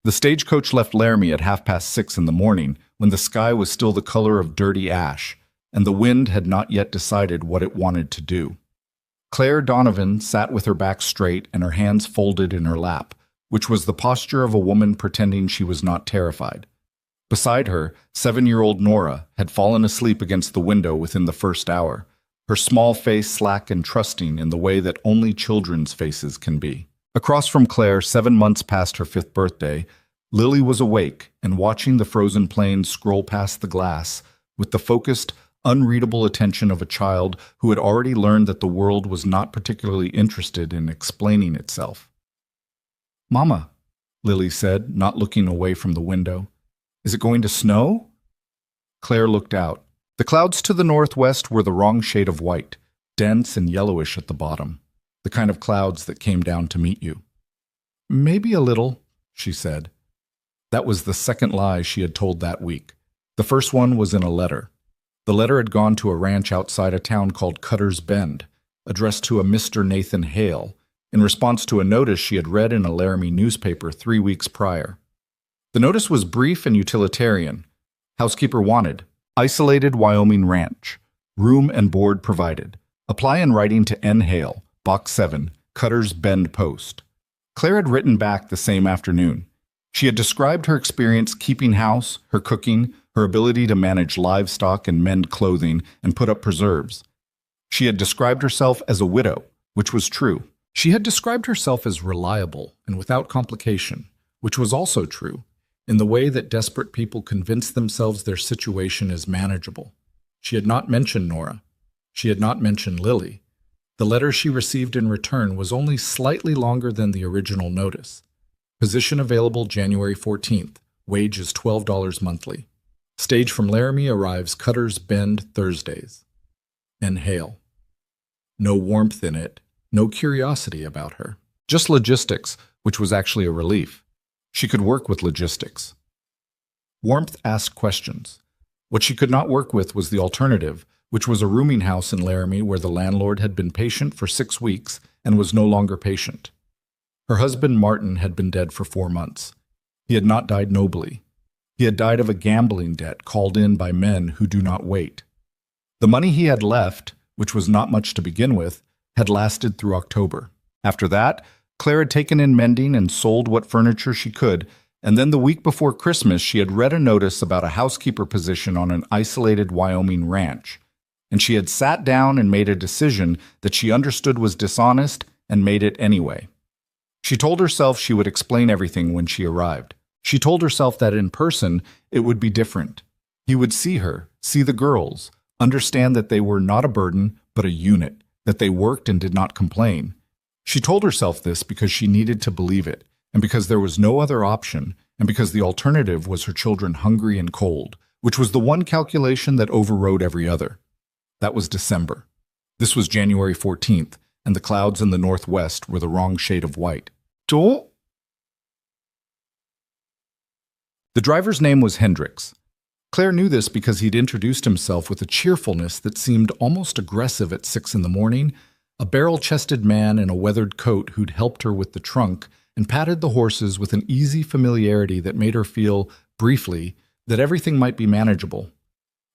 The stagecoach left Laramie at 6:30 in the morning, when the sky was still the color of dirty ash, and the wind had not yet decided what it wanted to do. Claire Donovan sat with her back straight and her hands folded in her lap, which was the posture of a woman pretending she was not terrified. Beside her, 7-year-old Nora had fallen asleep against the window within the first hour, her small face slack and trusting in the way that only children's faces can be. Across from Claire, 7 months past her 5th birthday, Lily was awake and watching the frozen plains scroll past the glass with the focused, unreadable attention of a child who had already learned that the world was not particularly interested in explaining itself. "Mama," Lily said, not looking away from the window, "is it going to snow?" Claire looked out. The clouds to the northwest were the wrong shade of white, dense and yellowish at the bottom, the kind of clouds that came down to meet you. "Maybe a little," she said. That was the second lie she had told that week. The first one was in a letter. The letter had gone to a ranch outside a town called Cutter's Bend, addressed to a Mr. Nathan Hale, in response to a notice she had read in a Laramie newspaper 3 weeks prior. The notice was brief and utilitarian. Housekeeper wanted. Isolated Wyoming ranch. Room and board provided. Apply in writing to N. Hale, Box 7, Cutter's Bend Post. Claire had written back the same afternoon. She had described her experience keeping house, her cooking, her ability to manage livestock and mend clothing and put up preserves. She had described herself as a widow, which was true. She had described herself as reliable and without complication, which was also true, in the way that desperate people convince themselves their situation is manageable. She had not mentioned Nora. She had not mentioned Lily. The letter she received in return was only slightly longer than the original notice. Position available January 14th. Wage is $12 monthly. Stage from Laramie arrives Cutter's Bend Thursdays. N. Hale. No warmth in it, no curiosity about her. Just logistics, which was actually a relief. She could work with logistics. Warmth asked questions. What she could not work with was the alternative, which was a rooming house in Laramie where the landlord had been patient for 6 weeks and was no longer patient. Her husband Martin had been dead for 4 months. He had not died nobly. He had died of a gambling debt called in by men who do not wait. The money he had left, which was not much to begin with, had lasted through October. After that, Claire had taken in mending and sold what furniture she could, and then the week before Christmas she had read a notice about a housekeeper position on an isolated Wyoming ranch, and she had sat down and made a decision that she understood was dishonest and made it anyway. She told herself she would explain everything when she arrived. She told herself that in person it would be different. He would see her, see the girls, understand that they were not a burden but a unit, that they worked and did not complain. She told herself this because she needed to believe it, and because there was no other option, and because the alternative was her children hungry and cold, which was the one calculation that overrode every other. That was December. This was January 14th, and the clouds in the northwest were the wrong shade of white. The driver's name was Hendricks. Claire knew this because he'd introduced himself with a cheerfulness that seemed almost aggressive at 6 in the morning, a barrel-chested man in a weathered coat who'd helped her with the trunk and patted the horses with an easy familiarity that made her feel, briefly, that everything might be manageable.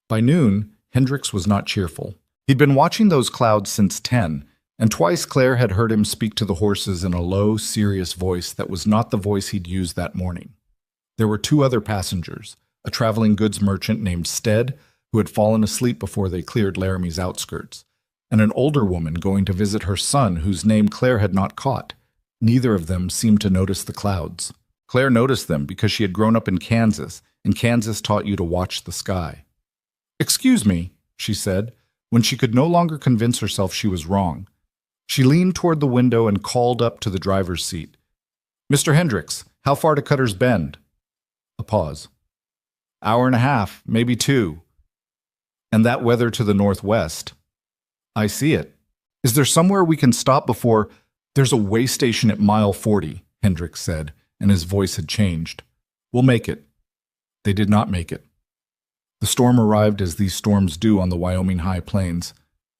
By noon, Hendricks was not cheerful. He'd been watching those clouds since 10, and twice Claire had heard him speak to the horses in a low, serious voice that was not the voice he'd used that morning. There were 2 other passengers, a traveling goods merchant named Stead, who had fallen asleep before they cleared Laramie's outskirts, and an older woman going to visit her son whose name Claire had not caught. Neither of them seemed to notice the clouds. Claire noticed them because she had grown up in Kansas, and Kansas taught you to watch the sky. "Excuse me," she said, when she could no longer convince herself she was wrong. She leaned toward the window and called up to the driver's seat. "Mr. Hendricks, how far to Cutter's Bend?" A pause. "Hour and a half, maybe 2. And that weather to the northwest." "I see it. Is there somewhere we can stop before—" "There's a way station at mile 40, Hendricks said, and his voice had changed. "We'll make it." They did not make it. The storm arrived as these storms do on the Wyoming high plains,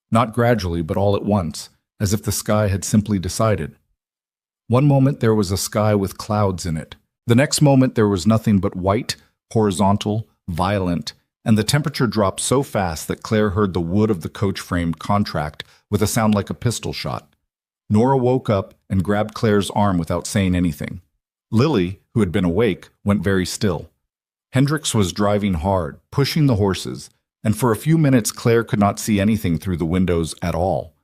not gradually but all at once, as if the sky had simply decided. One moment there was a sky with clouds in it. The next moment there was nothing but white, horizontal, violent, and the temperature dropped so fast that Claire heard the wood of the coach frame contract with a sound like a pistol shot. Nora woke up and grabbed Claire's arm without saying anything. Lily, who had been awake, went very still. Hendricks was driving hard, pushing the horses, and for a few minutes Claire could not see anything through the windows at all.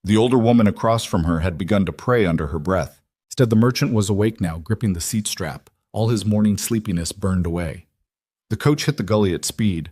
The older woman across from her had begun to pray under her breath. Instead, the merchant was awake now, gripping the seat strap. All his morning sleepiness burned away. The coach hit the gully at speed.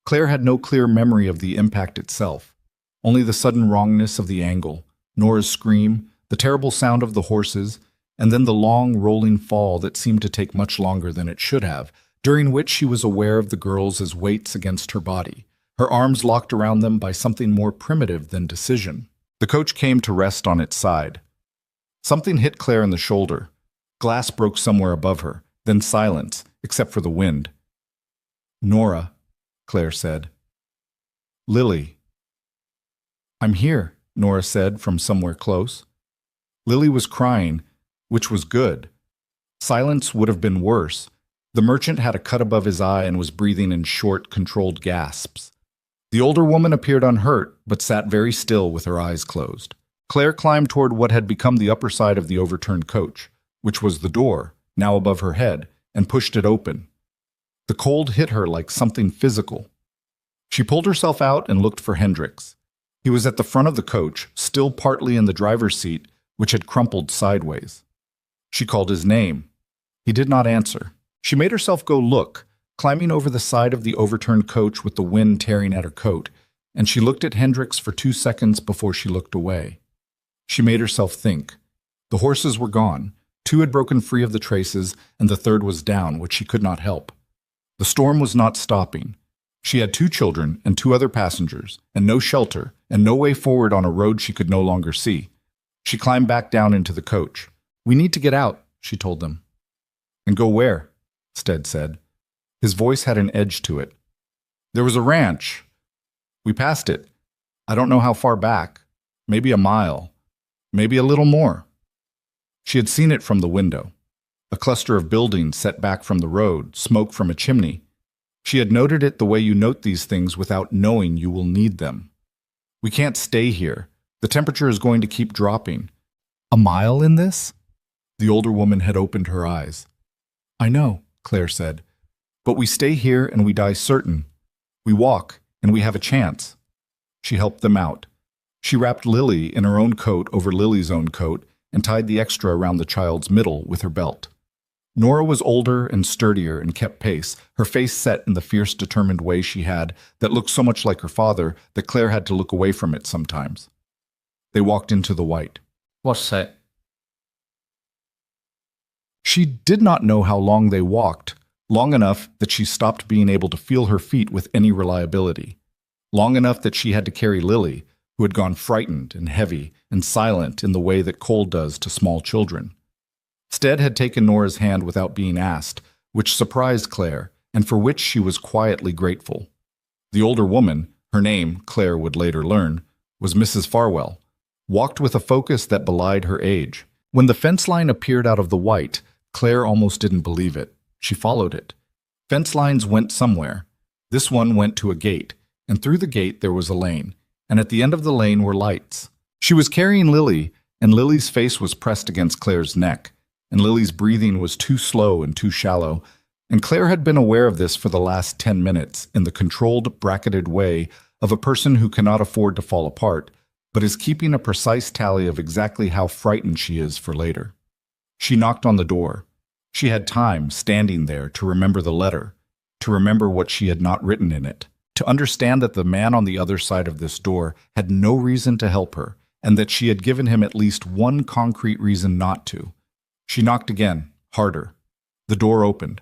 Claire had no clear memory of the impact itself, only the sudden wrongness of the angle, Nora's scream, the terrible sound of the horses, and then the long, rolling fall that seemed to take much longer than it should have, during which she was aware of the girls as weights against her body, her arms locked around them by something more primitive than decision. The coach came to rest on its side. Something hit Claire in the shoulder. Glass broke somewhere above her, then silence, except for the wind. "Nora," Claire said. "Lily." "I'm here," Nora said from somewhere close. Lily was crying, which was good. Silence would have been worse. The merchant had a cut above his eye and was breathing in short, controlled gasps. The older woman appeared unhurt, but sat very still with her eyes closed. Claire climbed toward what had become the upper side of the overturned coach, which was the door, now above her head, and pushed it open. The cold hit her like something physical. She pulled herself out and looked for Hendricks. He was at the front of the coach, still partly in the driver's seat, which had crumpled sideways. She called his name. He did not answer. She made herself go look, climbing over the side of the overturned coach with the wind tearing at her coat, and she looked at Hendricks for 2 seconds before she looked away. She made herself think. The horses were gone. 2 had broken free of the traces, and the 3rd was down, which she could not help. The storm was not stopping. She had 2 children and 2 other passengers, and no shelter, and no way forward on a road she could no longer see. She climbed back down into the coach. "We need to get out," she told them. "And go where?" Stead said. His voice had an edge to it. "There was a ranch. We passed it. I don't know how far back. Maybe a mile. Maybe a little more." She had seen it from the window. A cluster of buildings set back from the road, smoke from a chimney. She had noted it the way you note these things without knowing you will need them. "We can't stay here. The temperature is going to keep dropping." "A mile in this?" The older woman had opened her eyes. "I know," Claire said. "But we stay here and we die certain. We walk and we have a chance." She helped them out. She wrapped Lily in her own coat over Lily's own coat and tied the extra around the child's middle with her belt. Nora was older and sturdier and kept pace, her face set in the fierce, determined way she had that looked so much like her father that Claire had to look away from it sometimes. They walked into the white. "What's that?" She did not know how long they walked, long enough that she stopped being able to feel her feet with any reliability, long enough that she had to carry Lily, who had gone frightened and heavy and silent in the way that cold does to small children. Stead had taken Nora's hand without being asked, which surprised Claire, and for which she was quietly grateful. The older woman, her name, Claire would later learn, was Mrs. Farwell, walked with a focus that belied her age. When the fence line appeared out of the white, Claire almost didn't believe it. She followed it. Fence lines went somewhere. This one went to a gate, and through the gate there was a lane, and at the end of the lane were lights. She was carrying Lily, and Lily's face was pressed against Claire's neck, and Lily's breathing was too slow and too shallow, and Claire had been aware of this for the last 10 minutes in the controlled, bracketed way of a person who cannot afford to fall apart, but is keeping a precise tally of exactly how frightened she is for later. She knocked on the door. She had time, standing there, to remember the letter, to remember what she had not written in it, to understand that the man on the other side of this door had no reason to help her, and that she had given him at least one concrete reason not to. She knocked again, harder. The door opened.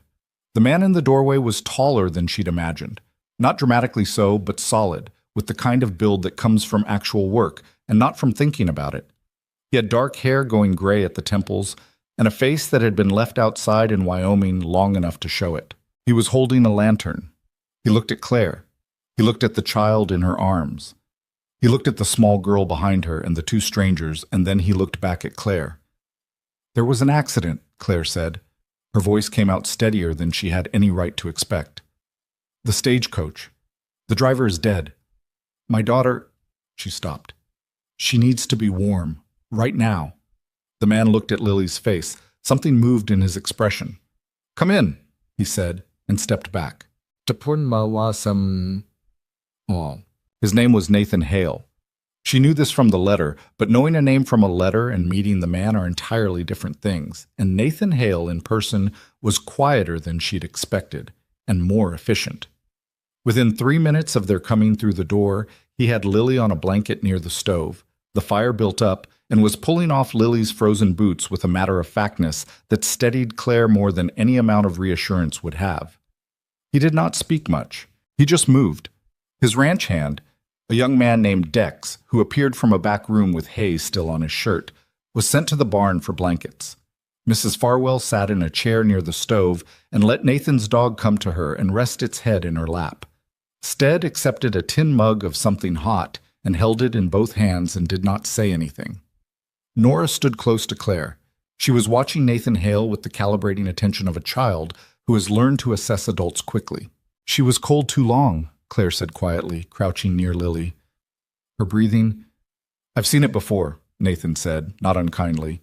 The man in the doorway was taller than she'd imagined. Not dramatically so, but solid, with the kind of build that comes from actual work, and not from thinking about it. He had dark hair going gray at the temples, and a face that had been left outside in Wyoming long enough to show it. He was holding a lantern. He looked at Claire. He looked at the child in her arms. He looked at the small girl behind her and the 2 strangers, and then he looked back at Claire. "There was an accident," Claire said. Her voice came out steadier than she had any right to expect. "The stagecoach. The driver is dead. My daughter—" She stopped. "She needs to be warm. Right now." The man looked at Lily's face. Something moved in his expression. "Come in," he said, and stepped back. Oh. His name was Nathan Hale. She knew this from the letter, but knowing a name from a letter and meeting the man are entirely different things, and Nathan Hale in person was quieter than she'd expected, and more efficient. Within 3 minutes of their coming through the door, he had Lily on a blanket near the stove. The fire built up, and was pulling off Lily's frozen boots with a matter-of-factness that steadied Claire more than any amount of reassurance would have. He did not speak much. He just moved. His ranch hand, a young man named Dex, who appeared from a back room with hay still on his shirt, was sent to the barn for blankets. Mrs. Farwell sat in a chair near the stove and let Nathan's dog come to her and rest its head in her lap. Stead accepted a tin mug of something hot and held it in both hands and did not say anything. Nora stood close to Claire. She was watching Nathan Hale with the calibrating attention of a child who has learned to assess adults quickly. "She was cold too long," Claire said quietly, crouching near Lily. Her breathing— "I've seen it before," Nathan said, not unkindly.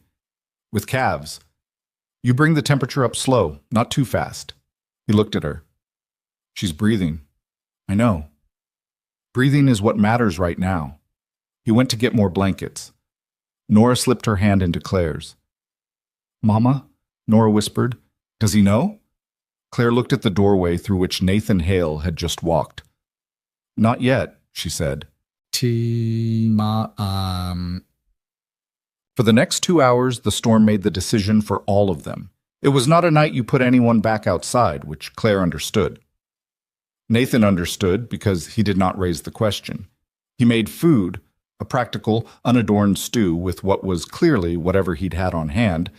"With calves. You bring the temperature up slow, not too fast." He looked at her. "She's breathing." "I know. Breathing is what matters right now." He went to get more blankets. Nora slipped her hand into Claire's. "Mama," Nora whispered, "does he know?" Claire looked at the doorway through which Nathan Hale had just walked. "Not yet," she said. For the next 2 hours, the storm made the decision for all of them. It was not a night you put anyone back outside, which Claire understood. Nathan understood because he did not raise the question. He made food, a practical, unadorned stew with what was clearly whatever he'd had on hand,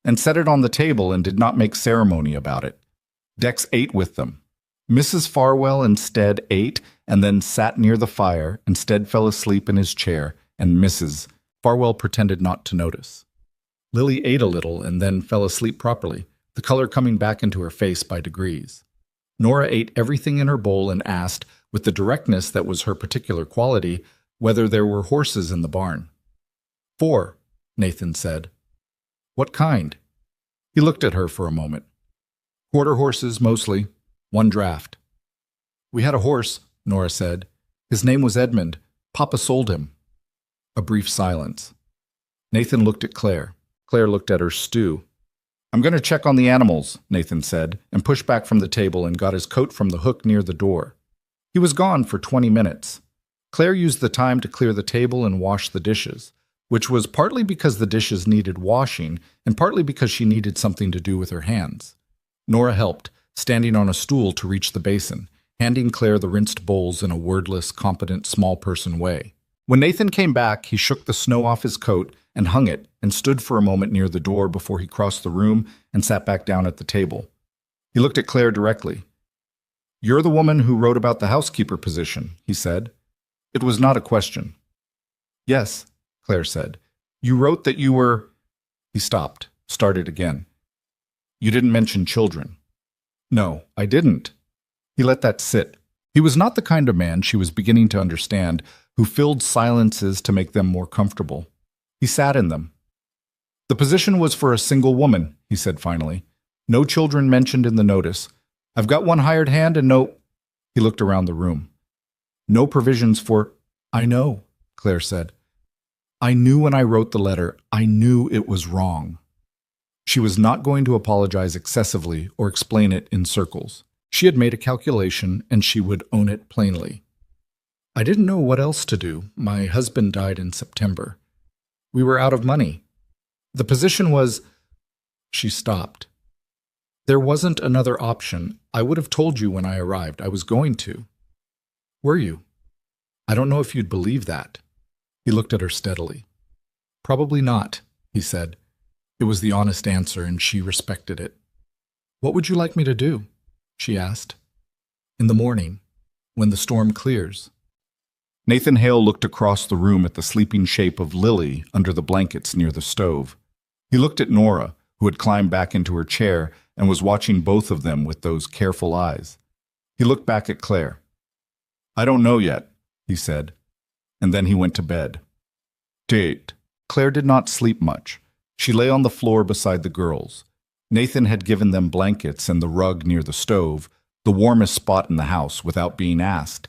and set it on the table and did not make ceremony about it. Dex ate with them. Mrs. Farwell instead ate and then sat near the fire, instead fell asleep in his chair, and Mrs. Farwell pretended not to notice. Lily ate a little and then fell asleep properly, the color coming back into her face by degrees. Nora ate everything in her bowl and asked, with the directness that was her particular quality, whether there were horses in the barn. "4," Nathan said. "What kind?" He looked at her for a moment. "Quarter horses, mostly. 1 draft." "We had a horse," Nora said. "His name was Edmund. Papa sold him." A brief silence. Nathan looked at Claire. Claire looked at her stew. "I'm going to check on the animals," Nathan said, and pushed back from the table and got his coat from the hook near the door. He was gone for 20 minutes. Claire used the time to clear the table and wash the dishes, which was partly because the dishes needed washing and partly because she needed something to do with her hands. Nora helped, standing on a stool to reach the basin, handing Claire the rinsed bowls in a wordless, competent, small-person way. When Nathan came back, he shook the snow off his coat and hung it and stood for a moment near the door before he crossed the room and sat back down at the table. He looked at Claire directly. "You're the woman who wrote about the housekeeper position," he said. It was not a question. "Yes," Claire said. "You wrote that you were—" He stopped, started again. "You didn't mention children." "No, I didn't." He let that sit. He was not the kind of man, she was beginning to understand, who filled silences to make them more comfortable. He sat in them. "The position was for a single woman," he said finally. "No children mentioned in the notice. I've got 1 hired hand and no—" He looked around the room. "No provisions for—" "I know," Claire said. "I knew when I wrote the letter. I knew it was wrong." She was not going to apologize excessively or explain it in circles. She had made a calculation, and she would own it plainly. "I didn't know what else to do. My husband died in September. We were out of money. The position was—" She stopped. "There wasn't another option. I would have told you when I arrived. I was going to." "Were you?" "I don't know if you'd believe that." He looked at her steadily. "Probably not," he said. It was the honest answer, and she respected it. "What would you like me to do?" she asked. "In the morning, when the storm clears." Nathan Hale looked across the room at the sleeping shape of Lily under the blankets near the stove. He looked at Nora, who had climbed back into her chair, and was watching both of them with those careful eyes. He looked back at Claire. "I don't know yet," he said, and then he went to bed. Date. Claire did not sleep much. She lay on the floor beside the girls. Nathan had given them blankets and the rug near the stove, the warmest spot in the house, without being asked.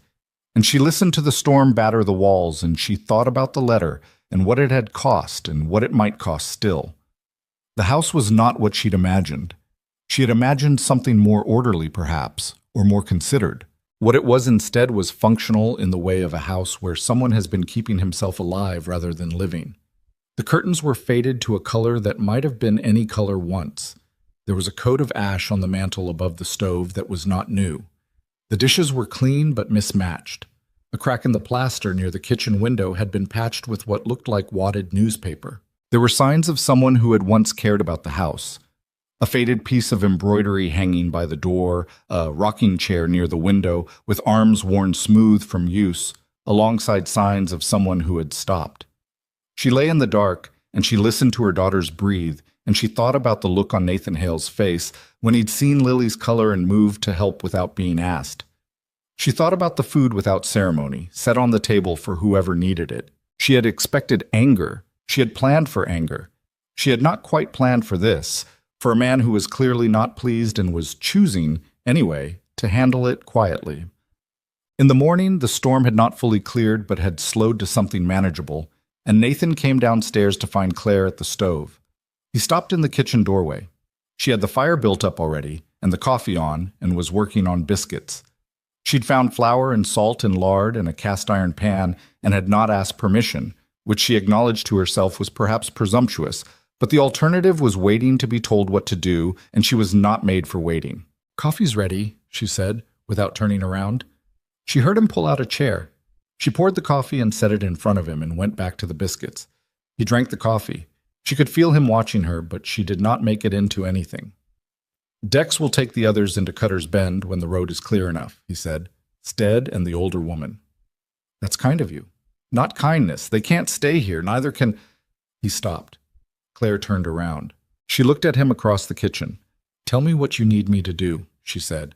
And she listened to the storm batter the walls, and she thought about the letter and what it had cost and what it might cost still. The house was not what she'd imagined. She had imagined something more orderly, perhaps, or more considered. What it was instead was functional in the way of a house where someone has been keeping himself alive rather than living. The curtains were faded to a color that might have been any color once. There was a coat of ash on the mantel above the stove that was not new. The dishes were clean but mismatched. A crack in the plaster near the kitchen window had been patched with what looked like wadded newspaper. There were signs of someone who had once cared about the house. A faded piece of embroidery hanging by the door, a rocking chair near the window with arms worn smooth from use, alongside signs of someone who had stopped. She lay in the dark, and she listened to her daughters breathe, and she thought about the look on Nathan Hale's face when he'd seen Lily's color and moved to help without being asked. She thought about the food without ceremony, set on the table for whoever needed it. She had expected anger. She had planned for anger. She had not quite planned for this, for a man who was clearly not pleased and was choosing, anyway, to handle it quietly. In the morning, the storm had not fully cleared but had slowed to something manageable, and Nathan came downstairs to find Claire at the stove. He stopped in the kitchen doorway. She had the fire built up already, and the coffee on, and was working on biscuits. She'd found flour and salt and lard in a cast-iron pan and had not asked permission, which she acknowledged to herself was perhaps presumptuous, but the alternative was waiting to be told what to do, and she was not made for waiting. "Coffee's ready," she said, without turning around. She heard him pull out a chair. She poured the coffee and set it in front of him and went back to the biscuits. He drank the coffee. She could feel him watching her, but she did not make it into anything. "Dex will take the others into Cutter's Bend when the road is clear enough," he said. Stead and the older woman. "That's kind of you." "Not kindness. They can't stay here. Neither can—" He stopped. Claire turned around. She looked at him across the kitchen. "Tell me what you need me to do," she said.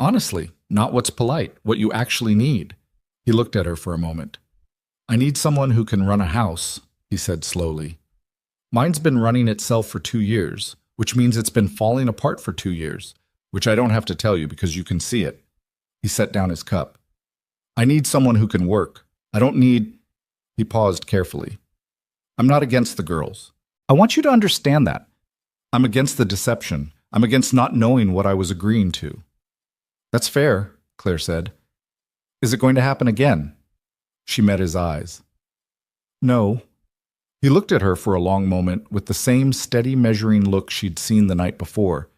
"Honestly, not what's polite, what you actually need." He looked at her for a moment. "I need someone who can run a house," he said slowly. "Mine's been running itself for 2 years, which means it's been falling apart for 2 years, which I don't have to tell you because you can see it." He set down his cup. "I need someone who can work. I don't need—" He paused carefully. "I'm not against the girls. I want you to understand that. I'm against the deception. I'm against not knowing what I was agreeing to." "That's fair," Claire said. "Is it going to happen again?" She met his eyes. "No." He looked at her for a long moment with the same steady measuring look she'd seen the night before.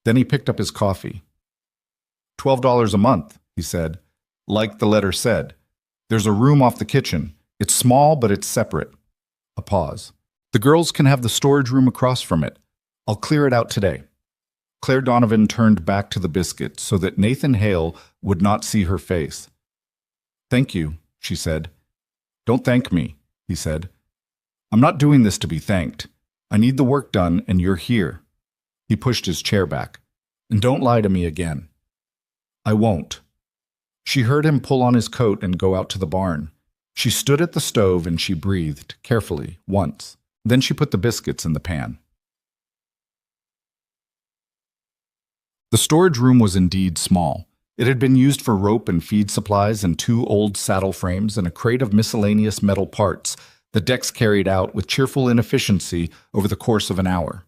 Then he picked up his coffee. $12 a month, he said. Like the letter said. There's a room off the kitchen. It's small, but it's separate. A pause. The girls can have the storage room across from it. I'll clear it out today. Claire Donovan turned back to the biscuit so that Nathan Hale would not see her face. "Thank you," she said. "Don't thank me," he said. "I'm not doing this to be thanked. I need the work done, and you're here." He pushed his chair back. "And don't lie to me again." "I won't." She heard him pull on his coat and go out to the barn. She stood at the stove and she breathed, carefully, once. Then she put the biscuits in the pan. The storage room was indeed small. It had been used for rope and feed supplies and 2 old saddle frames and a crate of miscellaneous metal parts that Dex carried out with cheerful inefficiency over the course of an hour.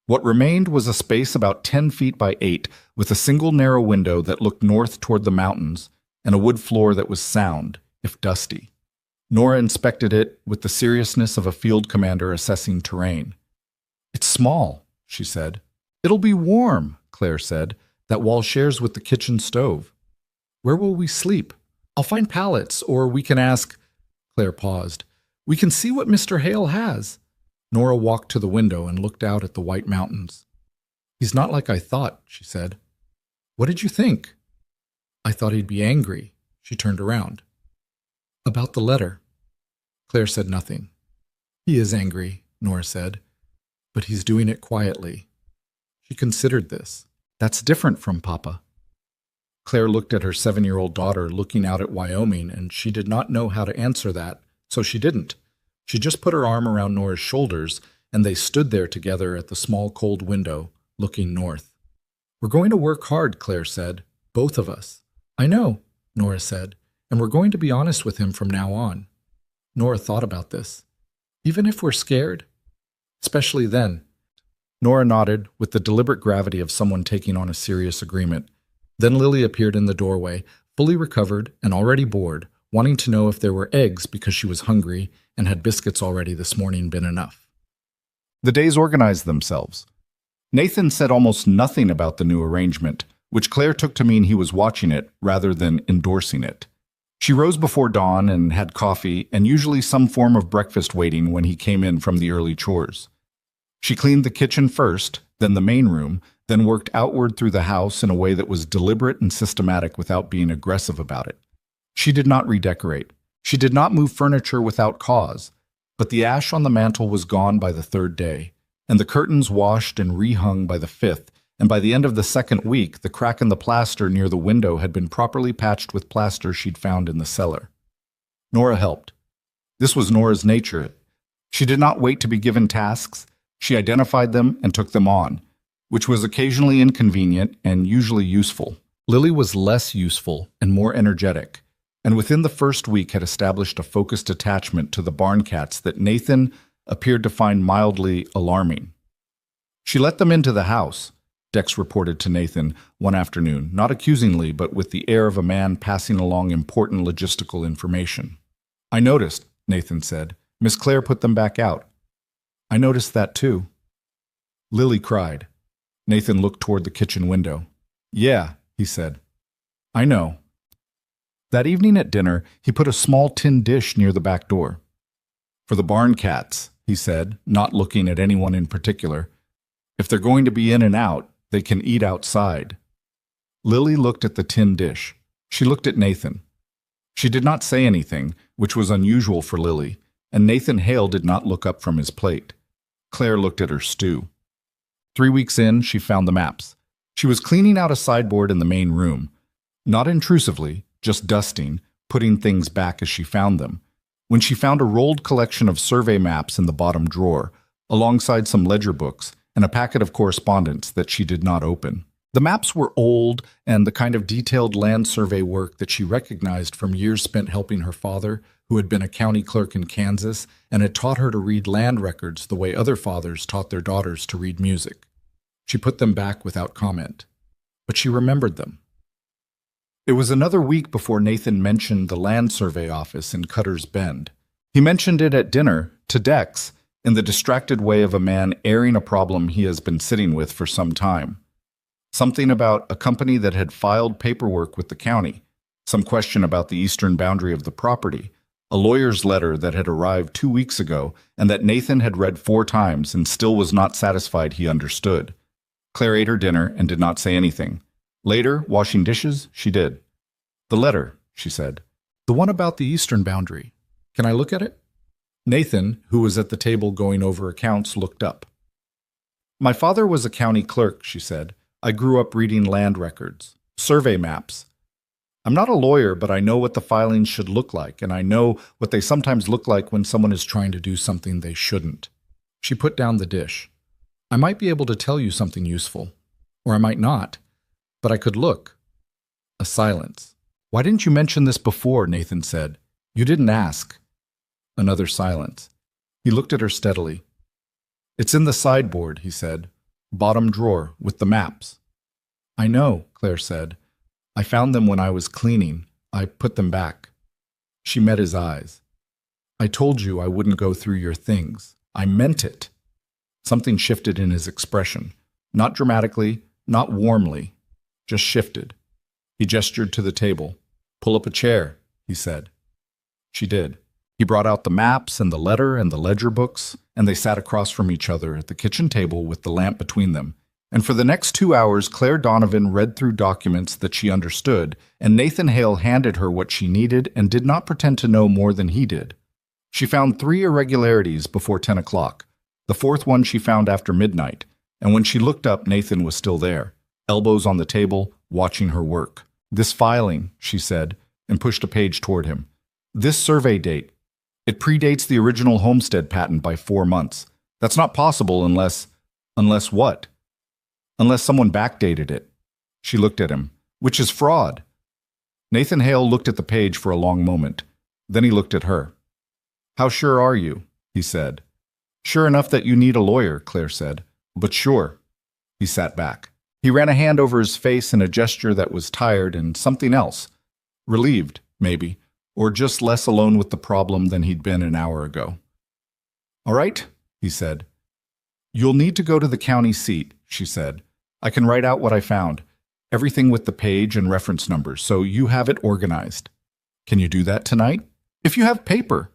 What remained was a space about 10 feet by 8 with a single narrow window that looked north toward the mountains and a wood floor that was sound, if dusty. Nora inspected it with the seriousness of a field commander assessing terrain. "It's small," she said. "It'll be warm," Claire said. "That wall shares with the kitchen stove." "Where will we sleep?" "I'll find pallets, or we can ask—" Claire paused. "We can see what Mr. Hale has." Nora walked to the window and looked out at the white mountains. "He's not like I thought," she said. "What did you think?" "I thought he'd be angry." She turned around. "About the letter?" Claire said nothing. "He is angry," Nora said, "but he's doing it quietly." She considered this. That's different from Papa. Claire looked at her 7-year-old daughter looking out at Wyoming, and she did not know how to answer that, so she didn't. She just put her arm around Nora's shoulders, and they stood there together at the small cold window, looking north. We're going to work hard, Claire said. Both of us. I know, Nora said, and we're going to be honest with him from now on. Nora thought about this. Even if we're scared? Especially then. Nora nodded with the deliberate gravity of someone taking on a serious agreement. Then Lily appeared in the doorway, fully recovered and already bored, wanting to know if there were eggs because she was hungry and had biscuits already this morning been enough. The days organized themselves. Nathan said almost nothing about the new arrangement, which Claire took to mean he was watching it rather than endorsing it. She rose before dawn and had coffee and usually some form of breakfast waiting when he came in from the early chores. She cleaned the kitchen first, then the main room, then worked outward through the house in a way that was deliberate and systematic without being aggressive about it. She did not redecorate. She did not move furniture without cause, but the ash on the mantel was gone by the 3rd day, and the curtains washed and rehung by the 5th, and by the end of the 2nd week, the crack in the plaster near the window had been properly patched with plaster she'd found in the cellar. Nora helped. This was Nora's nature. She did not wait to be given tasks. She identified them and took them on, which was occasionally inconvenient and usually useful. Lily was less useful and more energetic, and within the 1st week had established a focused attachment to the barn cats that Nathan appeared to find mildly alarming. She let them into the house, Dex reported to Nathan one afternoon, not accusingly, but with the air of a man passing along important logistical information. I noticed, Nathan said. Miss Claire put them back out. I noticed that too. Lily cried. Nathan looked toward the kitchen window. Yeah, he said. I know. That evening at dinner, he put a small tin dish near the back door. For the barn cats, he said, not looking at anyone in particular. If they're going to be in and out, they can eat outside. Lily looked at the tin dish. She looked at Nathan. She did not say anything, which was unusual for Lily, and Nathan Hale did not look up from his plate. Claire looked at her stew. 3 weeks in, she found the maps. She was cleaning out a sideboard in the main room. Not intrusively, just dusting, putting things back as she found them, when she found a rolled collection of survey maps in the bottom drawer, alongside some ledger books and a packet of correspondence that she did not open. The maps were old and the kind of detailed land survey work that she recognized from years spent helping her father, who had been a county clerk in Kansas and had taught her to read land records the way other fathers taught their daughters to read music. She put them back without comment, but she remembered them. It was another week before Nathan mentioned the land survey office in Cutter's Bend. He mentioned it at dinner to Dex in the distracted way of a man airing a problem he has been sitting with for some time. Something about a company that had filed paperwork with the county, some question about the eastern boundary of the property, a lawyer's letter that had arrived 2 weeks ago and that Nathan had read 4 times and still was not satisfied he understood. Claire ate her dinner and did not say anything. Later, washing dishes, she did. The letter, she said. The one about the eastern boundary. Can I look at it? Nathan, who was at the table going over accounts, looked up. My father was a county clerk, she said. I grew up reading land records, survey maps. I'm not a lawyer, but I know what the filings should look like, and I know what they sometimes look like when someone is trying to do something they shouldn't. She put down the dish. I might be able to tell you something useful, or I might not, but I could look. A silence. Why didn't you mention this before? Nathan said. You didn't ask. Another silence. He looked at her steadily. It's in the sideboard, he said. Bottom drawer, with the maps. I know, Claire said. I found them when I was cleaning. I put them back. She met his eyes. I told you I wouldn't go through your things. I meant it. Something shifted in his expression. Not dramatically, not warmly, just shifted. He gestured to the table. Pull up a chair, he said. She did. He brought out the maps and the letter and the ledger books, and they sat across from each other at the kitchen table with the lamp between them. And for the next 2 hours, Claire Donovan read through documents that she understood, and Nathan Hale handed her what she needed and did not pretend to know more than he did. She found 3 irregularities before 10 o'clock. The 4th one she found after midnight, and when she looked up, Nathan was still there, elbows on the table, watching her work. "This filing," she said, and pushed a page toward him. "This survey date. It predates the original homestead patent by 4 months. That's not possible unless what? Unless someone backdated it." She looked at him. "Which is fraud." Nathan Hale looked at the page for a long moment. Then he looked at her. "How sure are you?" he said. "Sure enough that you need a lawyer," Claire said. "But sure." He sat back. He ran a hand over his face in a gesture that was tired and something else. Relieved, maybe, or just less alone with the problem than he'd been an hour ago. "All right," he said. "You'll need to go to the county seat," she said. "I can write out what I found. Everything with the page and reference numbers, so you have it organized. Can you do that tonight? If you have paper."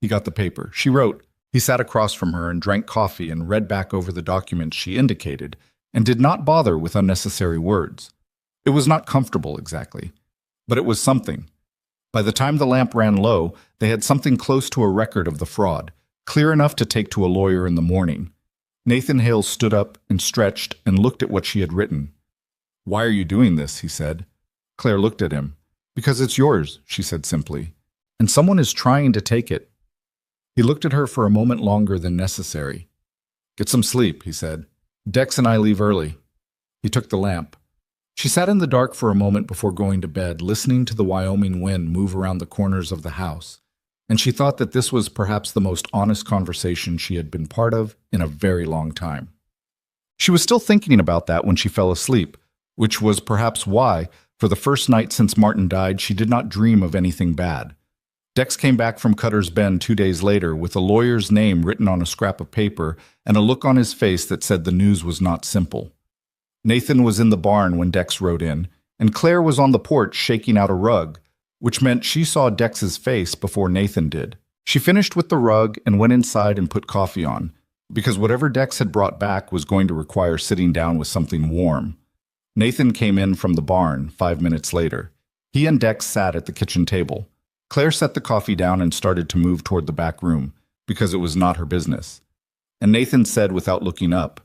He got the paper. She wrote. He sat across from her and drank coffee and read back over the documents she indicated, and did not bother with unnecessary words. It was not comfortable, exactly, but it was something. By the time the lamp ran low, they had something close to a record of the fraud, clear enough to take to a lawyer in the morning. Nathan Hale stood up and stretched and looked at what she had written. "Why are you doing this?" he said. Claire looked at him. "Because it's yours," she said simply, "and someone is trying to take it." He looked at her for a moment longer than necessary. "Get some sleep," he said. "Dex and I leave early." He took the lamp. She sat in the dark for a moment before going to bed, listening to the Wyoming wind move around the corners of the house, and she thought that this was perhaps the most honest conversation she had been part of in a very long time. She was still thinking about that when she fell asleep, which was perhaps why, for the first night since Martin died, she did not dream of anything bad. Dex came back from Cutter's Bend 2 days later with a lawyer's name written on a scrap of paper and a look on his face that said the news was not simple. Nathan was in the barn when Dex rode in, and Claire was on the porch shaking out a rug, which meant she saw Dex's face before Nathan did. She finished with the rug and went inside and put coffee on, because whatever Dex had brought back was going to require sitting down with something warm. Nathan came in from the barn 5 minutes later. He and Dex sat at the kitchen table. Claire set the coffee down and started to move toward the back room, because it was not her business. And Nathan said without looking up,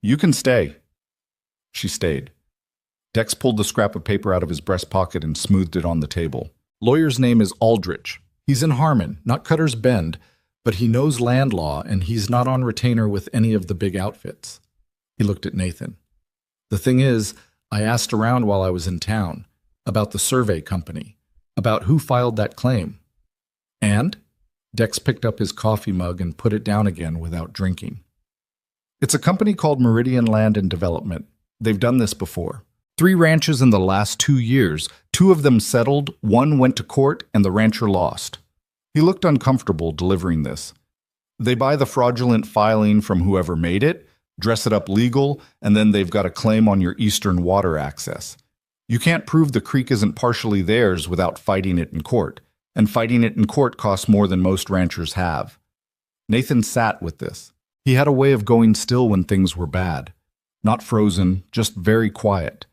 "You can stay." She stayed. Dex pulled the scrap of paper out of his breast pocket and smoothed it on the table. "Lawyer's name is Aldrich. He's in Harmon, not Cutter's Bend, but he knows land law and he's not on retainer with any of the big outfits." He looked at Nathan. "The thing is, I asked around while I was in town about the survey company, about who filed that claim." "And?" Dex picked up his coffee mug and put it down again without drinking. "It's a company called Meridian Land and Development. They've done this before. 3 ranches in the last 2 years. 2 of them settled, 1 went to court, and the rancher lost." He looked uncomfortable delivering this. "They buy the fraudulent filing from whoever made it, dress it up legal, and then they've got a claim on your eastern water access. You can't prove the creek isn't partially theirs without fighting it in court, and fighting it in court costs more than most ranchers have." Nathan sat with this. He had a way of going still when things were bad. Not frozen, just very quiet.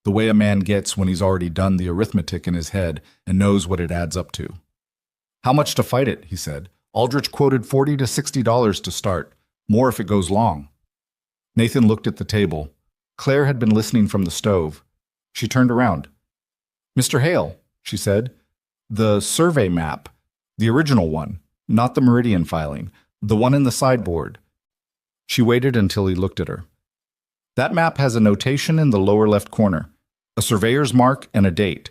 The way a man gets when he's already done the arithmetic in his head and knows what it adds up to. "How much to fight it?" he said. "Aldrich quoted $40 to $60 to start. More if it goes long." Nathan looked at the table. Claire had been listening from the stove. She turned around. "Mr. Hale," she said, "the survey map, the original one, not the Meridian filing, the one in the sideboard." She waited until he looked at her. "That map has a notation in the lower left corner, a surveyor's mark and a date.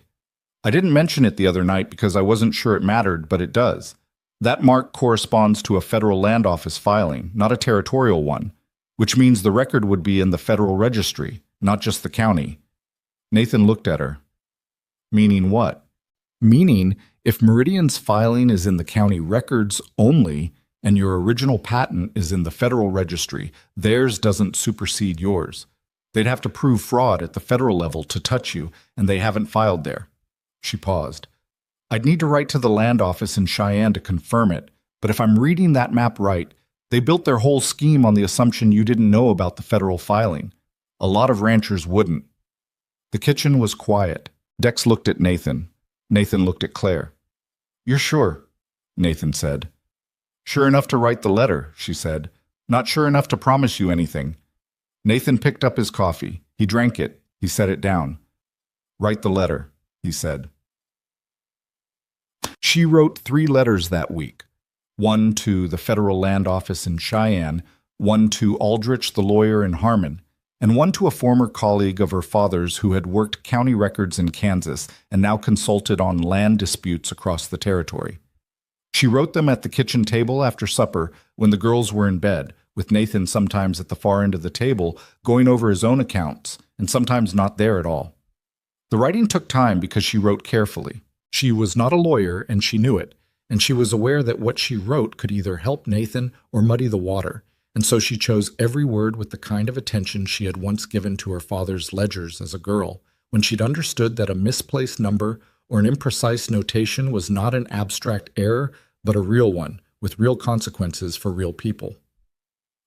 I didn't mention it the other night because I wasn't sure it mattered, but it does. That mark corresponds to a federal land office filing, not a territorial one, which means the record would be in the federal registry, not just the county." Nathan looked at her. "Meaning what?" "Meaning, if Meridian's filing is in the county records only, and your original patent is in the federal registry, theirs doesn't supersede yours. They'd have to prove fraud at the federal level to touch you, and they haven't filed there." She paused. "I'd need to write to the land office in Cheyenne to confirm it, but if I'm reading that map right, they built their whole scheme on the assumption you didn't know about the federal filing. A lot of ranchers wouldn't." The kitchen was quiet. Dex looked at Nathan. Nathan looked at Claire. "You're sure?" Nathan said. "Sure enough to write the letter," she said. "Not sure enough to promise you anything. Nathan picked up his coffee. He drank it. He set it down. "Write the letter," he said. She wrote 3 letters that week. One to the Federal Land Office in Cheyenne, one to Aldrich the lawyer in Harmon, and one to a former colleague of her father's who had worked county records in Kansas and now consulted on land disputes across the territory. She wrote them at the kitchen table after supper when the girls were in bed, with Nathan sometimes at the far end of the table going over his own accounts and sometimes not there at all. The writing took time because she wrote carefully. She was not a lawyer and she knew it, and she was aware that what she wrote could either help Nathan or muddy the water, and so she chose every word with the kind of attention she had once given to her father's ledgers as a girl, when she'd understood that a misplaced number or an imprecise notation was not an abstract error, but a real one, with real consequences for real people.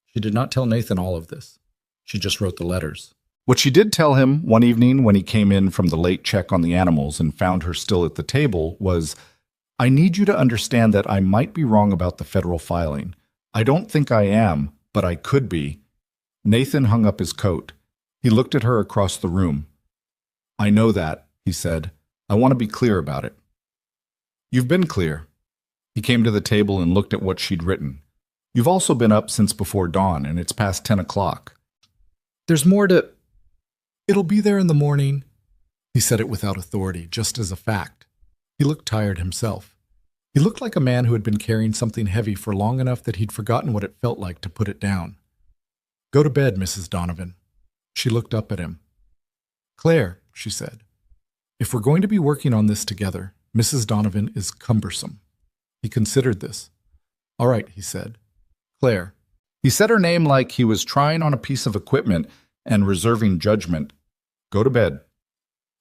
She did not tell Nathan all of this. She just wrote the letters. What she did tell him one evening when he came in from the late check on the animals and found her still at the table was, "I need you to understand that I might be wrong about the federal filing. I don't think I am, but I could be." Nathan hung up his coat. He looked at her across the room. "I know that," he said. "I want to be clear about it." "You've been clear." He came to the table and looked at what she'd written. "You've also been up since before dawn, and it's past 10 o'clock. There's more to... It'll be there in the morning." He said it without authority, just as a fact. He looked tired himself. He looked like a man who had been carrying something heavy for long enough that he'd forgotten what it felt like to put it down. "Go to bed, Mrs. Donovan." She looked up at him. "Claire," she said, "if we're going to be working on this together, Mrs. Donovan is cumbersome." He considered this. "All right," he said. "Claire." He said her name like he was trying on a piece of equipment and reserving judgment. "Go to bed."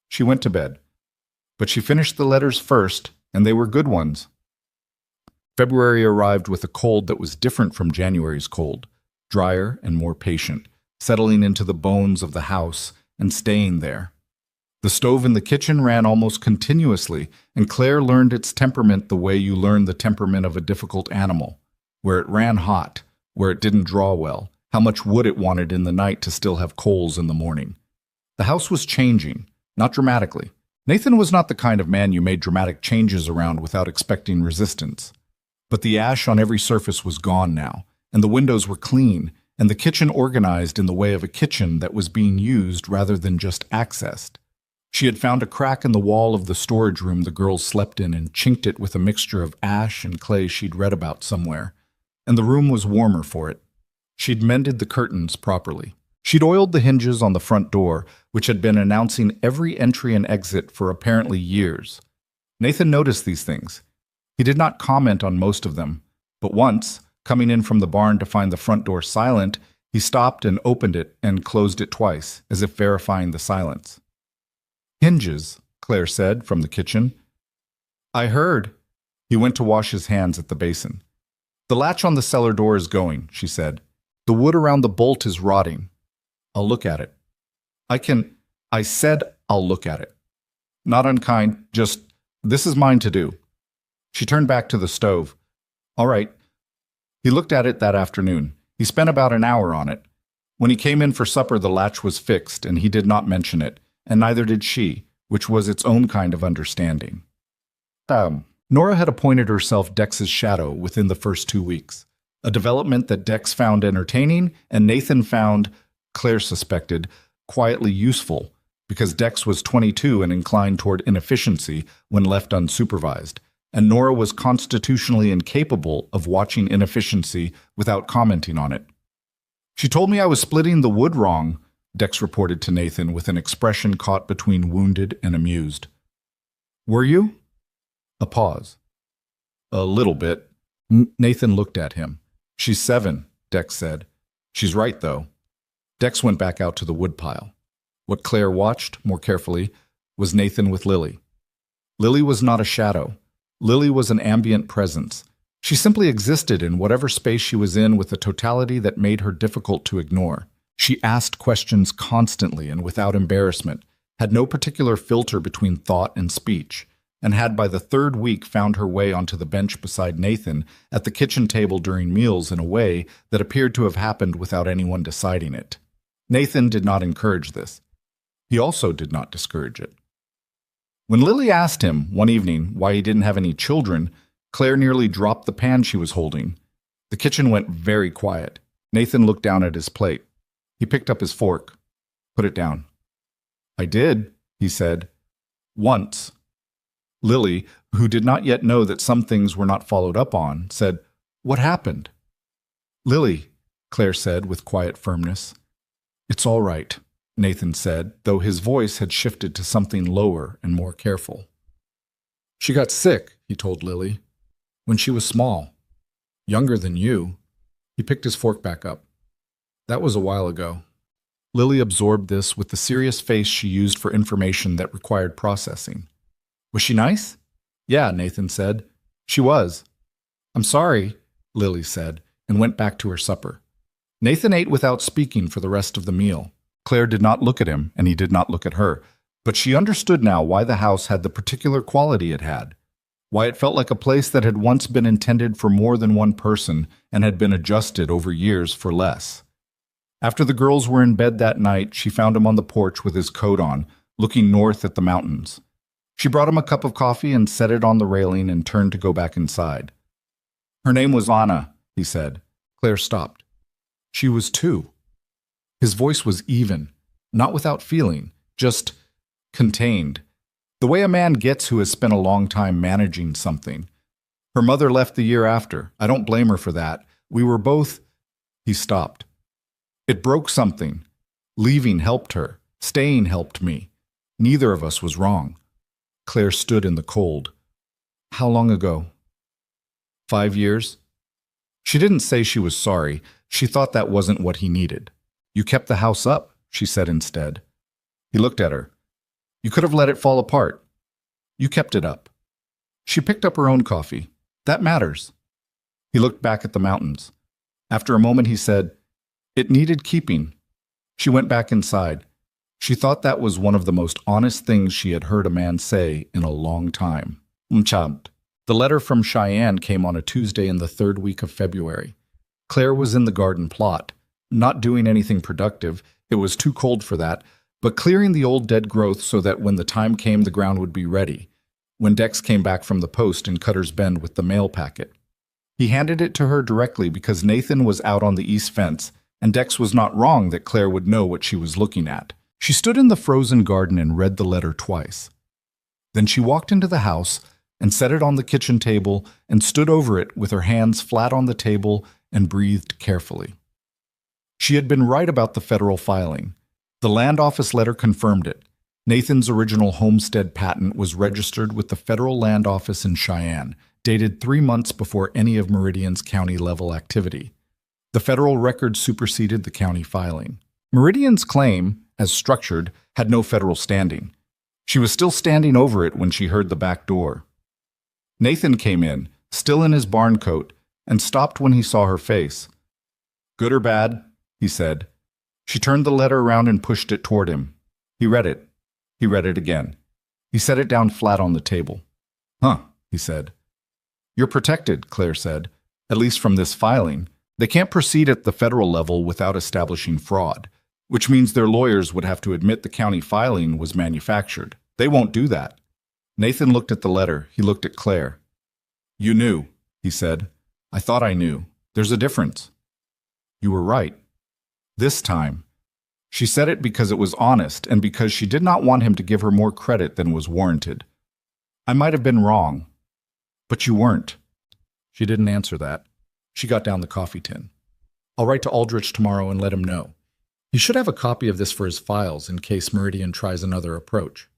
She went to bed. But she finished the letters first, and they were good ones. February arrived with a cold that was different from January's cold, drier and more patient, settling into the bones of the house and staying there. The stove in the kitchen ran almost continuously, and Claire learned its temperament the way you learn the temperament of a difficult animal, where it ran hot, where it didn't draw well, how much wood it wanted in the night to still have coals in the morning. The house was changing, not dramatically. Nathan was not the kind of man you made dramatic changes around without expecting resistance. But the ash on every surface was gone now, and the windows were clean, and the kitchen organized in the way of a kitchen that was being used rather than just accessed. She had found a crack in the wall of the storage room the girls slept in and chinked it with a mixture of ash and clay she'd read about somewhere, and the room was warmer for it. She'd mended the curtains properly. She'd oiled the hinges on the front door, which had been announcing every entry and exit for apparently years. Nathan noticed these things. He did not comment on most of them, but once, coming in from the barn to find the front door silent, he stopped and opened it and closed it twice, as if verifying the silence. "Hinges," Claire said from the kitchen. "I heard." He went to wash his hands at the basin. "The latch on the cellar door is going," she said. "The wood around the bolt is rotting. I'll look at it." I said I'll look at it. Not unkind, just, this is mine to do." She turned back to the stove. "All right." He looked at it that afternoon. He spent about an hour on it. When he came in for supper, the latch was fixed, and he did not mention it, and neither did she, which was its own kind of understanding. Nora had appointed herself Dex's shadow within the first 2 weeks, a development that Dex found entertaining and Nathan found, Claire suspected, quietly useful, because Dex was 22 and inclined toward inefficiency when left unsupervised, and Nora was constitutionally incapable of watching inefficiency without commenting on it. "She told me I was splitting the wood wrong," Dex reported to Nathan with an expression caught between wounded and amused. "Were you?" A pause. "A little bit." Nathan looked at him. "She's 7, Dex said. "She's right, though." Dex went back out to the woodpile. What Claire watched, more carefully, was Nathan with Lily. Lily was not a shadow. Lily was an ambient presence. She simply existed in whatever space she was in with a totality that made her difficult to ignore. She asked questions constantly and without embarrassment, had no particular filter between thought and speech, and had by the 3rd week found her way onto the bench beside Nathan at the kitchen table during meals in a way that appeared to have happened without anyone deciding it. Nathan did not encourage this. He also did not discourage it. When Lily asked him one evening why he didn't have any children, Claire nearly dropped the pan she was holding. The kitchen went very quiet. Nathan looked down at his plate. He picked up his fork. Put it down. I did, he said. Once. Lily, who did not yet know that some things were not followed up on, said, What happened? Lily, Claire said with quiet firmness. It's all right, Nathan said, though his voice had shifted to something lower and more careful. She got sick, he told Lily, when she was small. Younger than you. He picked his fork back up. That was a while ago. Lily absorbed this with the serious face she used for information that required processing. Was she nice? Yeah, Nathan said. She was. I'm sorry, Lily said, and went back to her supper. Nathan ate without speaking for the rest of the meal. Claire did not look at him, and he did not look at her, but she understood now why the house had the particular quality it had, why it felt like a place that had once been intended for more than one person and had been adjusted over years for less. After the girls were in bed that night, she found him on the porch with his coat on, looking north at the mountains. She brought him a cup of coffee and set it on the railing and turned to go back inside. Her name was Anna, he said. Claire stopped. She was 2. His voice was even, not without feeling, just contained. The way a man gets who has spent a long time managing something. Her mother left the year after. I don't blame her for that. We were both... He stopped. It broke something. Leaving helped her. Staying helped me. Neither of us was wrong. Claire stood in the cold. How long ago? 5 years? She didn't say she was sorry. She thought that wasn't what he needed. You kept the house up, she said instead. He looked at her. You could have let it fall apart. You kept it up. She picked up her own coffee. That matters. He looked back at the mountains. After a moment, he said, It needed keeping. She went back inside. She thought that was one of the most honest things she had heard a man say in a long time. Mchamt. The letter from Cheyenne came on a Tuesday in the 3rd week of February. Claire was in the garden plot, not doing anything productive. It was too cold for that, but clearing the old dead growth so that when the time came the ground would be ready, when Dex came back from the post in Cutter's Bend with the mail packet. He handed it to her directly because Nathan was out on the east fence, and Dex was not wrong that Claire would know what she was looking at. She stood in the frozen garden and read the letter twice. Then she walked into the house and set it on the kitchen table and stood over it with her hands flat on the table and breathed carefully. She had been right about the federal filing. The land office letter confirmed it. Nathan's original homestead patent was registered with the federal land office in Cheyenne, dated 3 months before any of Meridian's county-level activity. The federal record superseded the county filing. Meridian's claim, as structured, had no federal standing. She was still standing over it when she heard the back door. Nathan came in, still in his barn coat, and stopped when he saw her face. Good or bad? He said. She turned the letter around and pushed it toward him. He read it. He read it again. He set it down flat on the table. Huh, he said. You're protected, Claire said, at least from this filing. They can't proceed at the federal level without establishing fraud, which means their lawyers would have to admit the county filing was manufactured. They won't do that. Nathan looked at the letter. He looked at Claire. You knew, he said. I thought I knew. There's a difference. You were right. This time. She said it because it was honest and because she did not want him to give her more credit than was warranted. I might have been wrong. But you weren't. She didn't answer that. She got down the coffee tin. I'll write to Aldrich tomorrow and let him know. He should have a copy of this for his files in case Meridian tries another approach.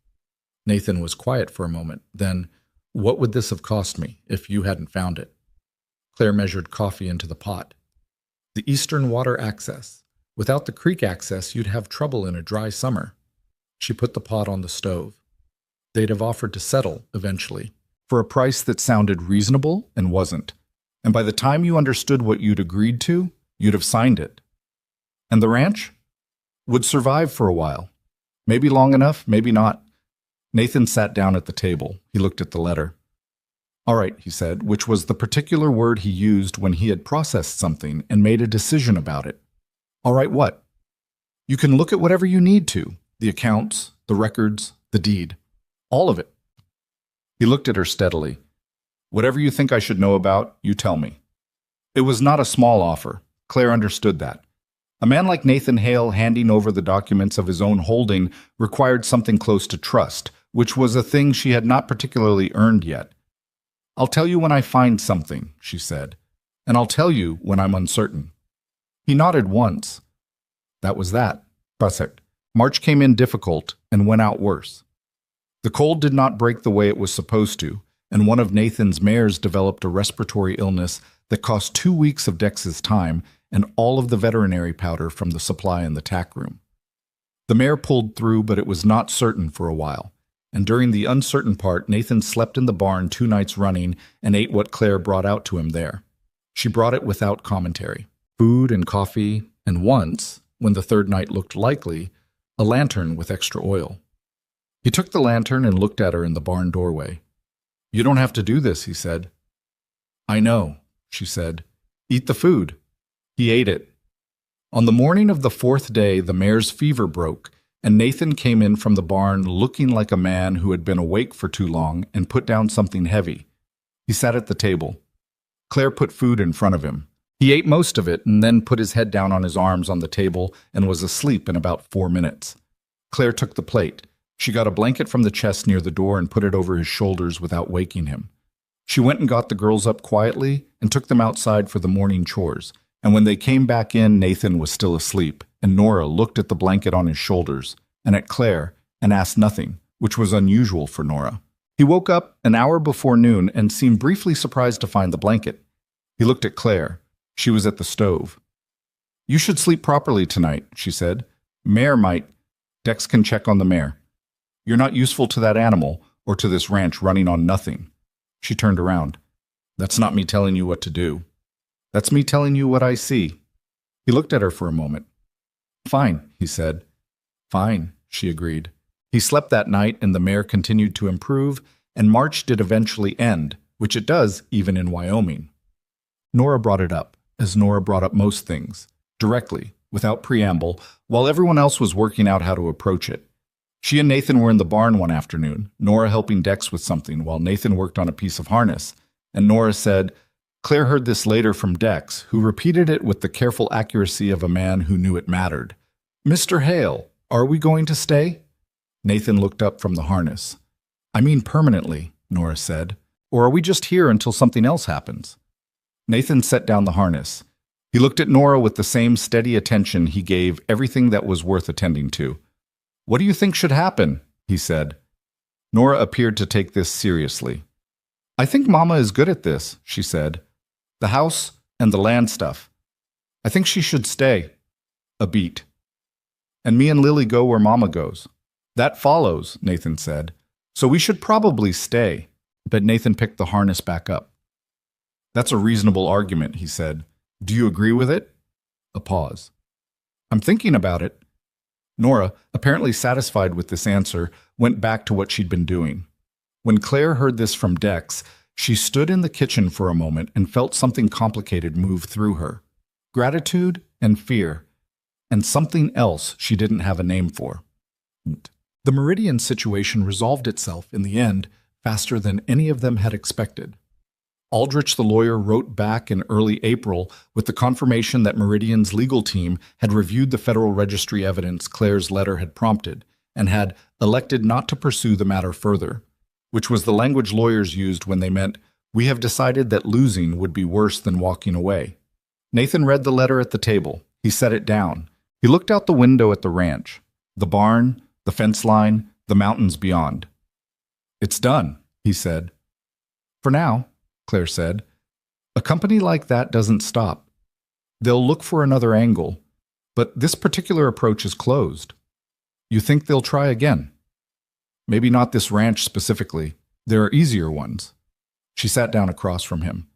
Nathan was quiet for a moment. Then, what would this have cost me if you hadn't found it? Claire measured coffee into the pot. The eastern water access. Without the creek access, you'd have trouble in a dry summer. She put the pot on the stove. They'd have offered to settle, eventually, for a price that sounded reasonable and wasn't. And by the time you understood what you'd agreed to, you'd have signed it. And the ranch? Would survive for a while. Maybe long enough, maybe not. Nathan sat down at the table. He looked at the letter. All right, he said, which was the particular word he used when he had processed something and made a decision about it. All right, what? You can look at whatever you need to, the accounts, the records, the deed. All of it. He looked at her steadily. Whatever you think I should know about, you tell me. It was not a small offer. Claire understood that. A man like Nathan Hale handing over the documents of his own holding required something close to trust, which was a thing she had not particularly earned yet. I'll tell you when I find something, she said, and I'll tell you when I'm uncertain. He nodded once. That was that. Perfect. March came in difficult and went out worse. The cold did not break the way it was supposed to, and one of Nathan's mares developed a respiratory illness that cost 2 weeks of Dex's time and all of the veterinary powder from the supply in the tack room. The mare pulled through, but it was not certain for a while, and during the uncertain part, Nathan slept in the barn 2 nights running and ate what Claire brought out to him there. She brought it without commentary. Food and coffee, and once, when the 3rd night looked likely, a lantern with extra oil. He took the lantern and looked at her in the barn doorway. You don't have to do this, he said. I know, she said. Eat the food. He ate it. On the morning of the 4th day, the mare's fever broke, and Nathan came in from the barn looking like a man who had been awake for too long and put down something heavy. He sat at the table. Claire put food in front of him. He ate most of it and then put his head down on his arms on the table and was asleep in about 4 minutes. Claire took the plate. She got a blanket from the chest near the door and put it over his shoulders without waking him. She went and got the girls up quietly and took them outside for the morning chores, and when they came back in, Nathan was still asleep, and Nora looked at the blanket on his shoulders and at Claire and asked nothing, which was unusual for Nora. He woke up an hour before noon and seemed briefly surprised to find the blanket. He looked at Claire. She was at the stove. You should sleep properly tonight, she said. Mare might. Dex can check on the mare. You're not useful to that animal or to this ranch running on nothing. She turned around. That's not me telling you what to do. That's me telling you what I see. He looked at her for a moment. Fine, he said. Fine, she agreed. He slept that night and the mare continued to improve, and March did eventually end, which it does even in Wyoming. Nora brought it up, as Nora brought up most things, directly, without preamble, while everyone else was working out how to approach it. She and Nathan were in the barn one afternoon, Nora helping Dex with something while Nathan worked on a piece of harness, and Nora said, Claire heard this later from Dex, who repeated it with the careful accuracy of a man who knew it mattered. Mr. Hale, are we going to stay? Nathan looked up from the harness. I mean permanently, Nora said, or are we just here until something else happens? Nathan set down the harness. He looked at Nora with the same steady attention he gave everything that was worth attending to. What do you think should happen? He said. Nora appeared to take this seriously. I think Mama is good at this, she said. The house and the land stuff. I think she should stay. A beat. And me and Lily go where Mama goes. That follows, Nathan said. So we should probably stay. But Nathan picked the harness back up. That's a reasonable argument, he said. Do you agree with it? A pause. I'm thinking about it. Nora, apparently satisfied with this answer, went back to what she'd been doing. When Claire heard this from Dex, she stood in the kitchen for a moment and felt something complicated move through her. Gratitude and fear, and something else she didn't have a name for. The Meridian situation resolved itself in the end faster than any of them had expected. Aldrich the lawyer wrote back in early April with the confirmation that Meridian's legal team had reviewed the Federal Registry evidence Claire's letter had prompted and had elected not to pursue the matter further, which was the language lawyers used when they meant, we have decided that losing would be worse than walking away. Nathan read the letter at the table. He set it down. He looked out the window at the ranch, the barn, the fence line, the mountains beyond. It's done, he said. For now, Claire said. A company like that doesn't stop. They'll look for another angle, but this particular approach is closed. You think they'll try again? Maybe not this ranch specifically. There are easier ones. She sat down across from him.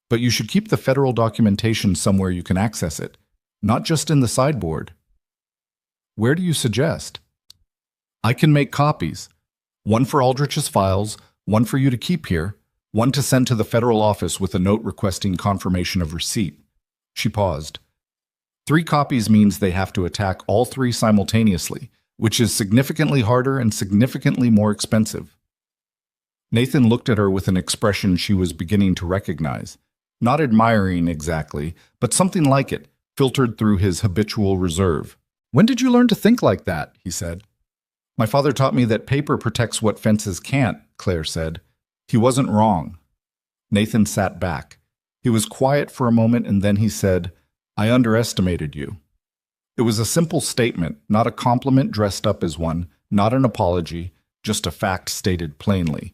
But you should keep the federal documentation somewhere you can access it, not just in the sideboard. Where do you suggest? I can make copies. One for Aldrich's files, one for you to keep here, one to send to the federal office with a note requesting confirmation of receipt. She paused. 3 copies means they have to attack all 3 simultaneously, which is significantly harder and significantly more expensive. Nathan looked at her with an expression she was beginning to recognize. Not admiring exactly, but something like it, filtered through his habitual reserve. "When did you learn to think like that?" he said. "My father taught me that paper protects what fences can't," Claire said. He wasn't wrong. Nathan sat back. He was quiet for a moment and then he said, "I underestimated you." It was a simple statement, not a compliment dressed up as one, not an apology, just a fact stated plainly.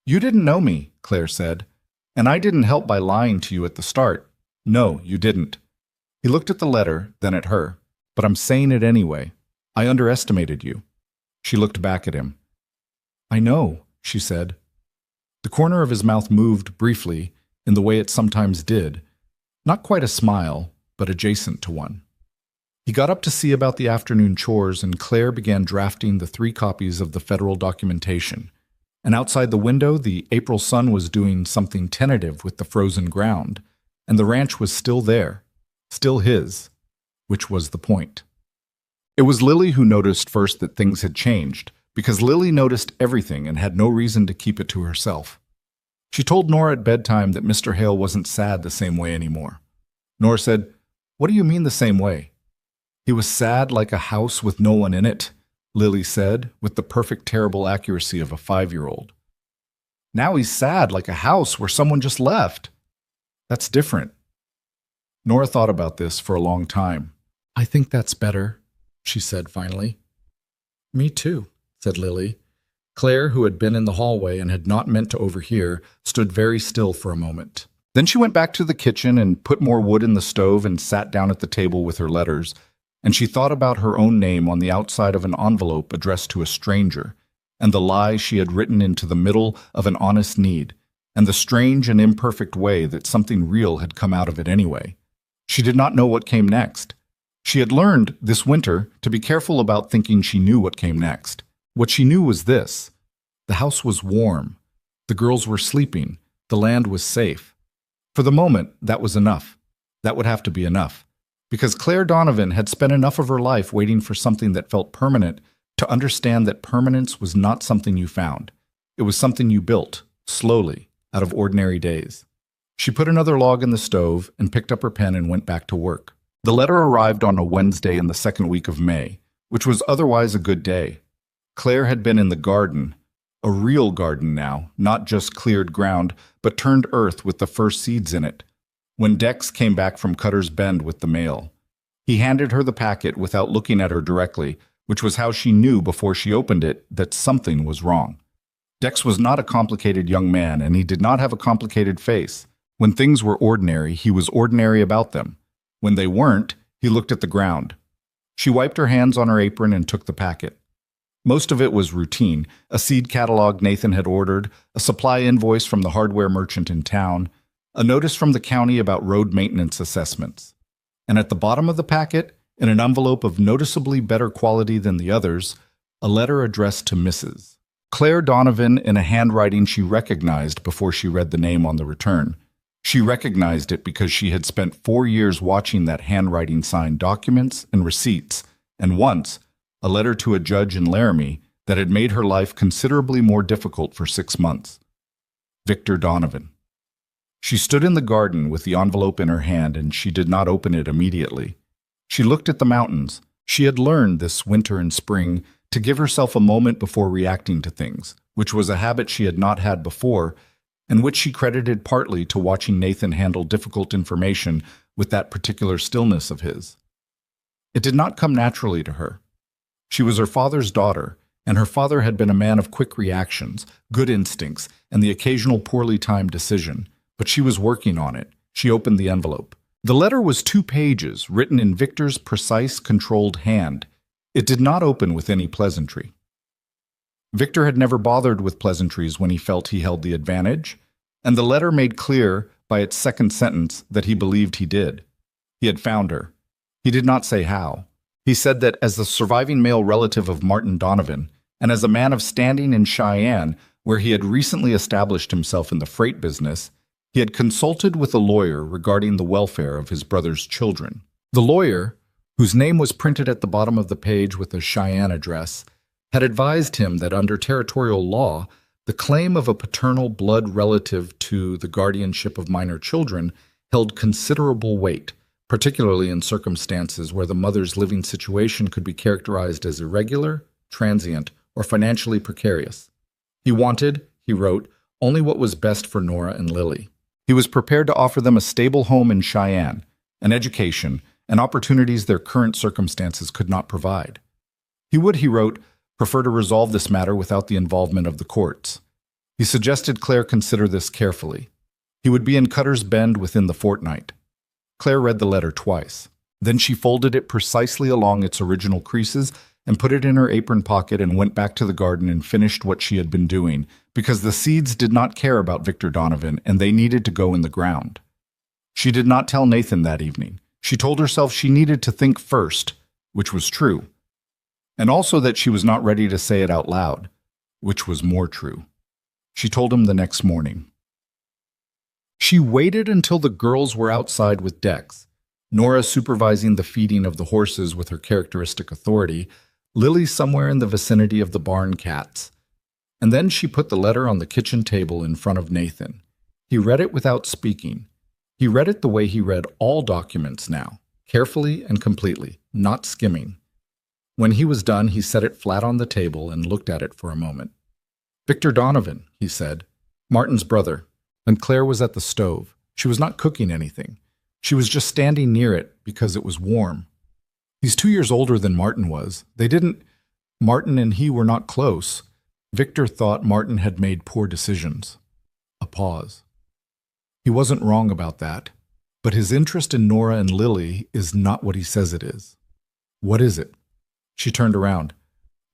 "You didn't know me," Claire said, "and I didn't help by lying to you at the start. No, you didn't." He looked at the letter, then at her. "But I'm saying it anyway. I underestimated you." She looked back at him. "I know," she said. The corner of his mouth moved briefly, in the way it sometimes did. Not quite a smile, but adjacent to one. He got up to see about the afternoon chores, and Claire began drafting the 3 copies of the federal documentation. And outside the window, the April sun was doing something tentative with the frozen ground, and the ranch was still there, still his, which was the point. It was Lily who noticed first that things had changed, because Lily noticed everything and had no reason to keep it to herself. She told Nora at bedtime that Mr. Hale wasn't sad the same way anymore. Nora said, "What do you mean the same way?" "He was sad like a house with no one in it," Lily said, with the perfect terrible accuracy of a 5-year-old. "Now he's sad like a house where someone just left. That's different." Nora thought about this for a long time. "I think that's better," she said finally. "Me too," said Lily. Claire, who had been in the hallway and had not meant to overhear, stood very still for a moment. Then she went back to the kitchen and put more wood in the stove and sat down at the table with her letters, and she thought about her own name on the outside of an envelope addressed to a stranger, and the lie she had written into the middle of an honest need, and the strange and imperfect way that something real had come out of it anyway. She did not know what came next. She had learned, this winter, to be careful about thinking she knew what came next. What she knew was this. The house was warm. The girls were sleeping. The land was safe. For the moment, that was enough. That would have to be enough. Because Claire Donovan had spent enough of her life waiting for something that felt permanent to understand that permanence was not something you found. It was something you built, slowly, out of ordinary days. She put another log in the stove and picked up her pen and went back to work. The letter arrived on a Wednesday in the 2nd week of May, which was otherwise a good day. Claire had been in the garden, a real garden now, not just cleared ground, but turned earth with the first seeds in it, when Dex came back from Cutter's Bend with the mail. He handed her the packet without looking at her directly, which was how she knew before she opened it that something was wrong. Dex was not a complicated young man, and he did not have a complicated face. When things were ordinary, he was ordinary about them. When they weren't, he looked at the ground. She wiped her hands on her apron and took the packet. Most of it was routine, a seed catalog Nathan had ordered, a supply invoice from the hardware merchant in town, a notice from the county about road maintenance assessments. And at the bottom of the packet, in an envelope of noticeably better quality than the others, a letter addressed to Mrs. Claire Donovan in a handwriting she recognized before she read the name on the return. She recognized it because she had spent 4 years watching that handwriting sign documents and receipts, and once, a letter to a judge in Laramie that had made her life considerably more difficult for 6 months. Victor Donovan. She stood in the garden with the envelope in her hand, and she did not open it immediately. She looked at the mountains. She had learned this winter and spring to give herself a moment before reacting to things, which was a habit she had not had before, and which she credited partly to watching Nathan handle difficult information with that particular stillness of his. It did not come naturally to her. She was her father's daughter, and her father had been a man of quick reactions, good instincts, and the occasional poorly timed decision. But she was working on it. She opened the envelope. The letter was 2 pages, written in Victor's precise, controlled hand. It did not open with any pleasantry. Victor had never bothered with pleasantries when he felt he held the advantage, and the letter made clear by its second sentence that he believed he did. He had found her. He did not say how. He said that as the surviving male relative of Martin Donovan, and as a man of standing in Cheyenne, where he had recently established himself in the freight business, he had consulted with a lawyer regarding the welfare of his brother's children. The lawyer, whose name was printed at the bottom of the page with a Cheyenne address, had advised him that under territorial law, the claim of a paternal blood relative to the guardianship of minor children held considerable weight, particularly in circumstances where the mother's living situation could be characterized as irregular, transient, or financially precarious. He wanted, he wrote, only what was best for Nora and Lily. He was prepared to offer them a stable home in Cheyenne, an education, and opportunities their current circumstances could not provide. He would, he wrote, prefer to resolve this matter without the involvement of the courts. He suggested Claire consider this carefully. He would be in Cutter's Bend within the fortnight. Claire read the letter twice. Then she folded it precisely along its original creases and put it in her apron pocket and went back to the garden and finished what she had been doing, because the seeds did not care about Victor Donovan and they needed to go in the ground. She did not tell Nathan that evening. She told herself she needed to think first, which was true, and also that she was not ready to say it out loud, which was more true. She told him the next morning. She waited until the girls were outside with Dex, Nora supervising the feeding of the horses with her characteristic authority, Lily somewhere in the vicinity of the barn cats. And then she put the letter on the kitchen table in front of Nathan. He read it without speaking. He read it the way he read all documents now, carefully and completely, not skimming. When he was done, he set it flat on the table and looked at it for a moment. Victor Donovan, he said, Martin's brother, and Claire was at the stove. She was not cooking anything. She was just standing near it because it was warm. He's 2 years older than Martin was. Martin and he were not close. Victor thought Martin had made poor decisions. A pause. He wasn't wrong about that, but his interest in Nora and Lily is not what he says it is. What is it? She turned around.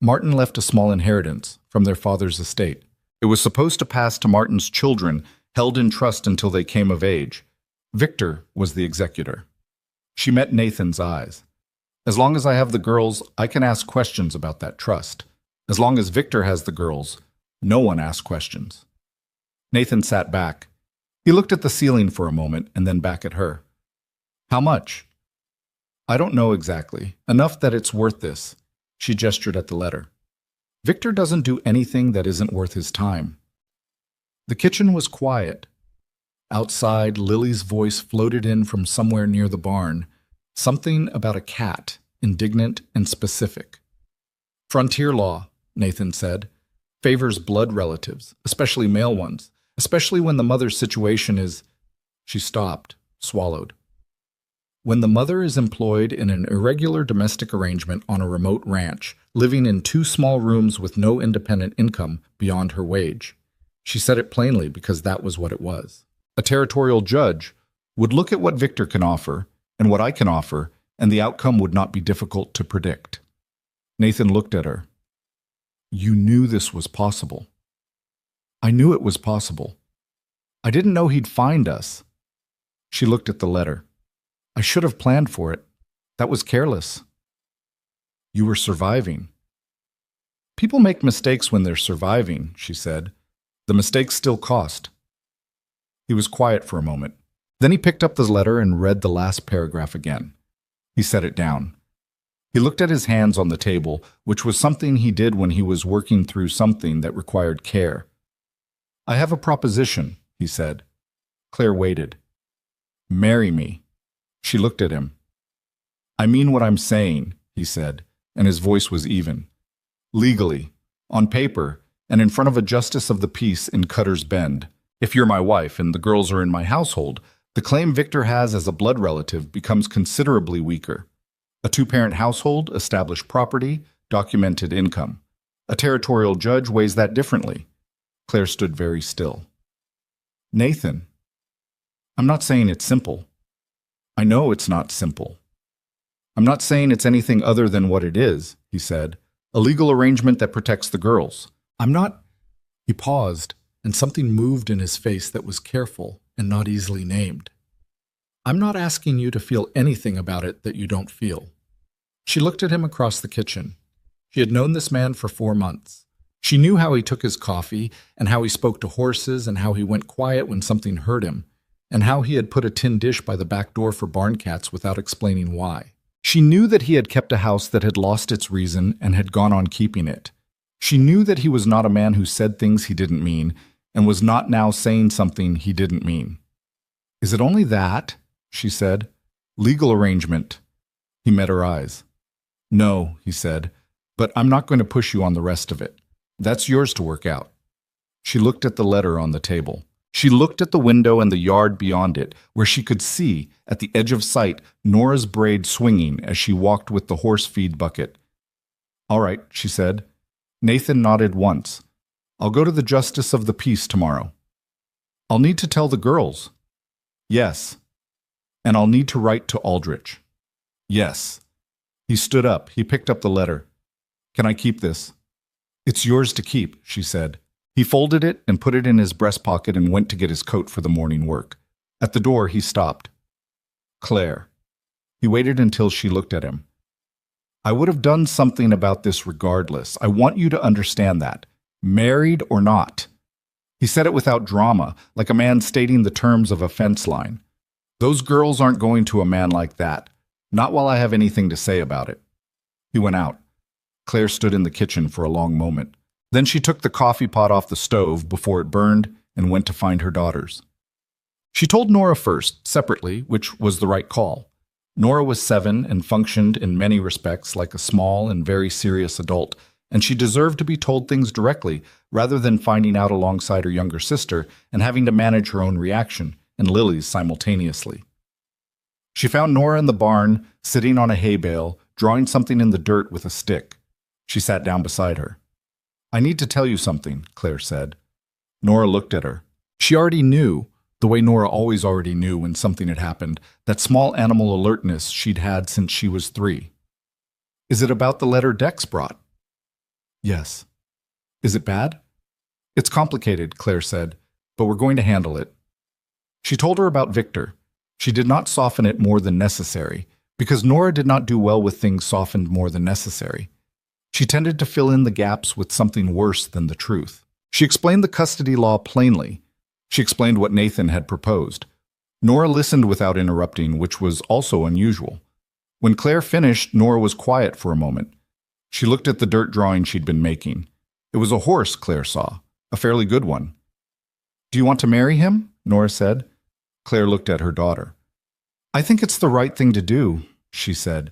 Martin left a small inheritance from their father's estate. It was supposed to pass to Martin's children, held in trust until they came of age. Victor was the executor. She met Nathan's eyes. As long as I have the girls, I can ask questions about that trust. As long as Victor has the girls, no one asks questions. Nathan sat back. He looked at the ceiling for a moment and then back at her. How much? I don't know exactly. Enough that it's worth this. She gestured at the letter. Victor doesn't do anything that isn't worth his time. The kitchen was quiet. Outside, Lily's voice floated in from somewhere near the barn, something about a cat, indignant and specific. Frontier law, Nathan said, favors blood relatives, especially male ones, especially when the mother's situation is... She stopped, swallowed. When the mother is employed in an irregular domestic arrangement on a remote ranch, living in 2 small rooms with no independent income beyond her wage. She said it plainly because that was what it was. A territorial judge would look at what Victor can offer and what I can offer, and the outcome would not be difficult to predict. Nathan looked at her. You knew this was possible. I knew it was possible. I didn't know he'd find us. She looked at the letter. I should have planned for it. That was careless. You were surviving. People make mistakes when they're surviving, she said. The mistakes still cost. He was quiet for a moment. Then he picked up the letter and read the last paragraph again. He set it down. He looked at his hands on the table, which was something he did when he was working through something that required care. I have a proposition, he said. Claire waited. Marry me. She looked at him. I mean what I'm saying, he said, and his voice was even. Legally, on paper, and in front of a justice of the peace in Cutter's Bend. If you're my wife and the girls are in my household, the claim Victor has as a blood relative becomes considerably weaker. A 2-parent household, established property, documented income. A territorial judge weighs that differently. Claire stood very still. Nathan, I'm not saying it's simple. I know it's not simple. I'm not saying it's anything other than what it is, he said. A legal arrangement that protects the girls. I'm not... He paused, and something moved in his face that was careful and not easily named. I'm not asking you to feel anything about it that you don't feel. She looked at him across the kitchen. She had known this man for 4 months. She knew how he took his coffee and how he spoke to horses and how he went quiet when something hurt him. and how he had put a tin dish by the back door for barn cats without explaining why. She knew that he had kept a house that had lost its reason and had gone on keeping it. She knew that he was not a man who said things he didn't mean and was not now saying something he didn't mean. "Is it only that?" she said. "Legal arrangement." He met her eyes. "No," he said, "but I'm not going to push you on the rest of it. That's yours to work out." She looked at the letter on the table. She looked at the window and the yard beyond it, where she could see, at the edge of sight, Nora's braid swinging as she walked with the horse feed bucket. "All right," she said. Nathan nodded once. "I'll go to the Justice of the Peace tomorrow." "I'll need to tell the girls." "Yes." "And I'll need to write to Aldrich." "Yes." He stood up. He picked up the letter. "Can I keep this?" "It's yours to keep," she said. He folded it and put it in his breast pocket and went to get his coat for the morning work. At the door, he stopped. "Claire." He waited until she looked at him. "I would have done something about this regardless. I want you to understand that. Married or not." He said it without drama, like a man stating the terms of a fence line. "Those girls aren't going to a man like that. Not while I have anything to say about it." He went out. Claire stood in the kitchen for a long moment. Then she took the coffee pot off the stove before it burned and went to find her daughters. She told Nora first, separately, which was the right call. Nora was 7 and functioned in many respects like a small and very serious adult, and she deserved to be told things directly rather than finding out alongside her younger sister and having to manage her own reaction and Lily's simultaneously. She found Nora in the barn, sitting on a hay bale, drawing something in the dirt with a stick. She sat down beside her. "I need to tell you something," Claire said. Nora looked at her. She already knew, the way Nora always already knew when something had happened, that small animal alertness she'd had since she was 3. "Is it about the letter Dex brought?" "Yes." "Is it bad?" "It's complicated," Claire said, "but we're going to handle it." She told her about Victor. She did not soften it more than necessary, because Nora did not do well with things softened more than necessary. She tended to fill in the gaps with something worse than the truth. She explained the custody law plainly. She explained what Nathan had proposed. Nora listened without interrupting, which was also unusual. When Claire finished, Nora was quiet for a moment. She looked at the dirt drawing she'd been making. It was a horse, Claire saw, a fairly good one. "Do you want to marry him?" Nora said. Claire looked at her daughter. "I think it's the right thing to do," she said.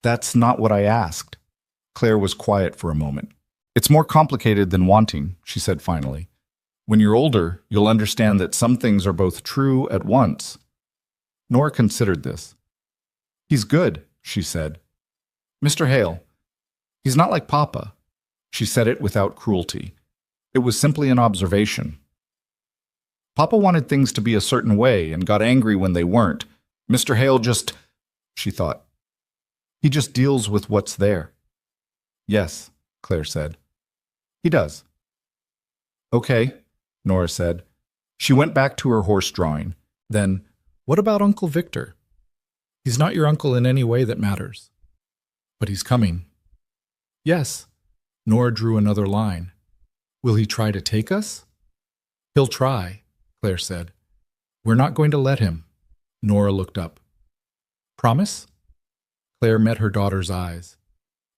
"That's not what I asked." Claire was quiet for a moment. "It's more complicated than wanting," she said finally. "When you're older, you'll understand that some things are both true at once." Nora considered this. "He's good," she said. "Mr. Hale, he's not like Papa." She said it without cruelty. It was simply an observation. "Papa wanted things to be a certain way and got angry when they weren't. Mr. Hale just," she thought, "he just deals with what's there." "Yes," Claire said. "He does." "Okay," Nora said. She went back to her horse drawing. Then, "What about Uncle Victor?" "He's not your uncle in any way that matters." "But he's coming." "Yes." Nora drew another line. "Will he try to take us?" "He'll try," Claire said. "We're not going to let him." Nora looked up. "Promise?" Claire met her daughter's eyes.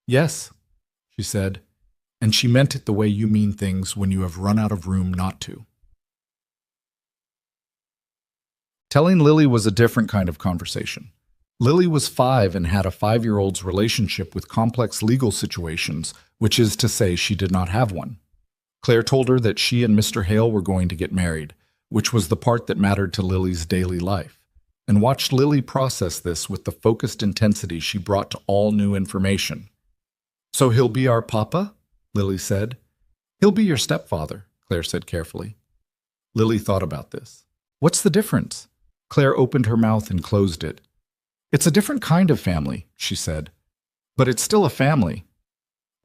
"Yes," she said, "and she meant it the way you mean things when you have run out of room not to." Telling Lily was a different kind of conversation. Lily was 5 and had a 5-year-old's relationship with complex legal situations, which is to say she did not have one. Claire told her that she and Mr. Hale were going to get married, which was the part that mattered to Lily's daily life, and watched Lily process this with the focused intensity she brought to all new information. "So he'll be our papa?" Lily said. "He'll be your stepfather," Claire said carefully. Lily thought about this. "What's the difference?" Claire opened her mouth and closed it. "It's a different kind of family," she said. "But it's still a family."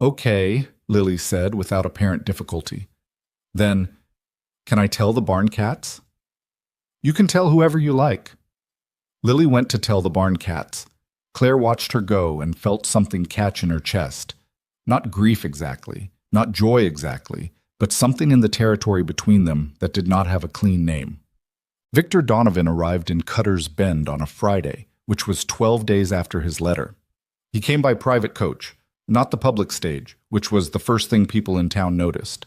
"Okay," Lily said without apparent difficulty. Then, "Can I tell the barn cats?" "You can tell whoever you like." Lily went to tell the barn cats. Claire watched her go and felt something catch in her chest. Not grief exactly, not joy exactly, but something in the territory between them that did not have a clean name. Victor Donovan arrived in Cutter's Bend on a Friday, which was 12 days after his letter. He came by private coach, not the public stage, which was the first thing people in town noticed.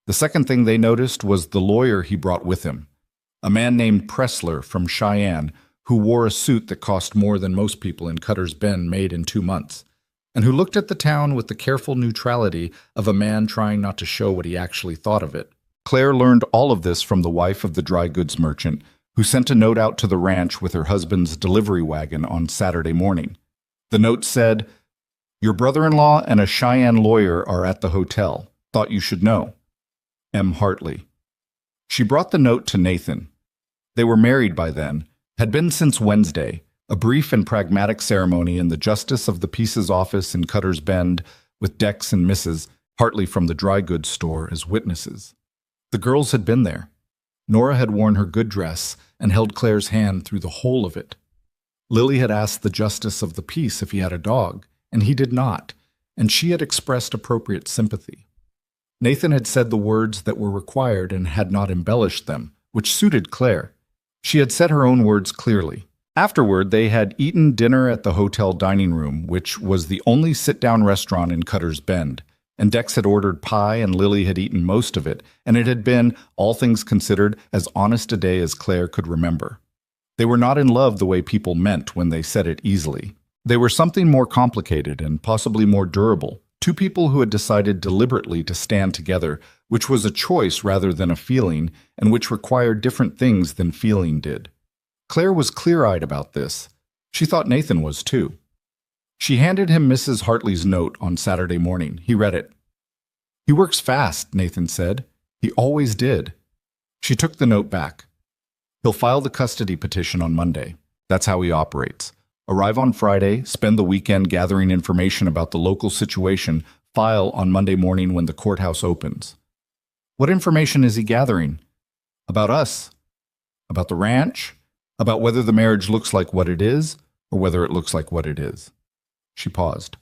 The second thing they noticed was the lawyer he brought with him, a man named Pressler from Cheyenne, who wore a suit that cost more than most people in Cutter's Bend made in 2 months, and who looked at the town with the careful neutrality of a man trying not to show what he actually thought of it. Claire learned all of this from the wife of the dry goods merchant, who sent a note out to the ranch with her husband's delivery wagon on Saturday morning. The note said, "Your brother-in-law and a Cheyenne lawyer are at the hotel. Thought you should know. M. Hartley." She brought the note to Nathan. They were married by then, had been since Wednesday, a brief and pragmatic ceremony in the Justice of the Peace's office in Cutter's Bend, with Dex and Mrs. Hartley from the dry goods store as witnesses. The girls had been there. Nora had worn her good dress and held Claire's hand through the whole of it. Lily had asked the Justice of the Peace if he had a dog, and he did not, and she had expressed appropriate sympathy. Nathan had said the words that were required and had not embellished them, which suited Claire. She had said her own words clearly. Afterward, they had eaten dinner at the hotel dining room, which was the only sit-down restaurant in Cutter's Bend, and Dex had ordered pie and Lily had eaten most of it, and it had been, all things considered, as honest a day as Claire could remember. They were not in love the way people meant when they said it easily. They were something more complicated and possibly more durable, two people who had decided deliberately to stand together, which was a choice rather than a feeling, and which required different things than feeling did. Claire was clear-eyed about this. She thought Nathan was too. She handed him Mrs. Hartley's note on Saturday morning. He read it. "He works fast," Nathan said. "He always did." She took the note back. "He'll file the custody petition on Monday. That's how he operates. Arrive on Friday, spend the weekend gathering information about the local situation, file on Monday morning when the courthouse opens." "What information is he gathering?" "About us. About the ranch. About whether the marriage looks like what it is, or whether it looks like what it is." She paused.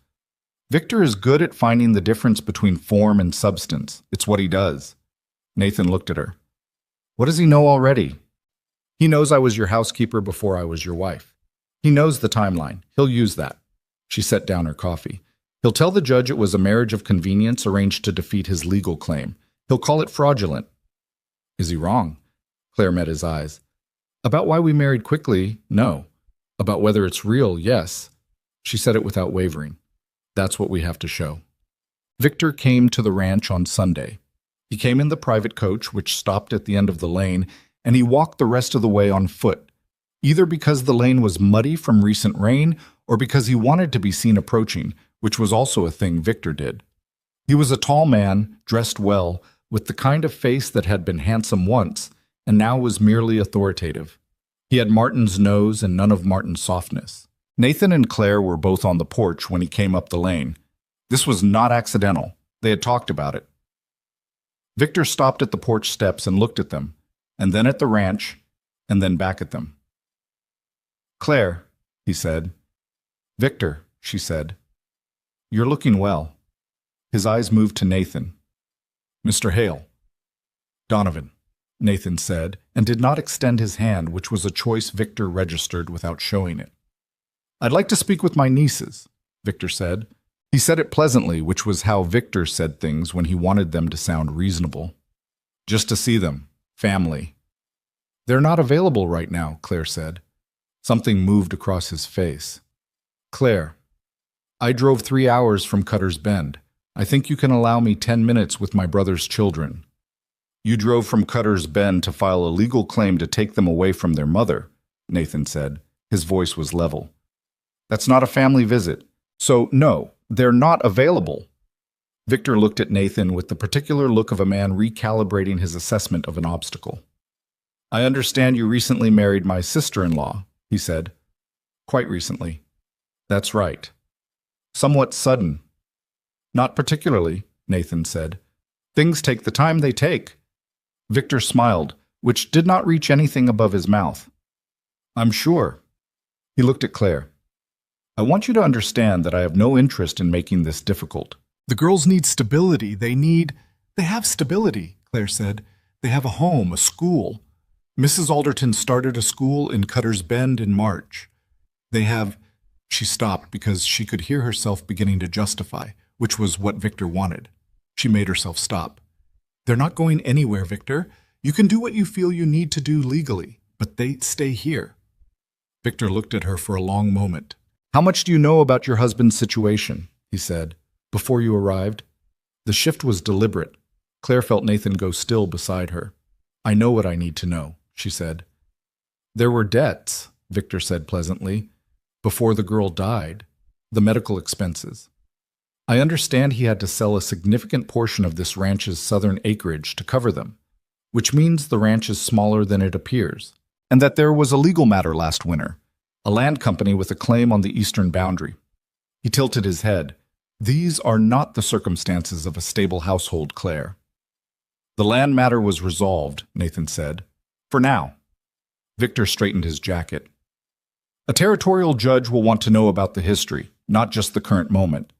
"Victor is good at finding the difference between form and substance. It's what he does." Nathan looked at her. "What does he know already?" "He knows I was your housekeeper before I was your wife. He knows the timeline. He'll use that." She set down her coffee. "He'll tell the judge it was a marriage of convenience arranged to defeat his legal claim. He'll call it fraudulent." "Is he wrong?" Claire met his eyes. "About why we married quickly, no. About whether it's real, yes." She said it without wavering. "That's what we have to show." Victor came to the ranch on Sunday. He came in the private coach, which stopped at the end of the lane, and he walked the rest of the way on foot, either because the lane was muddy from recent rain or because he wanted to be seen approaching, which was also a thing Victor did. He was a tall man, dressed well, with the kind of face that had been handsome once and now was merely authoritative. He had Martin's nose and none of Martin's softness. Nathan and Claire were both on the porch when he came up the lane. This was not accidental. They had talked about it. Victor stopped at the porch steps and looked at them, and then at the ranch, and then back at them. "Claire," he said. "Victor," she said. "You're looking well." His eyes moved to Nathan. "Mr. Hale." "Donovan," Nathan said, and did not extend his hand, which was a choice Victor registered without showing it. "I'd like to speak with my nieces," Victor said. He said it pleasantly, which was how Victor said things when he wanted them to sound reasonable. "Just to see them. Family." "They're not available right now," Claire said. Something moved across his face. "Claire, I drove 3 hours from Cutter's Bend. I think you can allow me 10 minutes with my brother's children." "You drove from Cutter's Bend to file a legal claim to take them away from their mother," Nathan said. His voice was level. "That's not a family visit. So, no, they're not available." Victor looked at Nathan with the particular look of a man recalibrating his assessment of an obstacle. "I understand you recently married my sister-in-law," he said. "Quite recently." "That's right." "Somewhat sudden." "Not particularly," Nathan said. "Things take the time they take." Victor smiled, which did not reach anything above his mouth. "I'm sure." He looked at Claire. "I want you to understand that I have no interest in making this difficult. The girls need stability. They have stability," Claire said. "They have a home, a school. Mrs. Alderton started a school in Cutter's Bend in March. They have... She stopped because she could hear herself beginning to justify, which was what Victor wanted. She made herself stop. They're not going anywhere, Victor. You can do what you feel you need to do legally, but they stay here. Victor looked at her for a long moment. How much do you know about your husband's situation? He said. Before you arrived? The shift was deliberate. Claire felt Nathan go still beside her. I know what I need to know, she said. There were debts, Victor said pleasantly. Before the girl died, the medical expenses. I understand he had to sell a significant portion of this ranch's southern acreage to cover them, which means the ranch is smaller than it appears, and that there was a legal matter last winter, a land company with a claim on the eastern boundary. He tilted his head. These are not the circumstances of a stable household, Claire. The land matter was resolved, Nathan said. For now. Victor straightened his jacket. A territorial judge will want to know about the history, not just the current moment.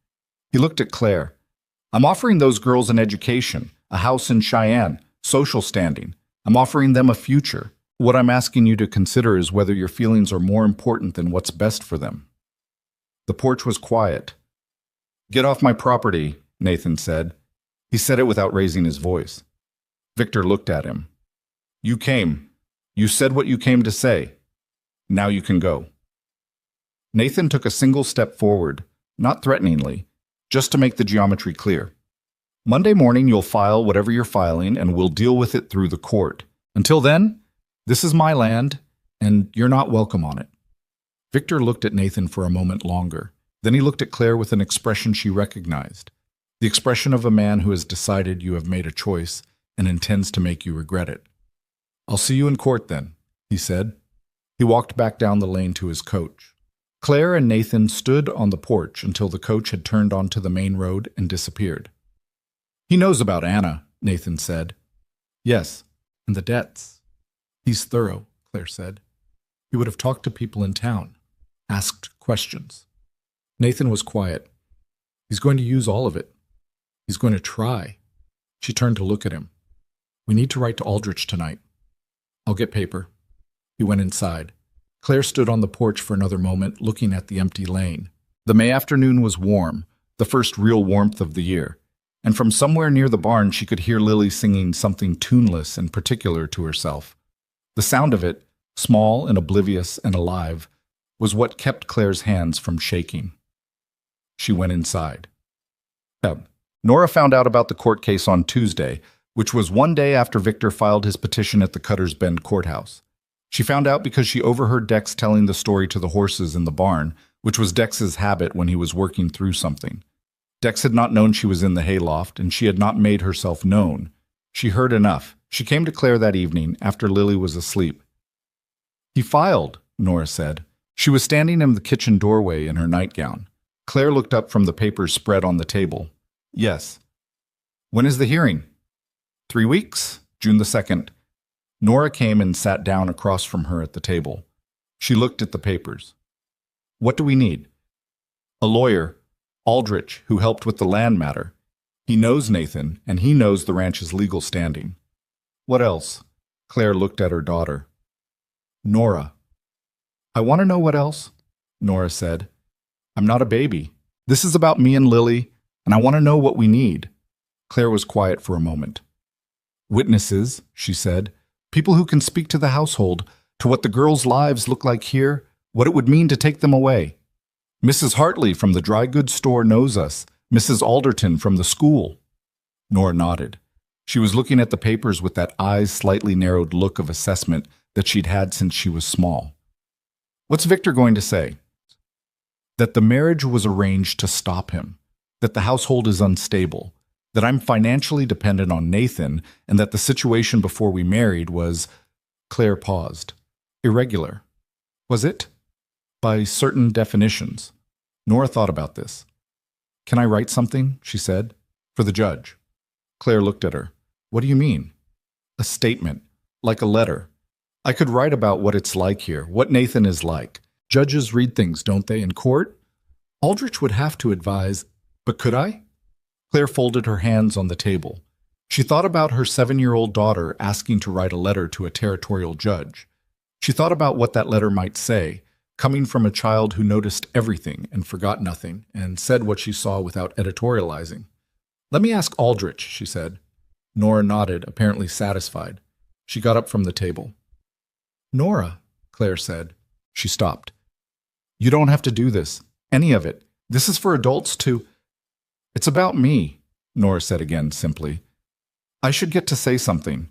He looked at Claire. I'm offering those girls an education, a house in Cheyenne, social standing. I'm offering them a future. What I'm asking you to consider is whether your feelings are more important than what's best for them. The porch was quiet. Get off my property, Nathan said. He said it without raising his voice. Victor looked at him. You came. You said what you came to say. Now you can go. Nathan took a single step forward, not threateningly, just to make the geometry clear. Monday morning you'll file whatever you're filing and we'll deal with it through the court. Until then, this is my land, and you're not welcome on it. Victor looked at Nathan for a moment longer. Then he looked at Claire with an expression she recognized. The expression of a man who has decided you have made a choice and intends to make you regret it. I'll see you in court then, he said. He walked back down the lane to his coach. Claire and Nathan stood on the porch until the coach had turned onto the main road and disappeared. He knows about Anna, Nathan said. Yes, and the debts. He's thorough, Claire said. He would have talked to people in town, asked questions. Nathan was quiet. He's going to use all of it. He's going to try. She turned to look at him. We need to write to Aldrich tonight. I'll get paper. He went inside. Claire stood on the porch for another moment, looking at the empty lane. The May afternoon was warm, the first real warmth of the year, and from somewhere near the barn she could hear Lily singing something tuneless and particular to herself. The sound of it, small and oblivious and alive, was what kept Claire's hands from shaking. She went inside. Nora found out about the court case on Tuesday, which was one day after Victor filed his petition at the Cutter's Bend courthouse. She found out because she overheard Dex telling the story to the horses in the barn, which was Dex's habit when he was working through something. Dex had not known she was in the hayloft, and she had not made herself known. She heard enough. She came to Claire that evening, after Lily was asleep. He filed, Nora said. She was standing in the kitchen doorway in her nightgown. Claire looked up from the papers spread on the table. Yes. When is the hearing? 3 weeks, June the 2nd. Nora came and sat down across from her at the table. She looked at the papers. What do we need? A lawyer, Aldrich, who helped with the land matter. He knows Nathan, and he knows the ranch's legal standing. What else? Claire looked at her daughter. Nora. I want to know what else, Nora said. I'm not a baby. This is about me and Lily, and I want to know what we need. Claire was quiet for a moment. Witnesses, she said. People who can speak to the household, to what the girls' lives look like here, what it would mean to take them away. Mrs. Hartley from the dry goods store knows us. Mrs. Alderton from the school. Nora nodded. She was looking at the papers with that eyes slightly narrowed look of assessment that she'd had since she was small. What's Victor going to say? That the marriage was arranged to stop him, that the household is unstable, that I'm financially dependent on Nathan, and that the situation before we married was... Claire paused. Irregular. Was it? By certain definitions. Nora thought about this. Can I write something, she said, for the judge? Claire looked at her. What do you mean? A statement, like a letter. I could write about what it's like here, what Nathan is like. Judges read things, don't they, in court? Aldrich would have to advise, but could I? Claire folded her hands on the table. She thought about her 7-year-old daughter asking to write a letter to a territorial judge. She thought about what that letter might say, coming from a child who noticed everything and forgot nothing, and said what she saw without editorializing. "Let me ask Aldrich," she said. Nora nodded, apparently satisfied. She got up from the table. "Nora," Claire said. She stopped. "You don't have to do this. Any of it. This is for adults to—" "It's about me," Nora said again, simply. "I should get to say something."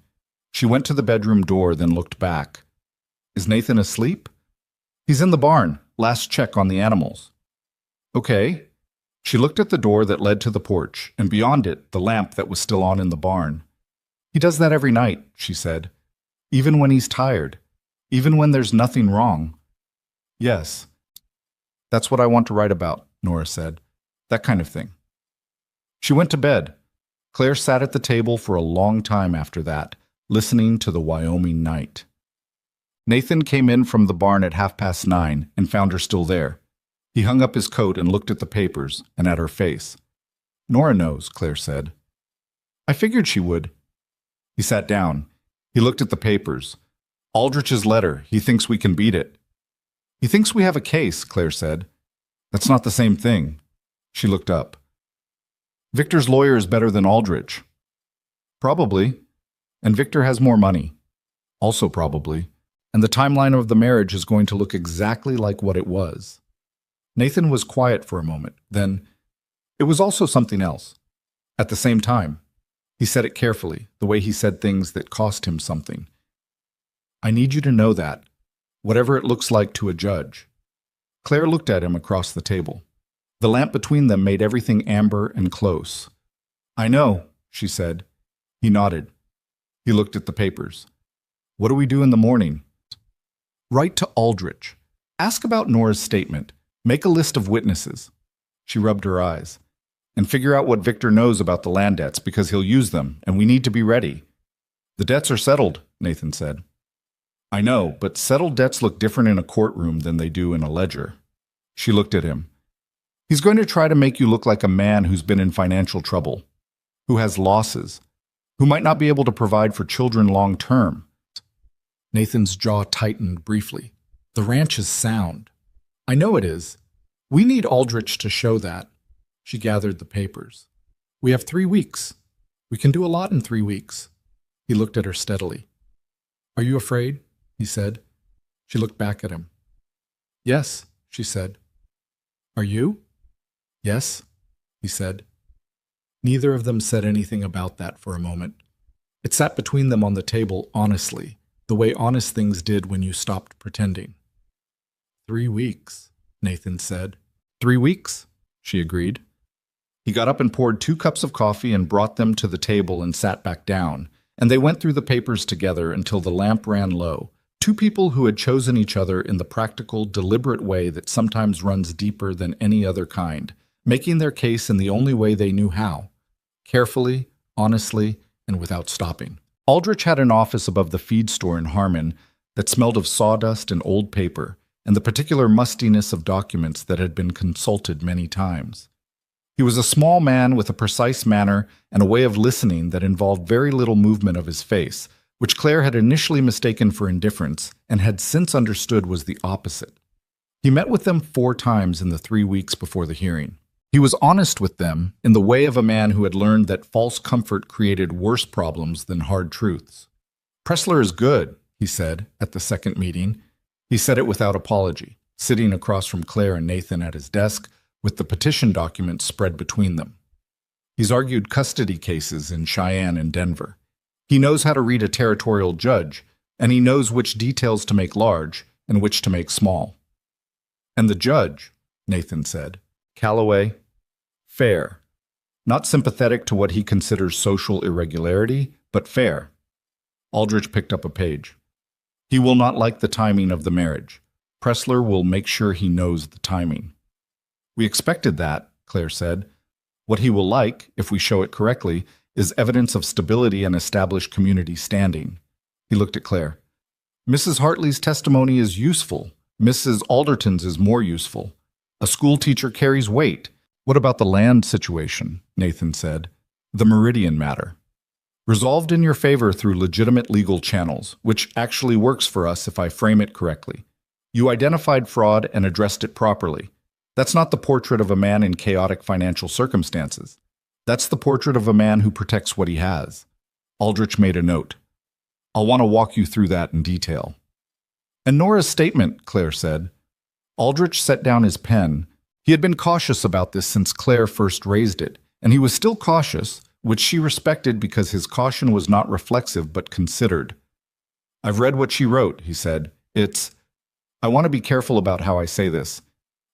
She went to the bedroom door, then looked back. "Is Nathan asleep?" "He's in the barn. Last check on the animals." "Okay." She looked at the door that led to the porch, and beyond it, the lamp that was still on in the barn. "He does that every night," she said. "Even when he's tired. Even when there's nothing wrong." "Yes. That's what I want to write about," Nora said. "That kind of thing." She went to bed. Claire sat at the table for a long time after that, listening to the Wyoming night. Nathan came in from the barn at 9:30 and found her still there. He hung up his coat and looked at the papers and at her face. "Nora knows," Claire said. "I figured she would." He sat down. He looked at the papers. "Aldrich's letter. He thinks we can beat it." "He thinks we have a case," Claire said. "That's not the same thing." She looked up. "Victor's lawyer is better than Aldrich." "Probably. And Victor has more money." "Also probably. And the timeline of the marriage is going to look exactly like what it was." Nathan was quiet for a moment. Then, "It was also something else. At the same time." He said it carefully, the way he said things that cost him something. "I need you to know that, whatever it looks like to a judge." Claire looked at him across the table. The lamp between them made everything amber and close. "I know," she said. He nodded. He looked at the papers. "What do we do in the morning?" "Write to Aldrich. Ask about Nora's statement. Make a list of witnesses." She rubbed her eyes. "And figure out what Victor knows about the land debts, because he'll use them, and we need to be ready." "The debts are settled," Nathan said. "I know, but settled debts look different in a courtroom than they do in a ledger." She looked at him. "He's going to try to make you look like a man who's been in financial trouble, who has losses, who might not be able to provide for children long term." Nathan's jaw tightened briefly. "The ranch is sound." "I know it is. We need Aldrich to show that." She gathered the papers. "We have 3 weeks. We can do a lot in 3 weeks." He looked at her steadily. "Are you afraid?" he said. She looked back at him. "Yes," she said. "Are you?" "Yes," he said. Neither of them said anything about that for a moment. It sat between them on the table honestly, the way honest things did when you stopped pretending. 3 weeks, Nathan said. 3 weeks, she agreed. He got up and poured 2 cups of coffee and brought them to the table and sat back down, and they went through the papers together until the lamp ran low. 2 people who had chosen each other in the practical, deliberate way that sometimes runs deeper than any other kind, making their case in the only way they knew how, carefully, honestly, and without stopping. Aldrich had an office above the feed store in Harmon that smelled of sawdust and old paper, and the particular mustiness of documents that had been consulted many times. He was a small man with a precise manner and a way of listening that involved very little movement of his face, which Claire had initially mistaken for indifference and had since understood was the opposite. He met with them 4 times in the 3 weeks before the hearing. He was honest with them in the way of a man who had learned that false comfort created worse problems than hard truths. "Pressler is good," he said at the second meeting. He said it without apology, sitting across from Claire and Nathan at his desk with the petition documents spread between them. He's argued custody cases in Cheyenne and Denver. He knows how to read a territorial judge, and he knows which details to make large and which to make small. "And the judge," Nathan said, "Calloway, fair. Not sympathetic to what he considers social irregularity, but fair." Aldrich picked up a page. "He will not like the timing of the marriage. Pressler will make sure he knows the timing." "We expected that," Claire said. "What he will like, if we show it correctly, is evidence of stability and established community standing." He looked at Claire. "Mrs. Hartley's testimony is useful. Mrs. Alderton's is more useful. A school teacher carries weight." "What about the land situation?" Nathan said. "The Meridian matter." Resolved in your favor through legitimate legal channels, which actually works for us if I frame it correctly. You identified fraud and addressed it properly. That's not the portrait of a man in chaotic financial circumstances. That's the portrait of a man who protects what he has. Aldrich made a note. I'll want to walk you through that in detail. And Nora's statement, Claire said. Aldrich set down his pen. He had been cautious about this since Claire first raised it, and he was still cautious, which she respected because his caution was not reflexive but considered. I've read what she wrote, he said. I want to be careful about how I say this.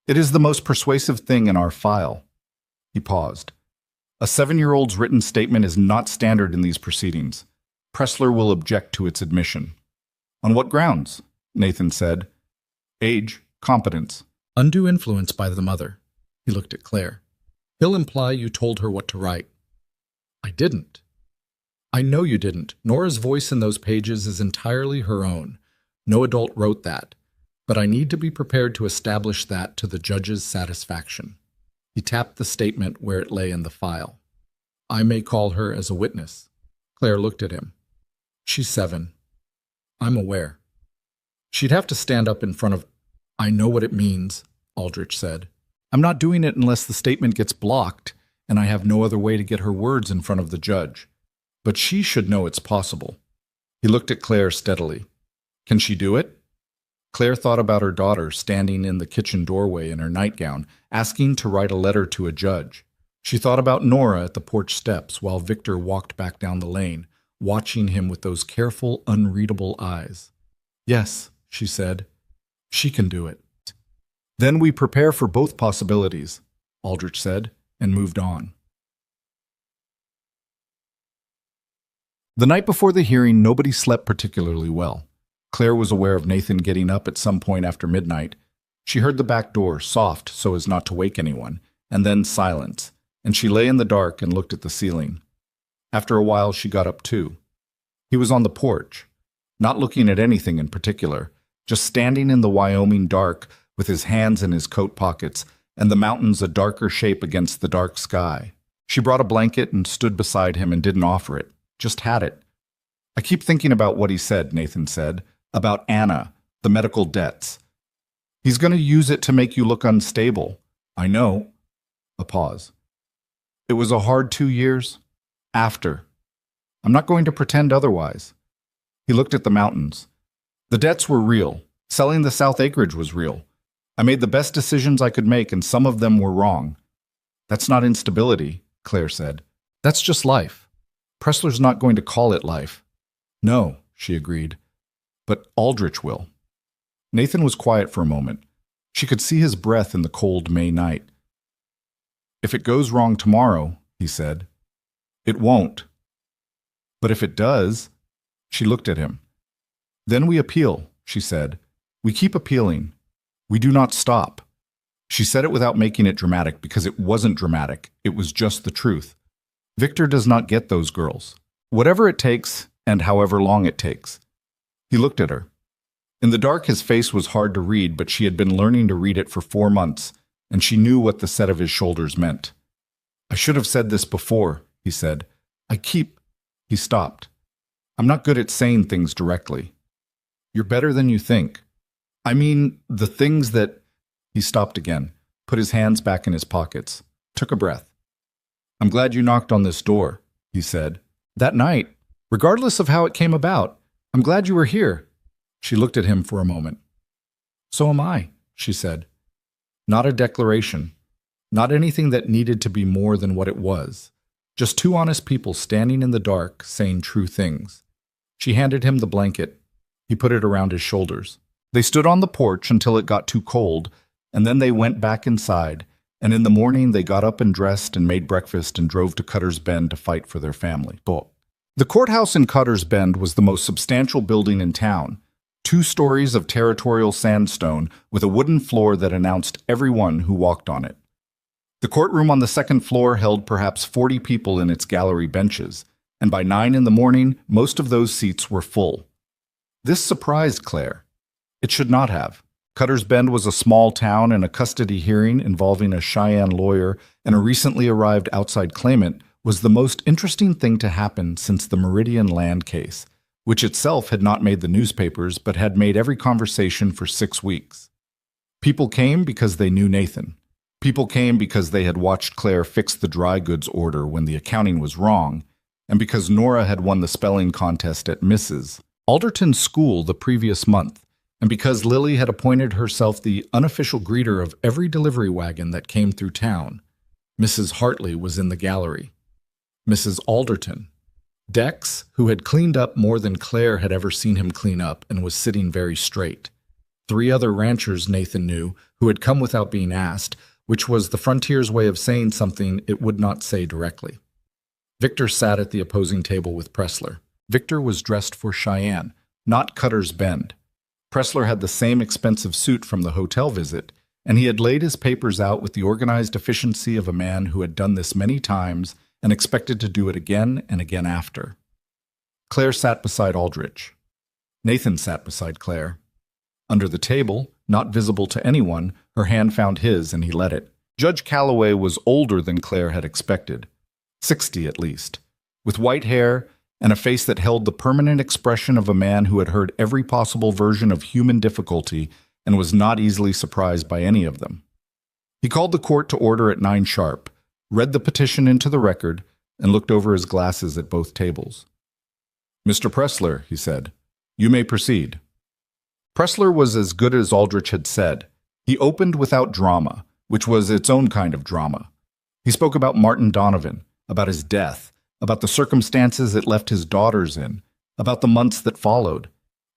It is the most persuasive thing in our file. He paused. A 7-year-old's written statement is not standard in these proceedings. Pressler will object to its admission. On what grounds? Nathan said. Age, competence. Undue influence by the mother. He looked at Claire. He'll imply you told her what to write. I didn't. I know you didn't. Nora's voice in those pages is entirely her own. No adult wrote that. But I need to be prepared to establish that to the judge's satisfaction. He tapped the statement where it lay in the file. I may call her as a witness. Claire looked at him. She's 7. I'm aware. She'd have to stand up in front of... I know what it means, Aldrich said. I'm not doing it unless the statement gets blocked, and I have no other way to get her words in front of the judge. But she should know it's possible. He looked at Claire steadily. Can she do it? Claire thought about her daughter standing in the kitchen doorway in her nightgown, asking to write a letter to a judge. She thought about Nora at the porch steps while Victor walked back down the lane, watching him with those careful, unreadable eyes. Yes, she said. She can do it. Then we prepare for both possibilities, Aldrich said, and moved on. The night before the hearing, nobody slept particularly well. Claire was aware of Nathan getting up at some point after midnight. She heard the back door, soft so as not to wake anyone, and then silence, and she lay in the dark and looked at the ceiling. After a while, she got up too. He was on the porch, not looking at anything in particular, just standing in the Wyoming dark with his hands in his coat pockets and the mountains a darker shape against the dark sky. She brought a blanket and stood beside him and didn't offer it, just had it. I keep thinking about what he said, Nathan said, about Anna, the medical debts. He's going to use it to make you look unstable. I know. A pause. It was a hard 2 years. After. I'm not going to pretend otherwise. He looked at the mountains. The debts were real. Selling the South acreage was real. I made the best decisions I could make, and some of them were wrong. That's not instability, Claire said. That's just life. Pressler's not going to call it life. No, she agreed. But Aldrich will. Nathan was quiet for a moment. She could see his breath in the cold May night. If it goes wrong tomorrow, he said. It won't. But if it does, she looked at him. Then we appeal, she said. We keep appealing. We do not stop. She said it without making it dramatic because it wasn't dramatic. It was just the truth. Victor does not get those girls. Whatever it takes and however long it takes. He looked at her. In the dark, his face was hard to read, but she had been learning to read it for 4 months, and she knew what the set of his shoulders meant. I should have said this before, he said. He stopped. I'm not good at saying things directly. You're better than you think. I mean, the things that... He stopped again, put his hands back in his pockets, took a breath. I'm glad you knocked on this door, he said. That night, regardless of how it came about, I'm glad you were here. She looked at him for a moment. So am I, she said. Not a declaration, not anything that needed to be more than what it was. Just 2 honest people standing in the dark, saying true things. She handed him the blanket. He put it around his shoulders. They stood on the porch until it got too cold, and then they went back inside, and in the morning they got up and dressed and made breakfast and drove to Cutter's Bend to fight for their family. The courthouse in Cutter's Bend was the most substantial building in town, 2 stories of territorial sandstone with a wooden floor that announced everyone who walked on it. The courtroom on the 2nd floor held perhaps 40 people in its gallery benches, and by 9 in the morning, most of those seats were full. This surprised Claire. It should not have. Cutter's Bend was a small town, and a custody hearing involving a Cheyenne lawyer and a recently arrived outside claimant was the most interesting thing to happen since the Meridian land case, which itself had not made the newspapers but had made every conversation for 6 weeks. People came because they knew Nathan. People came because they had watched Claire fix the dry goods order when the accounting was wrong, and because Nora had won the spelling contest at Mrs. Alderton's school the previous month, and because Lily had appointed herself the unofficial greeter of every delivery wagon that came through town. Mrs. Hartley was in the gallery. Mrs. Alderton. Dex, who had cleaned up more than Claire had ever seen him clean up and was sitting very straight. 3 other ranchers Nathan knew, who had come without being asked, which was the Frontier's way of saying something it would not say directly. Victor sat at the opposing table with Pressler. Victor was dressed for Cheyenne, not Cutter's Bend. Pressler had the same expensive suit from the hotel visit, and he had laid his papers out with the organized efficiency of a man who had done this many times and expected to do it again and again after. Claire sat beside Aldrich. Nathan sat beside Claire. Under the table, not visible to anyone, her hand found his and he let it. Judge Calloway was older than Claire had expected, 60 at least, with white hair and a face that held the permanent expression of a man who had heard every possible version of human difficulty and was not easily surprised by any of them. He called the court to order at 9 sharp, read the petition into the record, and looked over his glasses at both tables. "Mr. Pressler," he said, "you may proceed." Pressler was as good as Aldrich had said. He opened without drama, which was its own kind of drama. He spoke about Martin Donovan, about his death, about the circumstances it left his daughters in, about the months that followed.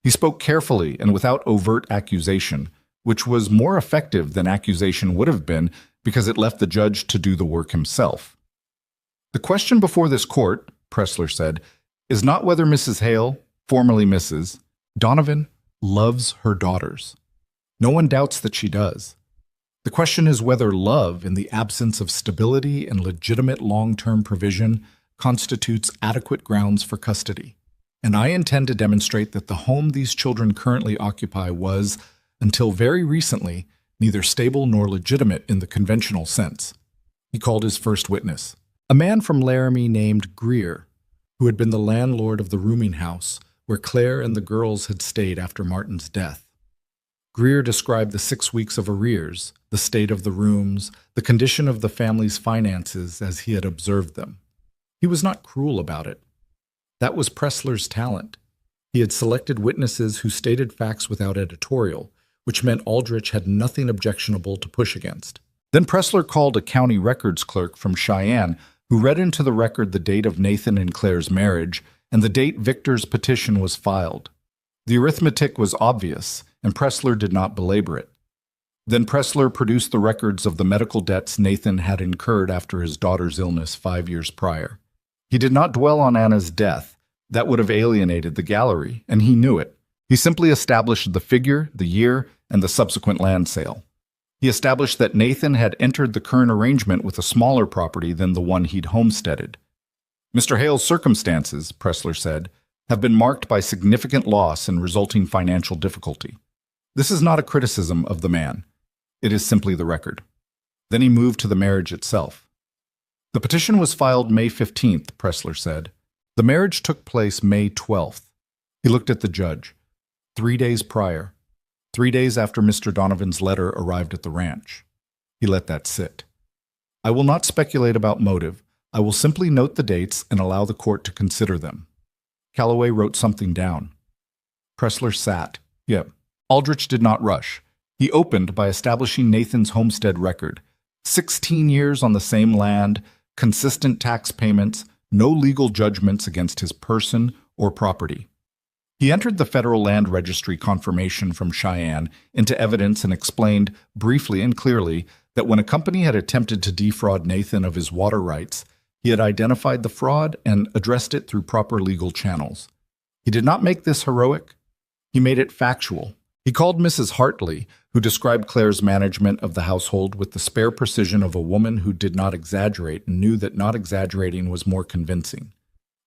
He spoke carefully and without overt accusation, which was more effective than accusation would have been because it left the judge to do the work himself. "The question before this court," Pressler said, "is not whether Mrs. Hale, formerly Mrs. Donovan, loves her daughters. No one doubts that she does. The question is whether love, in the absence of stability and legitimate long-term provision, constitutes adequate grounds for custody. And I intend to demonstrate that the home these children currently occupy was, until very recently, neither stable nor legitimate in the conventional sense." He called his first witness, a man from Laramie named Greer, who had been the landlord of the rooming house where Claire and the girls had stayed after Martin's death. Greer described the 6 weeks of arrears, the state of the rooms, the condition of the family's finances as he had observed them. He was not cruel about it. That was Pressler's talent. He had selected witnesses who stated facts without editorial, which meant Aldrich had nothing objectionable to push against. Then Pressler called a county records clerk from Cheyenne who read into the record the date of Nathan and Claire's marriage and the date Victor's petition was filed. The arithmetic was obvious, and Pressler did not belabor it. Then Pressler produced the records of the medical debts Nathan had incurred after his daughter's illness 5 years prior. He did not dwell on Anna's death. That would have alienated the gallery, and he knew it. He simply established the figure, the year, and the subsequent land sale. He established that Nathan had entered the current arrangement with a smaller property than the one he'd homesteaded. "Mr. Hale's circumstances," Pressler said, "have been marked by significant loss and resulting financial difficulty. This is not a criticism of the man. It is simply the record." Then he moved to the marriage itself. "The petition was filed May 15th, Pressler said. The marriage took place May 12th. He looked at the judge. 3 days prior. 3 days after Mr. Donovan's letter arrived at the ranch. He let that sit. I will not speculate about motive. I will simply note the dates and allow the court to consider them." Calloway wrote something down. Pressler sat. Aldrich did not rush. He opened by establishing Nathan's homestead record. 16 years on the same land, consistent tax payments, no legal judgments against his person or property. He entered the Federal Land Registry confirmation from Cheyenne into evidence and explained, briefly and clearly, that when a company had attempted to defraud Nathan of his water rights, he had identified the fraud and addressed it through proper legal channels. He did not make this heroic. He made it factual. He called Mrs. Hartley, who described Claire's management of the household with the spare precision of a woman who did not exaggerate and knew that not exaggerating was more convincing.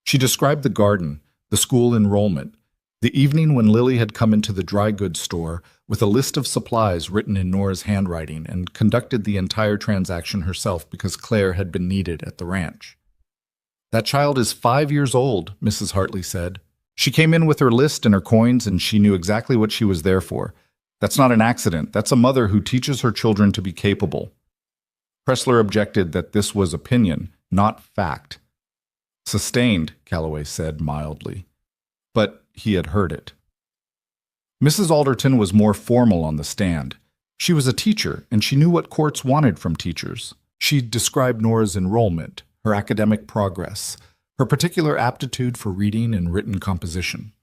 She described the garden, the school enrollment, the evening when Lily had come into the dry goods store with a list of supplies written in Nora's handwriting and conducted the entire transaction herself because Claire had been needed at the ranch. That child is 5 years old, Mrs. Hartley said. She came in with her list and her coins, and she knew exactly what she was there for. That's not an accident. That's a mother who teaches her children to be capable. Pressler objected that this was opinion, not fact. Sustained, Calloway said mildly. But he had heard it. Mrs. Alderton was more formal on the stand. She was a teacher, and she knew what courts wanted from teachers. She described Nora's enrollment, her academic progress, her particular aptitude for reading and written composition.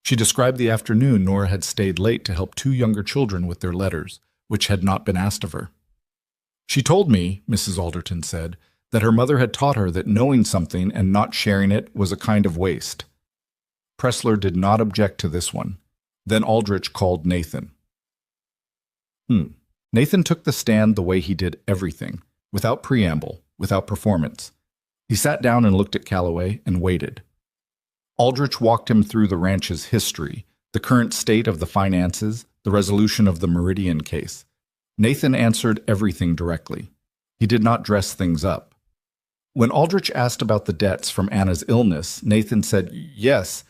She described the afternoon Nora had stayed late to help 2 younger children with their letters, which had not been asked of her. She told me, Mrs. Alderton said, that her mother had taught her that knowing something and not sharing it was a kind of waste. Pressler did not object to this one. Then Aldrich called Nathan. Nathan took the stand the way he did everything, without preamble, without performance. He sat down and looked at Calloway and waited. Aldrich walked him through the ranch's history, the current state of the finances, the resolution of the Meridian case. Nathan answered everything directly. He did not dress things up. When Aldrich asked about the debts from Anna's illness, Nathan said, "Yes,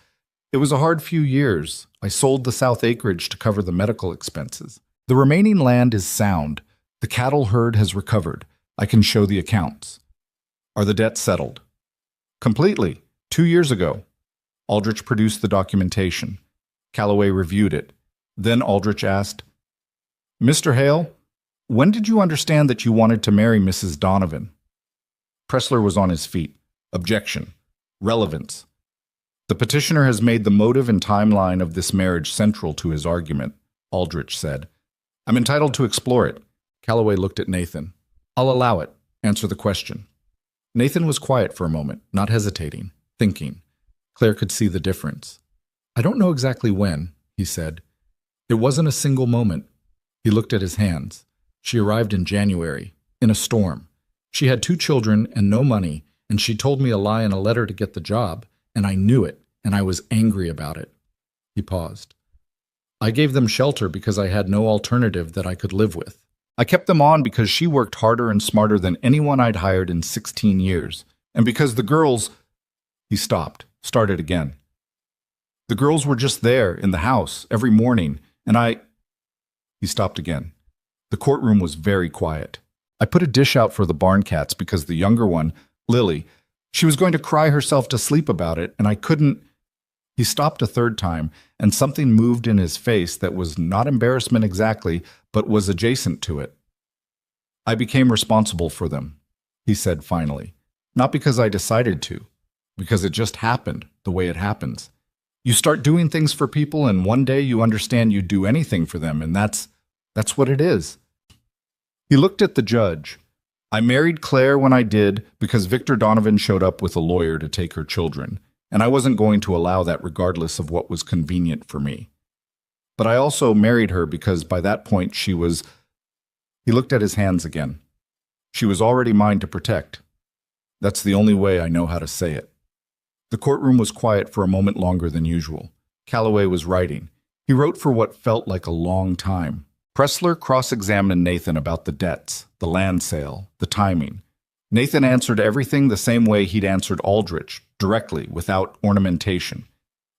it was a hard few years. I sold the south acreage to cover the medical expenses. The remaining land is sound. The cattle herd has recovered. I can show the accounts." "Are the debts settled?" "Completely. 2 years ago." Aldrich produced the documentation. Calloway reviewed it. Then Aldrich asked, "Mr. Hale, when did you understand that you wanted to marry Mrs. Donovan?" Pressler was on his feet. Objection. Relevance. "The petitioner has made the motive and timeline of this marriage central to his argument," Aldrich said. "I'm entitled to explore it." Calloway looked at Nathan. "I'll allow it. Answer the question." Nathan was quiet for a moment, not hesitating, thinking. Claire could see the difference. "I don't know exactly when," he said. "It wasn't a single moment." He looked at his hands. "She arrived in January, in a storm. She had 2 children and no money, and she told me a lie in a letter to get the job, and I knew it, and I was angry about it." He paused. "I gave them shelter because I had no alternative that I could live with. I kept them on because she worked harder and smarter than anyone I'd hired in 16 years, and because the girls—" He stopped, started again. "The girls were just there, in the house, every morning, and I—" He stopped again. The courtroom was very quiet. "I put a dish out for the barn cats because the younger one, Lily, she was going to cry herself to sleep about it, and I couldn't—" He stopped a third time, and something moved in his face that was not embarrassment exactly, but was adjacent to it. "I became responsible for them," he said finally. "Not because I decided to, because it just happened the way it happens. You start doing things for people, and one day you understand you'd do anything for them, and that's what it is." He looked at the judge. "I married Claire when I did because Victor Donovan showed up with a lawyer to take her children, and I wasn't going to allow that regardless of what was convenient for me. But I also married her because by that point she was—" He looked at his hands again. "She was already mine to protect. That's the only way I know how to say it." The courtroom was quiet for a moment longer than usual. Calloway was writing. He wrote for what felt like a long time. Pressler cross-examined Nathan about the debts, the land sale, the timing. Nathan answered everything the same way he'd answered Aldrich, directly, without ornamentation.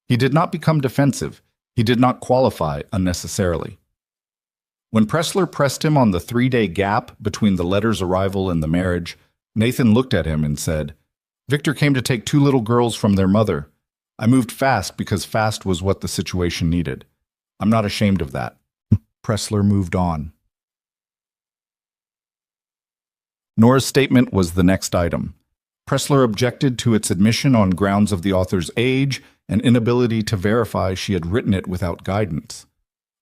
He did not become defensive. He did not qualify unnecessarily. When Pressler pressed him on the 3-day gap between the letter's arrival and the marriage, Nathan looked at him and said, "Victor came to take 2 little girls from their mother. I moved fast because fast was what the situation needed. I'm not ashamed of that." Pressler moved on. Nora's statement was the next item. Pressler objected to its admission on grounds of the author's age and inability to verify she had written it without guidance.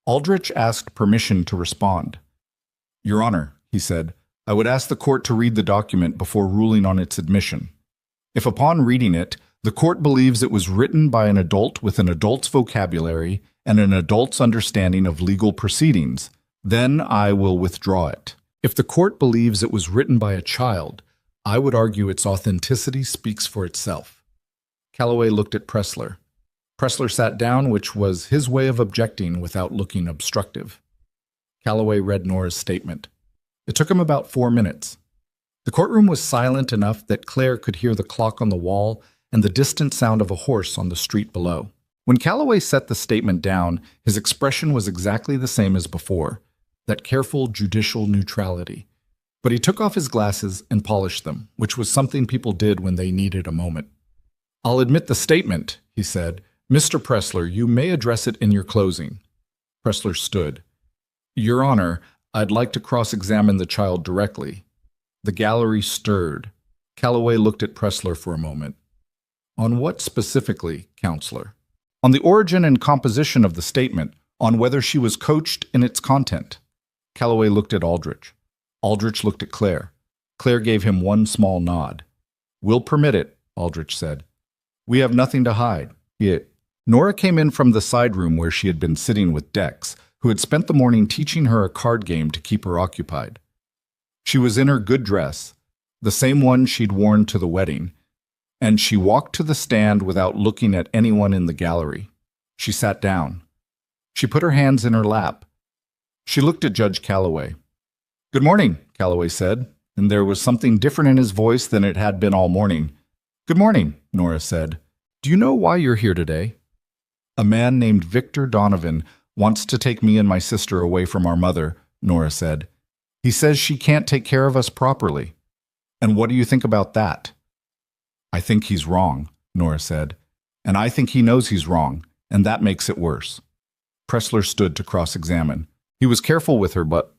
Aldrich asked permission to respond. "Your Honor," he said, "I would ask the court to read the document before ruling on its admission. If upon reading it, the court believes it was written by an adult with an adult's vocabulary and an adult's understanding of legal proceedings, then I will withdraw it. If the court believes it was written by a child, I would argue its authenticity speaks for itself." Calloway looked at Pressler. Pressler sat down, which was his way of objecting without looking obstructive. Calloway read Nora's statement. It took him about 4 minutes. The courtroom was silent enough that Claire could hear the clock on the wall and the distant sound of a horse on the street below. When Calloway set the statement down, his expression was exactly the same as before, that careful judicial neutrality. But he took off his glasses and polished them, which was something people did when they needed a moment. "I'll admit the statement," he said. "Mr. Pressler, you may address it in your closing." Pressler stood. "Your Honor, I'd like to cross-examine the child directly." The gallery stirred. Calloway looked at Pressler for a moment. "On what specifically, Counselor?" "On the origin and composition of the statement, on whether she was coached in its content." Calloway looked at Aldrich. Aldrich looked at Claire. Claire gave him one small nod. "We'll permit it," Aldrich said. "We have nothing to hide." Nora came in from the side room where she had been sitting with Dex, who had spent the morning teaching her a card game to keep her occupied. She was in her good dress, the same one she'd worn to the wedding, and she walked to the stand without looking at anyone in the gallery. She sat down. She put her hands in her lap. She looked at Judge Calloway. "Good morning," Calloway said, and there was something different in his voice than it had been all morning. "Good morning," Nora said. "Do you know why you're here today?" "A man named Victor Donovan wants to take me and my sister away from our mother," Nora said. "He says she can't take care of us properly." "And what do you think about that?" "I think he's wrong," Nora said. "And I think he knows he's wrong, and that makes it worse." Pressler stood to cross-examine. He was careful with her, but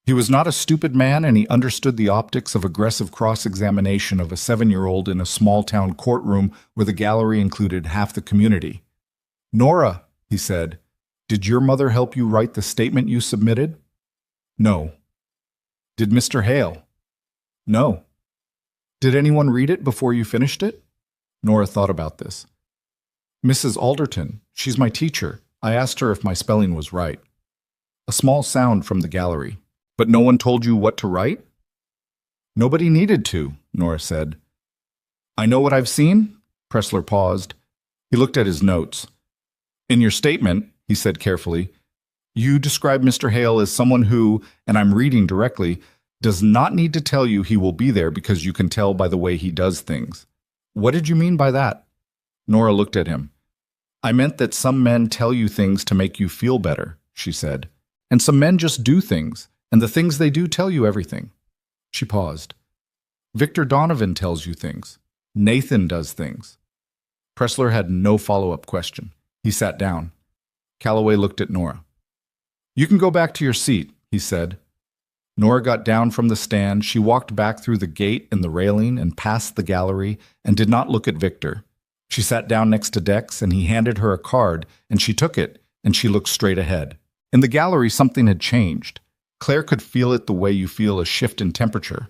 he was not a stupid man, and he understood the optics of aggressive cross-examination of a 7-year-old in a small-town courtroom where the gallery included half the community. "Nora," he said, "did your mother help you write the statement you submitted?" "No." "Did Mr. Hale?" "No." "Did anyone read it before you finished it?" Nora thought about this. "Mrs. Alderton, she's my teacher. I asked her if my spelling was right." A small sound from the gallery. "But no one told you what to write?" "Nobody needed to," Nora said. "I know what I've seen?" Pressler paused. He looked at his notes. "In your statement," he said carefully, "you describe Mr. Hale as someone who, and I'm reading directly, does not need to tell you he will be there because you can tell by the way he does things. What did you mean by that?" Nora looked at him. "I meant that some men tell you things to make you feel better," she said. "And some men just do things, and the things they do tell you everything." She paused. "Victor Donovan tells you things. Nathan does things." Pressler had no follow-up question. He sat down. Calloway looked at Nora. "You can go back to your seat," he said. Nora got down from the stand. She walked back through the gate and the railing and past the gallery and did not look at Victor. She sat down next to Dex, and he handed her a card, and she took it, and she looked straight ahead. In the gallery, something had changed. Claire could feel it the way you feel a shift in temperature.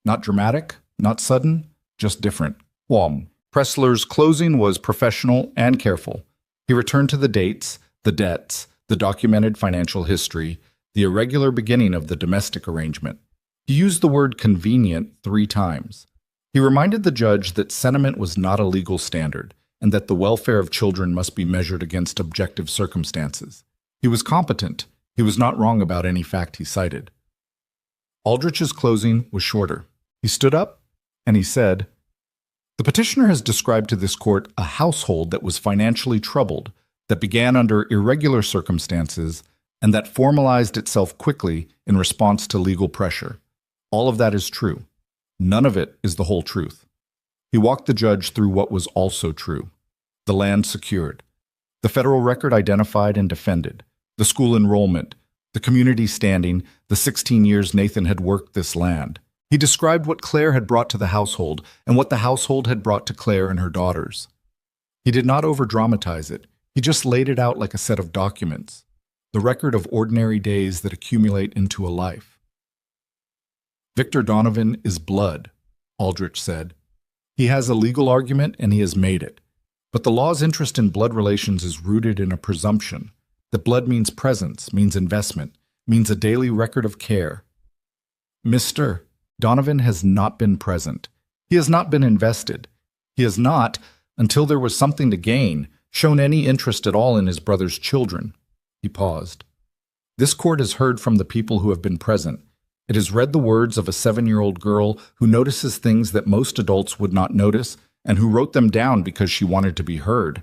Not dramatic, not sudden, just different. Pressler's closing was professional and careful. He returned to the dates, the debts, the documented financial history, the irregular beginning of the domestic arrangement. He used the word convenient 3 times. He reminded the judge that sentiment was not a legal standard, and that the welfare of children must be measured against objective circumstances. He was competent. He was not wrong about any fact he cited. Aldrich's closing was shorter. He stood up, and he said, "The petitioner has described to this court a household that was financially troubled, that began under irregular circumstances, and that formalized itself quickly in response to legal pressure. All of that is true. None of it is the whole truth." He walked the judge through what was also true. The land secured. The federal record identified and defended. The school enrollment. The community standing. The 16 years Nathan had worked this land. He described what Claire had brought to the household and what the household had brought to Claire and her daughters. He did not over-dramatize it. He just laid it out like a set of documents, the record of ordinary days that accumulate into a life. "Victor Donovan is blood," Aldrich said. "He has a legal argument and he has made it. But the law's interest in blood relations is rooted in a presumption that blood means presence, means investment, means a daily record of care. Mr. Donovan has not been present. He has not been invested. He has not, until there was something to gain, shown any interest at all in his brother's children." He paused. "This court has heard from the people who have been present. It has read the words of a 7-year-old girl who notices things that most adults would not notice and who wrote them down because she wanted to be heard.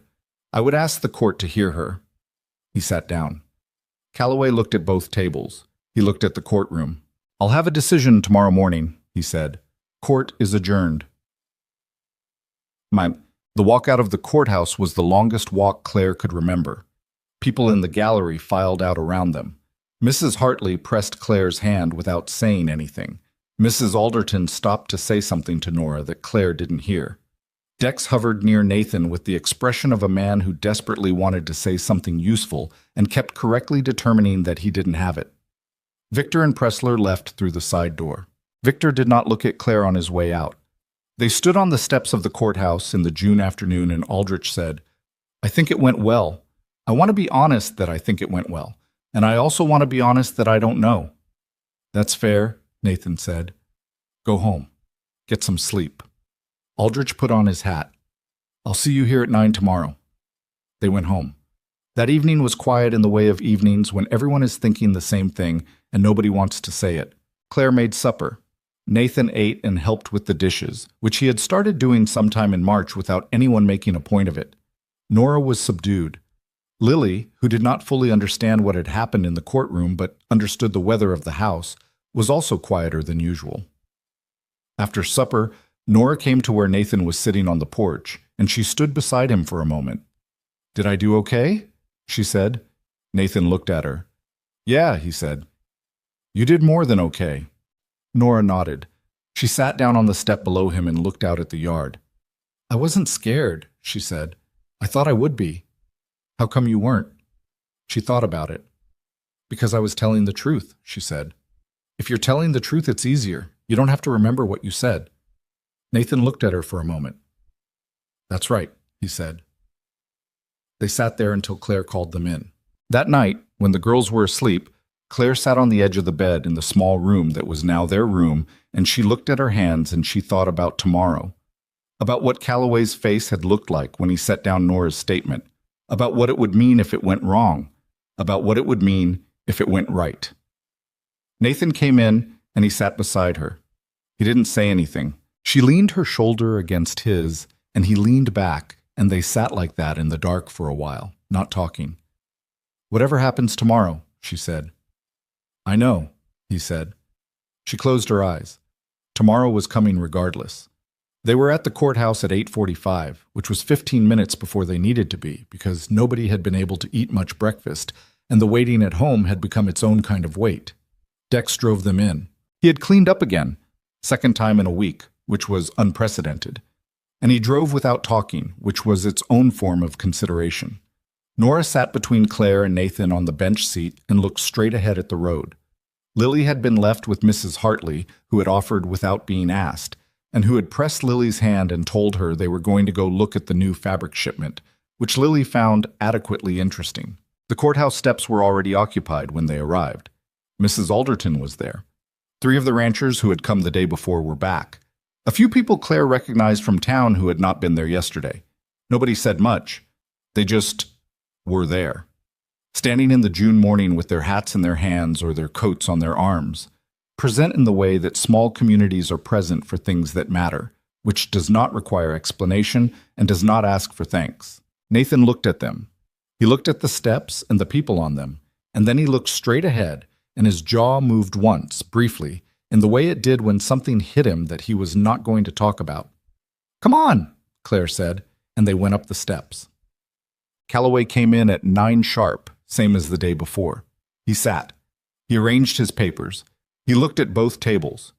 I would ask the court to hear her. He sat down. Calloway looked at both tables. He looked at the courtroom. I'll have a decision tomorrow morning, he said. Court is adjourned. The walk out of the courthouse was the longest walk Claire could remember. People in the gallery filed out around them. Mrs. Hartley pressed Claire's hand without saying anything. Mrs. Alderton stopped to say something to Nora that Claire didn't hear. Dex hovered near Nathan with the expression of a man who desperately wanted to say something useful and kept correctly determining that he didn't have it. Victor and Pressler left through the side door. Victor did not look at Claire on his way out. They stood on the steps of the courthouse in the June afternoon, and Aldrich said, I think it went well. I want to be honest that I think it went well, and I also want to be honest that I don't know. That's fair, Nathan said. Go home. Get some sleep. Aldrich put on his hat. I'll see you here at 9 tomorrow. They went home. That evening was quiet in the way of evenings when everyone is thinking the same thing and nobody wants to say it. Claire made supper. Nathan ate and helped with the dishes, which he had started doing sometime in March without anyone making a point of it. Nora was subdued. Lily, who did not fully understand what had happened in the courtroom but understood the weather of the house, was also quieter than usual. After supper, Nora came to where Nathan was sitting on the porch, and she stood beside him for a moment. Did I do okay? She said. Nathan looked at her. Yeah, he said. You did more than okay. Nora nodded. She sat down on the step below him and looked out at the yard. I wasn't scared, she said. I thought I would be. How come you weren't? She thought about it. Because I was telling the truth, she said. If you're telling the truth, it's easier. You don't have to remember what you said. Nathan looked at her for a moment. That's right, he said. They sat there until Claire called them in. That night, when the girls were asleep, Claire sat on the edge of the bed in the small room that was now their room, and she looked at her hands and she thought about tomorrow. About what Calloway's face had looked like when he set down Nora's statement. About what it would mean if it went wrong. About what it would mean if it went right. Nathan came in and he sat beside her. He didn't say anything. She leaned her shoulder against his, and he leaned back, and they sat like that in the dark for a while, not talking. Whatever happens tomorrow, she said. I know, he said. She closed her eyes. Tomorrow was coming regardless. They were at the courthouse at 8:45, which was 15 minutes before they needed to be, because nobody had been able to eat much breakfast, and the waiting at home had become its own kind of wait. Dex drove them in. He had cleaned up again, second time in a week, which was unprecedented. And he drove without talking, which was its own form of consideration. Nora sat between Claire and Nathan on the bench seat and looked straight ahead at the road. Lily had been left with Mrs. Hartley, who had offered without being asked, and who had pressed Lily's hand and told her they were going to go look at the new fabric shipment, which Lily found adequately interesting. The courthouse steps were already occupied when they arrived. Mrs. Alderton was there. 3 of the ranchers who had come the day before were back. A few people Claire recognized from town who had not been there yesterday. Nobody said much. They just were there, standing in the June morning with their hats in their hands or their coats on their arms, present in the way that small communities are present for things that matter, which does not require explanation and does not ask for thanks. Nathan looked at them. He looked at the steps and the people on them, and then he looked straight ahead, and his jaw moved once, briefly, in the way it did when something hit him that he was not going to talk about. Come on, Claire said, and they went up the steps. Calloway came in at 9 sharp, same as the day before. He sat. He arranged his papers. He looked at both tables.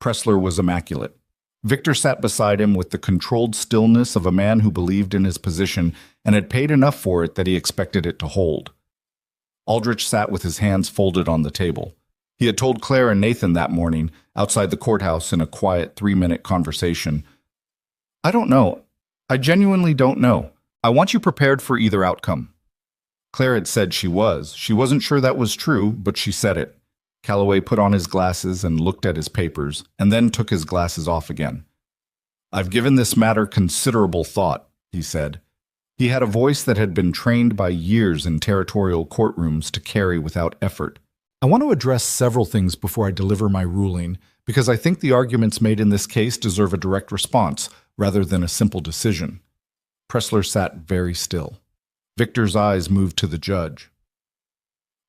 Pressler was immaculate. Victor sat beside him with the controlled stillness of a man who believed in his position and had paid enough for it that he expected it to hold. Aldrich sat with his hands folded on the table. He had told Claire and Nathan that morning, outside the courthouse in a quiet 3-minute conversation, I don't know. I genuinely don't know. I want you prepared for either outcome. Claire had said she was. She wasn't sure that was true, but she said it. Calloway put on his glasses and looked at his papers, and then took his glasses off again. I've given this matter considerable thought, he said. He had a voice that had been trained by years in territorial courtrooms to carry without effort. I want to address several things before I deliver my ruling, because I think the arguments made in this case deserve a direct response rather than a simple decision. Pressler sat very still. Victor's eyes moved to the judge.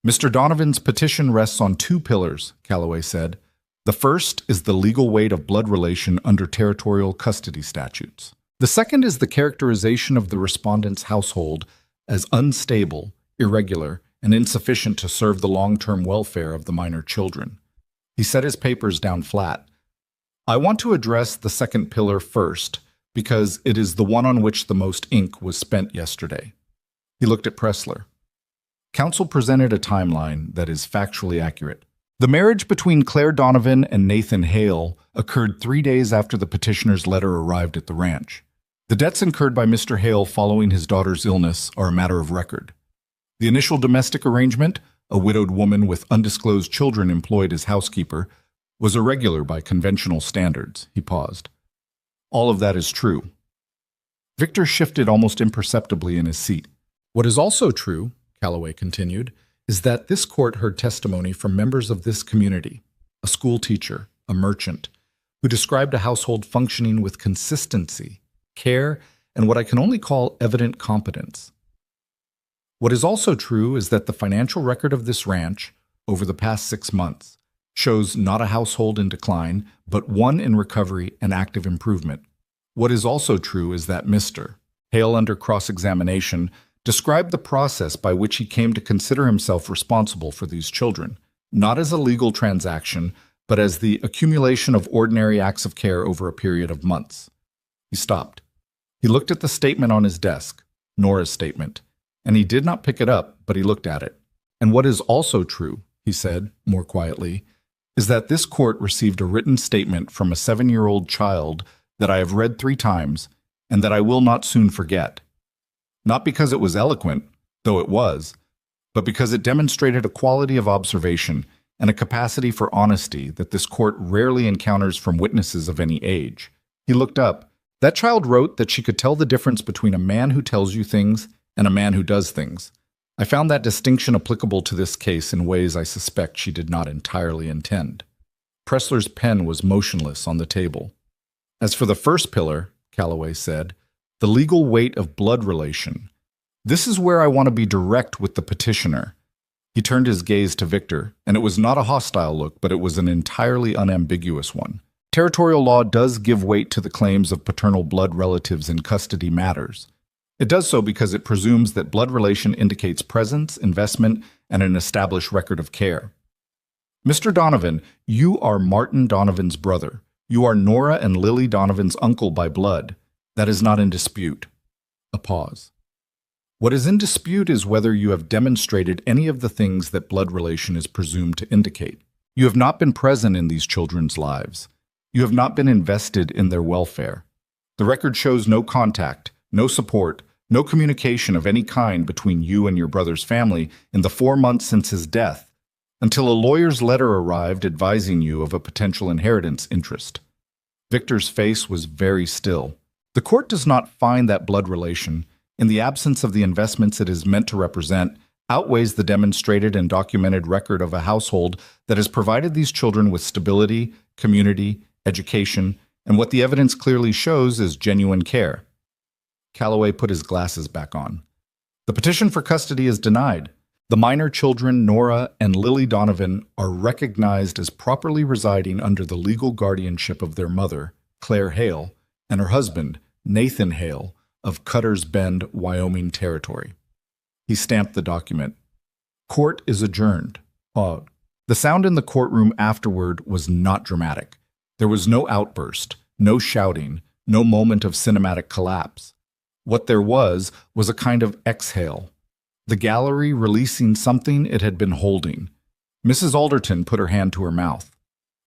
Mr. Donovan's petition rests on two pillars, Calloway said. The first is the legal weight of blood relation under territorial custody statutes. The second is the characterization of the respondent's household as unstable, irregular, and insufficient to serve the long-term welfare of the minor children. He set his papers down flat. I want to address the second pillar first, because it is the one on which the most ink was spent yesterday. He looked at Pressler. Counsel presented a timeline that is factually accurate. The marriage between Claire Donovan and Nathan Hale occurred 3 days after the petitioner's letter arrived at the ranch. The debts incurred by Mr. Hale following his daughter's illness are a matter of record. The initial domestic arrangement, a widowed woman with undisclosed children employed as housekeeper, was irregular by conventional standards. He paused. All of that is true. Victor shifted almost imperceptibly in his seat. What is also true, Calloway continued, is that this court heard testimony from members of this community, a school teacher, a merchant, who described a household functioning with consistency, care, and what I can only call evident competence. What is also true is that the financial record of this ranch, over the past 6 months, shows not a household in decline, but one in recovery and active improvement. What is also true is that Mr. Hale, under cross-examination, described the process by which he came to consider himself responsible for these children, not as a legal transaction, but as the accumulation of ordinary acts of care over a period of months. He stopped. He looked at the statement on his desk, Nora's statement, and he did not pick it up, but he looked at it. And what is also true, he said, more quietly, is that this court received a written statement from a 7-year-old child that I have read 3 times and that I will not soon forget. Not because it was eloquent, though it was, but because it demonstrated a quality of observation and a capacity for honesty that this court rarely encounters from witnesses of any age. He looked up. That child wrote that she could tell the difference between a man who tells you things and a man who does things. I found that distinction applicable to this case in ways I suspect she did not entirely intend. Pressler's pen was motionless on the table. As for the first pillar, Calloway said, the legal weight of blood relation. This is where I want to be direct with the petitioner. He turned his gaze to Victor, and it was not a hostile look, but it was an entirely unambiguous one. Territorial law does give weight to the claims of paternal blood relatives in custody matters. It does so because it presumes that blood relation indicates presence, investment, and an established record of care. Mr. Donovan, you are Martin Donovan's brother. You are Nora and Lily Donovan's uncle by blood. That is not in dispute. A pause. What is in dispute is whether you have demonstrated any of the things that blood relation is presumed to indicate. You have not been present in these children's lives. You have not been invested in their welfare. The record shows no contact, no support, no communication of any kind between you and your brother's family in the 4 months since his death, until a lawyer's letter arrived advising you of a potential inheritance interest. Victor's face was very still. The court does not find that blood relation, in the absence of the investments it is meant to represent, outweighs the demonstrated and documented record of a household that has provided these children with stability, community, education, and what the evidence clearly shows is genuine care. Calloway put his glasses back on. The petition for custody is denied. The minor children, Nora and Lily Donovan, are recognized as properly residing under the legal guardianship of their mother, Claire Hale, and her husband, Nathan Hale, of Cutter's Bend, Wyoming Territory. He stamped the document. Court is adjourned. The sound in the courtroom afterward was not dramatic. There was no outburst, no shouting, no moment of cinematic collapse. What there was a kind of exhale, the gallery releasing something it had been holding. Mrs. Alderton put her hand to her mouth.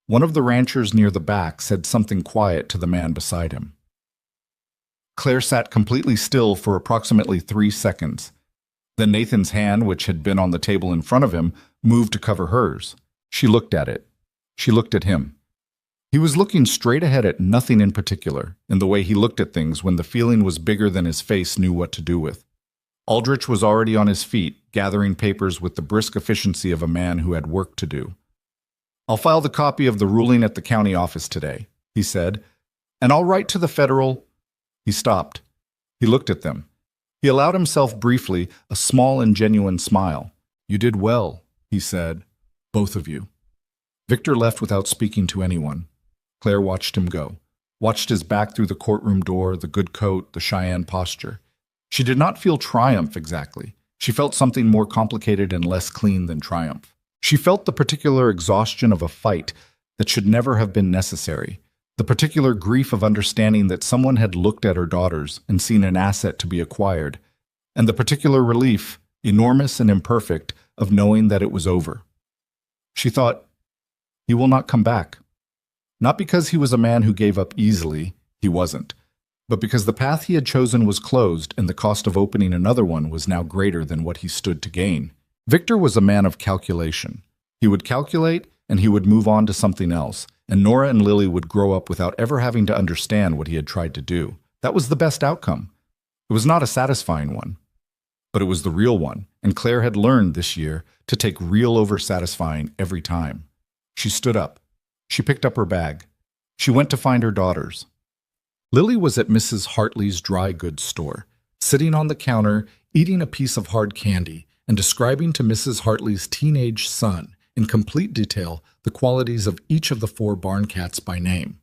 One of the ranchers near the back said something quiet to the man beside him. Claire sat completely still for approximately 3 seconds. Then Nathan's hand, which had been on the table in front of him, moved to cover hers. She looked at it. She looked at him. He was looking straight ahead at nothing in particular, in the way he looked at things when the feeling was bigger than his face knew what to do with. Aldrich was already on his feet, gathering papers with the brisk efficiency of a man who had work to do. "I'll file the copy of the ruling at the county office today," he said, "and I'll write to the federal—" He stopped. He looked at them. He allowed himself briefly a small and genuine smile. "You did well," he said, "both of you." Victor left without speaking to anyone. Claire watched him go, watched his back through the courtroom door, the good coat, the Cheyenne posture. She did not feel triumph exactly. She felt something more complicated and less clean than triumph. She felt the particular exhaustion of a fight that should never have been necessary, the particular grief of understanding that someone had looked at her daughters and seen an asset to be acquired, and the particular relief, enormous and imperfect, of knowing that it was over. She thought, he will not come back. Not because he was a man who gave up easily, he wasn't, but because the path he had chosen was closed and the cost of opening another one was now greater than what he stood to gain. Victor was a man of calculation. He would calculate and he would move on to something else, and Nora and Lily would grow up without ever having to understand what he had tried to do. That was the best outcome. It was not a satisfying one, but it was the real one, and Claire had learned this year to take real over satisfying every time. She stood up. She picked up her bag. She went to find her daughters. Lily was at Mrs. Hartley's dry goods store, sitting on the counter, eating a piece of hard candy, and describing to Mrs. Hartley's teenage son, in complete detail, the qualities of each of the 4 barn cats by name.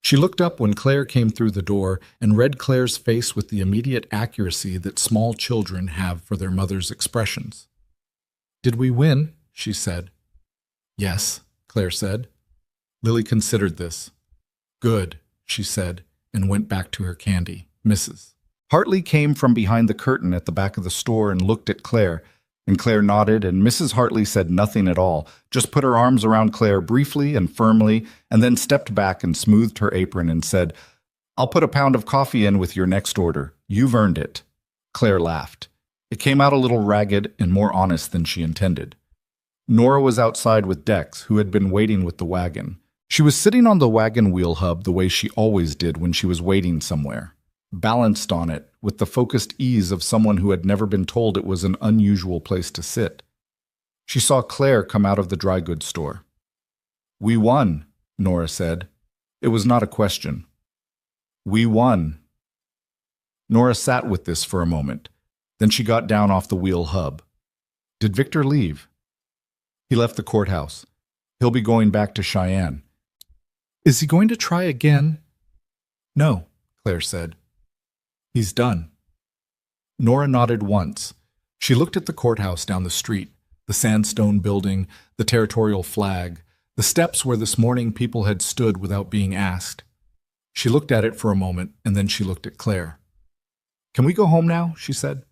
She looked up when Claire came through the door and read Claire's face with the immediate accuracy that small children have for their mother's expressions. "Did we win?" she said. "Yes," Claire said. Lily considered this. "Good," she said, and went back to her candy. Mrs. Hartley came from behind the curtain at the back of the store and looked at Claire, and Claire nodded, and Mrs. Hartley said nothing at all, just put her arms around Claire briefly and firmly, and then stepped back and smoothed her apron and said, "I'll put a pound of coffee in with your next order. You've earned it." Claire laughed. It came out a little ragged and more honest than she intended. Nora was outside with Dex, who had been waiting with the wagon. She was sitting on the wagon wheel hub the way she always did when she was waiting somewhere, balanced on it with the focused ease of someone who had never been told it was an unusual place to sit. She saw Claire come out of the dry goods store. "We won," Nora said. It was not a question. "We won." Nora sat with this for a moment. Then she got down off the wheel hub. "Did Victor leave?" "He left the courthouse. He'll be going back to Cheyenne." "Is he going to try again?" "No," Claire said. "He's done." Nora nodded once. She looked at the courthouse down the street, the sandstone building, the territorial flag, the steps where this morning people had stood without being asked. She looked at it for a moment, and then she looked at Claire. "Can we go home now?" she said.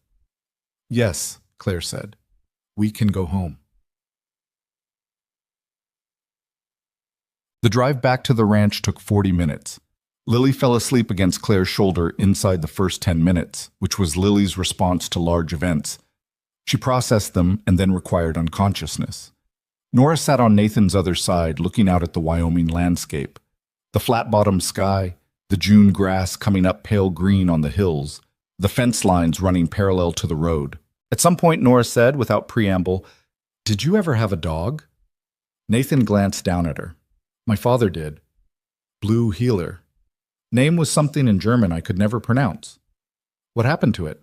"Yes," Claire said. "We can go home." The drive back to the ranch took 40 minutes. Lily fell asleep against Claire's shoulder inside the first 10 minutes, which was Lily's response to large events. She processed them and then required unconsciousness. Nora sat on Nathan's other side, looking out at the Wyoming landscape. The flat-bottomed sky, the June grass coming up pale green on the hills, the fence lines running parallel to the road. At some point, Nora said, without preamble, "Did you ever have a dog?" Nathan glanced down at her. "My father did. Blue Heeler. Name was something in German I could never pronounce. What happened to it?"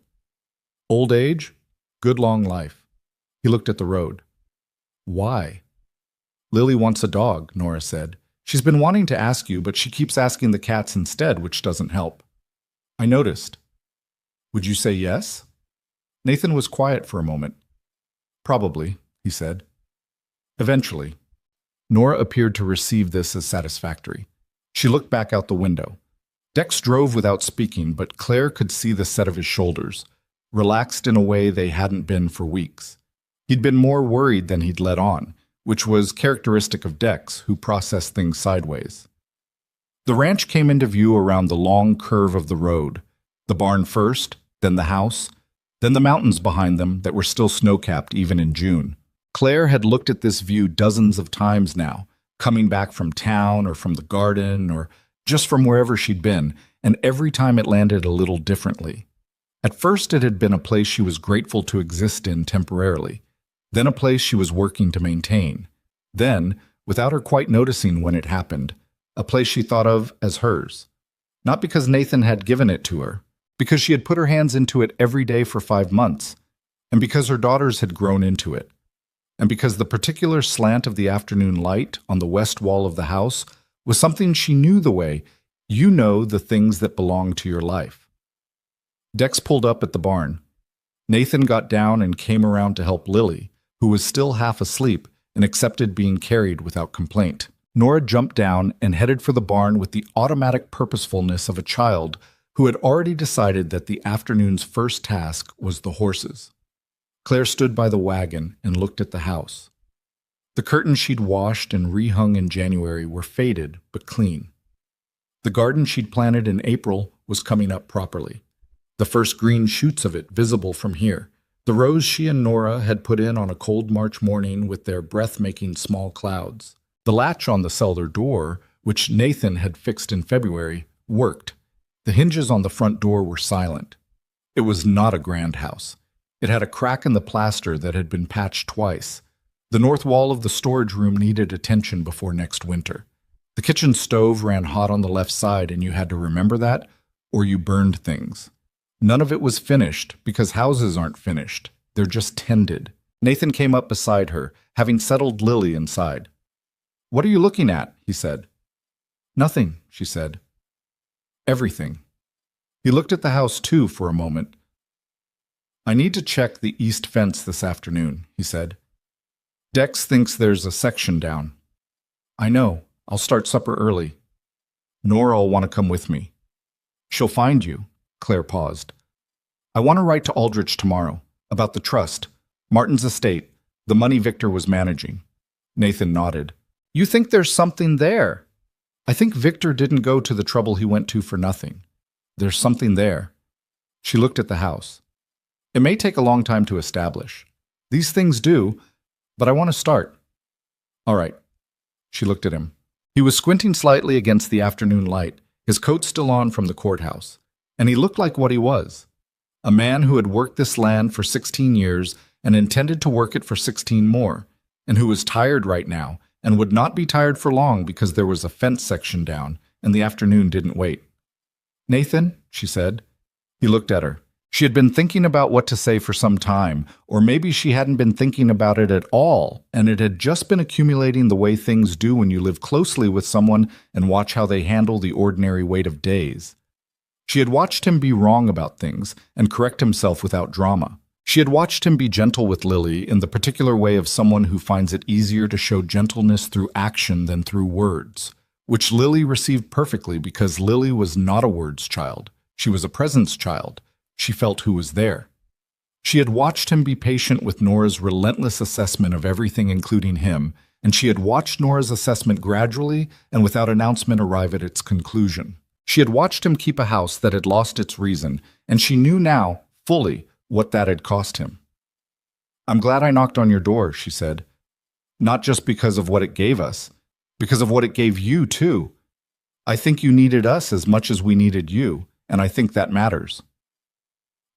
"Old age? Good long life." He looked at the road. "Why?" "Lily wants a dog," Nora said. "She's been wanting to ask you, but she keeps asking the cats instead, which doesn't help." "I noticed." "Would you say yes?" Nathan was quiet for a moment. "Probably," he said. "Eventually." Nora appeared to receive this as satisfactory. She looked back out the window. Dex drove without speaking, but Claire could see the set of his shoulders, relaxed in a way they hadn't been for weeks. He'd been more worried than he'd let on, which was characteristic of Dex, who processed things sideways. The ranch came into view around the long curve of the road, the barn first, then the house, then the mountains behind them that were still snow-capped even in June. Claire had looked at this view dozens of times now, coming back from town or from the garden or just from wherever she'd been, and every time it landed a little differently. At first, it had been a place she was grateful to exist in temporarily, then a place she was working to maintain, then, without her quite noticing when it happened, a place she thought of as hers. Not because Nathan had given it to her, because she had put her hands into it every day for 5 months, and because her daughters had grown into it, and because the particular slant of the afternoon light on the west wall of the house was something she knew the way you know the things that belong to your life. Dex pulled up at the barn. Nathan got down and came around to help Lily, who was still half asleep and accepted being carried without complaint. Nora jumped down and headed for the barn with the automatic purposefulness of a child who had already decided that the afternoon's first task was the horses. Claire stood by the wagon and looked at the house. The curtains she'd washed and rehung in January were faded but clean. The garden she'd planted in April was coming up properly, the first green shoots of it visible from here, the rows she and Nora had put in on a cold March morning with their breath-making small clouds. The latch on the cellar door, which Nathan had fixed in February, worked. The hinges on the front door were silent. It was not a grand house. It had a crack in the plaster that had been patched twice. The north wall of the storage room needed attention before next winter. The kitchen stove ran hot on the left side, and you had to remember that, or you burned things. None of it was finished, because houses aren't finished. They're just tended. Nathan came up beside her, having settled Lily inside. "What are you looking at?" he said. "Nothing," she said. "Everything." He looked at the house, too, for a moment. "I need to check the east fence this afternoon," he said. "Dex thinks there's a section down." "I know. I'll start supper early. Nora'll want to come with me." "She'll find you." Claire paused. "I want to write to Aldrich tomorrow, about the trust, Martin's estate, the money Victor was managing." Nathan nodded. "You think there's something there?" "I think Victor didn't go to the trouble he went to for nothing. There's something there." She looked at the house. "It may take a long time to establish. These things do, but I want to start." "All right." She looked at him. He was squinting slightly against the afternoon light, his coat still on from the courthouse, and he looked like what he was. A man who had worked this land for 16 years and intended to work it for 16 more, and who was tired right now and would not be tired for long because there was a fence section down and the afternoon didn't wait. "Nathan," she said. He looked at her. She had been thinking about what to say for some time, or maybe she hadn't been thinking about it at all, and it had just been accumulating the way things do when you live closely with someone and watch how they handle the ordinary weight of days. She had watched him be wrong about things and correct himself without drama. She had watched him be gentle with Lily in the particular way of someone who finds it easier to show gentleness through action than through words, which Lily received perfectly because Lily was not a words child. She was a presence child. She felt who was there. She had watched him be patient with Nora's relentless assessment of everything, including him, and she had watched Nora's assessment gradually and without announcement arrive at its conclusion. She had watched him keep a house that had lost its reason, and she knew now, fully, what that had cost him. "I'm glad I knocked on your door," she said. "Not just because of what it gave us, because of what it gave you, too. I think you needed us as much as we needed you, and I think that matters."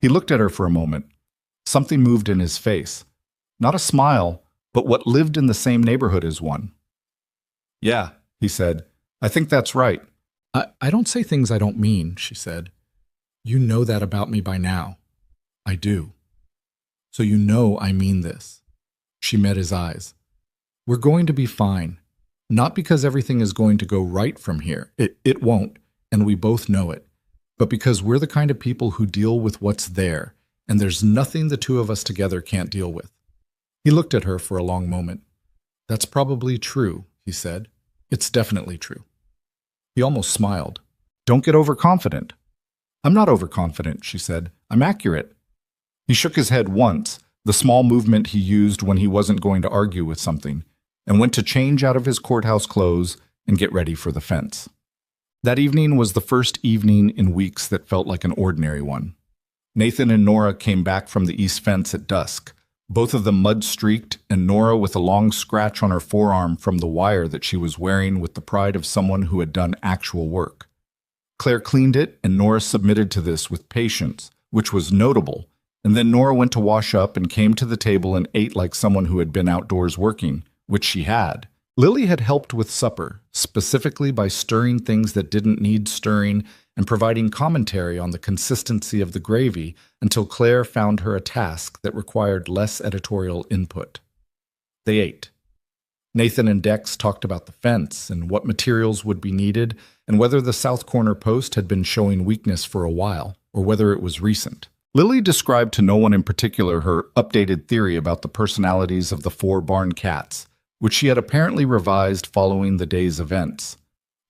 He looked at her for a moment. Something moved in his face. Not a smile, but what lived in the same neighborhood as one. "Yeah," he said. "I think that's right." I don't say things I don't mean," she said. "You know that about me by now." "I do. So you know I mean this." She met his eyes. "We're going to be fine. Not because everything is going to go right from here. It won't, and we both know it. But because we're the kind of people who deal with what's there, and there's nothing the two of us together can't deal with." He looked at her for a long moment. "That's probably true," he said. "It's definitely true." He almost smiled. "Don't get overconfident." "I'm not overconfident," she said. "I'm accurate." He shook his head once, the small movement he used when he wasn't going to argue with something, and went to change out of his courthouse clothes and get ready for the fence. That evening was the first evening in weeks that felt like an ordinary one. Nathan and Nora came back from the east fence at dusk, both of them mud-streaked, and Nora with a long scratch on her forearm from the wire that she was wearing with the pride of someone who had done actual work. Claire cleaned it, and Nora submitted to this with patience, which was notable, and then Nora went to wash up and came to the table and ate like someone who had been outdoors working, which she had. Lily had helped with supper, specifically by stirring things that didn't need stirring and providing commentary on the consistency of the gravy until Claire found her a task that required less editorial input. They ate. Nathan and Dex talked about the fence and what materials would be needed and whether the south corner post had been showing weakness for a while or whether it was recent. Lily described to no one in particular her updated theory about the personalities of the 4 barn cats, which she had apparently revised following the day's events.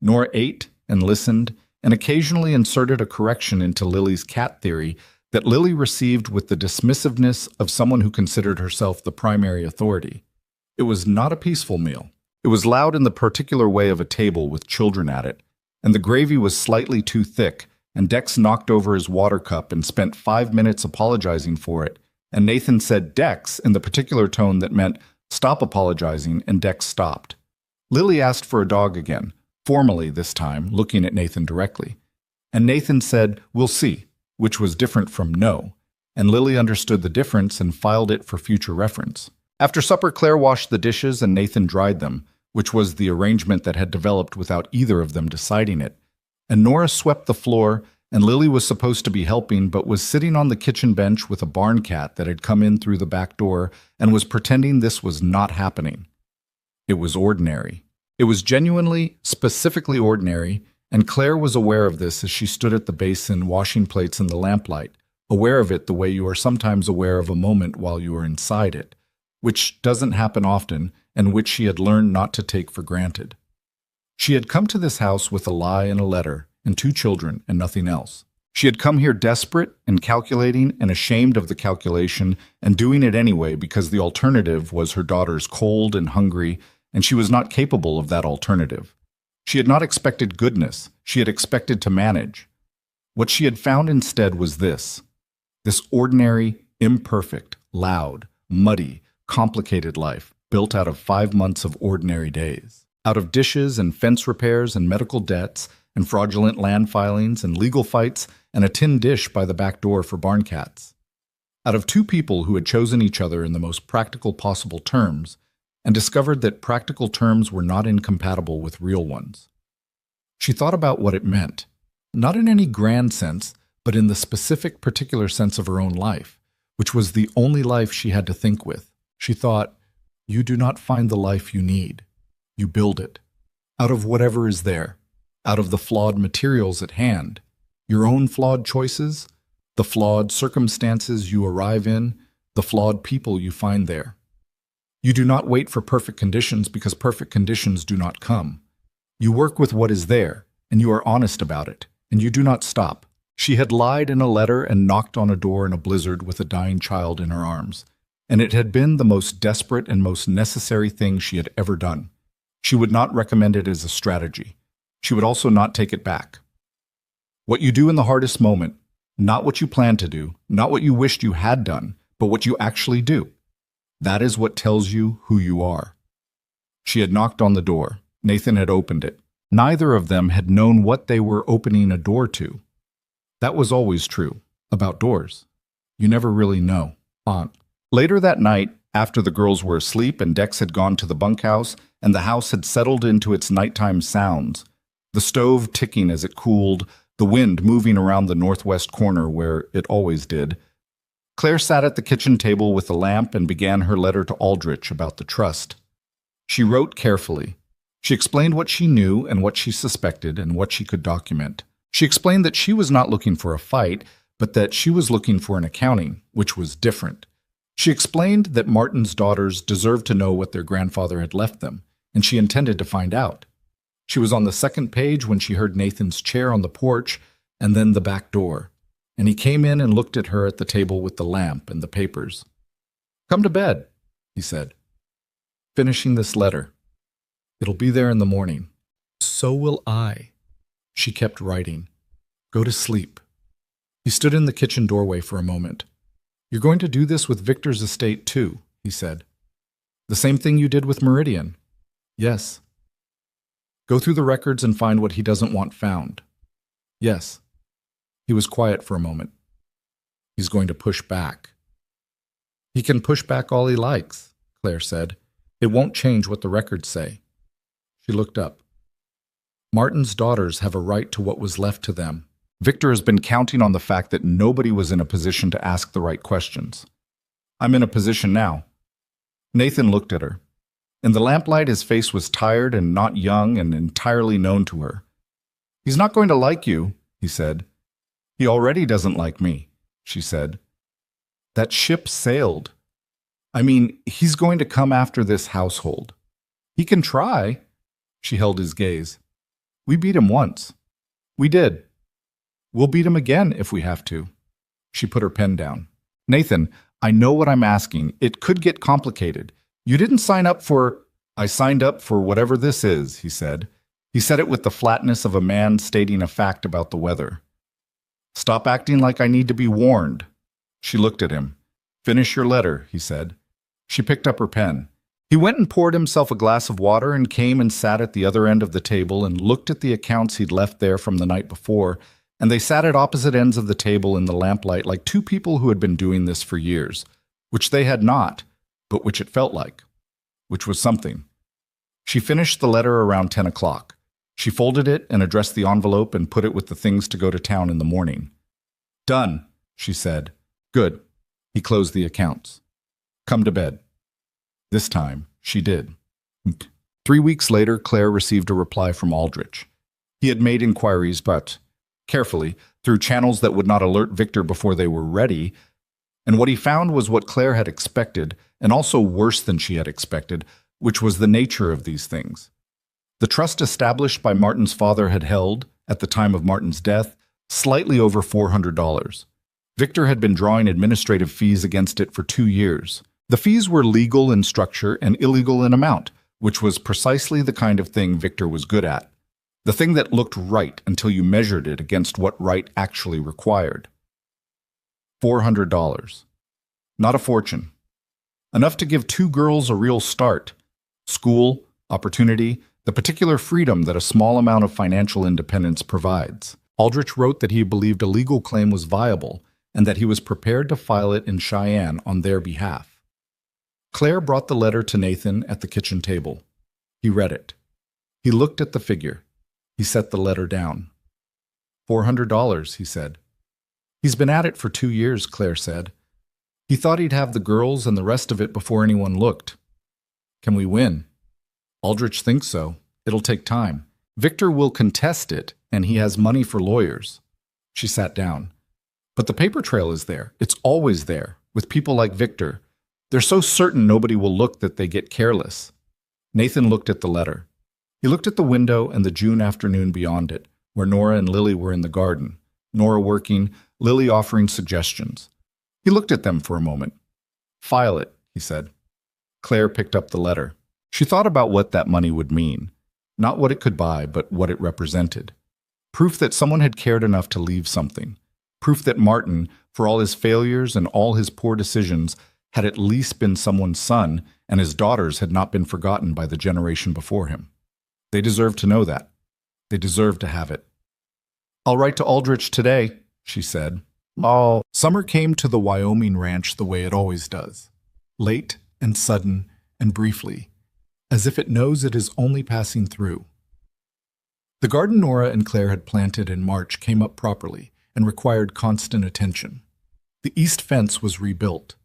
Nora ate and listened and occasionally inserted a correction into Lily's cat theory that Lily received with the dismissiveness of someone who considered herself the primary authority. It was not a peaceful meal. It was loud in the particular way of a table with children at it, and the gravy was slightly too thick, and Dex knocked over his water cup and spent 5 minutes apologizing for it, and Nathan said Dex in the particular tone that meant stop apologizing, and Dex stopped. Lily asked for a dog again, formally this time, looking at Nathan directly, and Nathan said, "We'll see," which was different from no, and Lily understood the difference and filed it for future reference. After supper, Claire washed the dishes and Nathan dried them, which was the arrangement that had developed without either of them deciding it. And Nora swept the floor, and Lily was supposed to be helping but was sitting on the kitchen bench with a barn cat that had come in through the back door and was pretending this was not happening. It was ordinary. It was genuinely, specifically ordinary, and Claire was aware of this as she stood at the basin washing plates in the lamplight, aware of it the way you are sometimes aware of a moment while you are inside it, which doesn't happen often and which she had learned not to take for granted. She had come to this house with a lie and a letter and 2 children and nothing else. She had come here desperate and calculating and ashamed of the calculation and doing it anyway because the alternative was her daughters cold and hungry, and she was not capable of that alternative. She had not expected goodness. She had expected to manage. What she had found instead was this ordinary, imperfect, loud, muddy, complicated life built out of 5 months of ordinary days. Out of dishes and fence repairs and medical debts and fraudulent land filings and legal fights and a tin dish by the back door for barn cats. Out of 2 people who had chosen each other in the most practical possible terms and discovered that practical terms were not incompatible with real ones. She thought about what it meant, not in any grand sense, but in the specific particular sense of her own life, which was the only life she had to think with. She thought, you do not find the life you need. You build it. Out of whatever is there. Out of the flawed materials at hand. Your own flawed choices. The flawed circumstances you arrive in. The flawed people you find there. You do not wait for perfect conditions because perfect conditions do not come. You work with what is there, and you are honest about it, and you do not stop. She had lied in a letter and knocked on a door in a blizzard with a dying child in her arms, and it had been the most desperate and most necessary thing she had ever done. She would not recommend it as a strategy. She would also not take it back. What you do in the hardest moment, not what you plan to do, not what you wished you had done, but what you actually do. That is what tells you who you are. She had knocked on the door. Nathan had opened it. Neither of them had known what they were opening a door to. That was always true, about doors. You never really know. Later that night, after the girls were asleep and Dex had gone to the bunkhouse and the house had settled into its nighttime sounds, the stove ticking as it cooled, the wind moving around the northwest corner where it always did, Claire sat at the kitchen table with a lamp and began her letter to Aldrich about the trust. She wrote carefully. She explained what she knew and what she suspected and what she could document. She explained that she was not looking for a fight, but that she was looking for an accounting, which was different. She explained that Martin's daughters deserved to know what their grandfather had left them, and she intended to find out. She was on the second page when she heard Nathan's chair on the porch and then the back door, and he came in and looked at her at the table with the lamp and the papers. "Come to bed," he said. "Finishing this letter. It'll be there in the morning." "So will I." She kept writing. "Go to sleep." He stood in the kitchen doorway for a moment. "You're going to do this with Victor's estate too," he said. "The same thing you did with Meridian." "Yes." "Go through the records and find what he doesn't want found." "Yes." He was quiet for a moment. He's going to push back. He can push back all he likes, Claire said. It won't change what the records say. She looked up. Martin's daughters have a right to what was left to them. Victor has been counting on the fact that nobody was in a position to ask the right questions. I'm in a position now. Nathan looked at her. In the lamplight, his face was tired and not young and entirely known to her. He's not going to like you, he said. He already doesn't like me, she said. That ship sailed. I mean, he's going to come after this household. He can try. She held his gaze. We beat him once. We did. We'll beat him again if we have to. She put her pen down. Nathan, I know what I'm asking. It could get complicated. You didn't sign up for... I signed up for whatever this is, he said. He said it with the flatness of a man stating a fact about the weather. Stop acting like I need to be warned. She looked at him. Finish your letter, he said. She picked up her pen. He went and poured himself a glass of water and came and sat at the other end of the table and looked at the accounts he'd left there from the night before, and they sat at opposite ends of the table in the lamplight like two people who had been doing this for years, which they had not, but which it felt like, which was something. She finished the letter around 10 o'clock. She folded it and addressed the envelope and put it with the things to go to town in the morning. Done, she said. Good. He closed the accounts. Come to bed. This time, she did. 3 weeks later, Claire received a reply from Aldrich. He had made inquiries, but carefully, through channels that would not alert Victor before they were ready, and what he found was what Claire had expected, and also worse than she had expected, which was the nature of these things. The trust established by Martin's father had held, at the time of Martin's death, slightly over $400. Victor had been drawing administrative fees against it for 2 years. The fees were legal in structure and illegal in amount, which was precisely the kind of thing Victor was good at. The thing that looked right until you measured it against what right actually required. $400. Not a fortune. Enough to give 2 girls a real start. School, opportunity, the particular freedom that a small amount of financial independence provides. Aldrich wrote that he believed a legal claim was viable and that he was prepared to file it in Cheyenne on their behalf. Claire brought the letter to Nathan at the kitchen table. He read it. He looked at the figure. He set the letter down. $400, he said. He's been at it for 2 years, Claire said. He thought he'd have the girls and the rest of it before anyone looked. Can we win? Aldrich thinks so. It'll take time. Victor will contest it, and he has money for lawyers. She sat down. But the paper trail is there. It's always there, with people like Victor. They're so certain nobody will look that they get careless. Nathan looked at the letter. He looked at the window and the June afternoon beyond it, where Nora and Lily were in the garden. Nora working, Lily offering suggestions. He looked at them for a moment. File it, he said. Claire picked up the letter. She thought about what that money would mean. Not what it could buy, but what it represented. Proof that someone had cared enough to leave something. Proof that Martin, for all his failures and all his poor decisions, had at least been someone's son, and his daughters had not been forgotten by the generation before him. They deserved to know that. They deserved to have it. I'll write to Aldrich today, she said. Summer came to the Wyoming ranch the way it always does. Late and sudden and briefly, as if it knows it is only passing through. The garden Nora and Claire had planted in March came up properly and required constant attention. The east fence was rebuilt.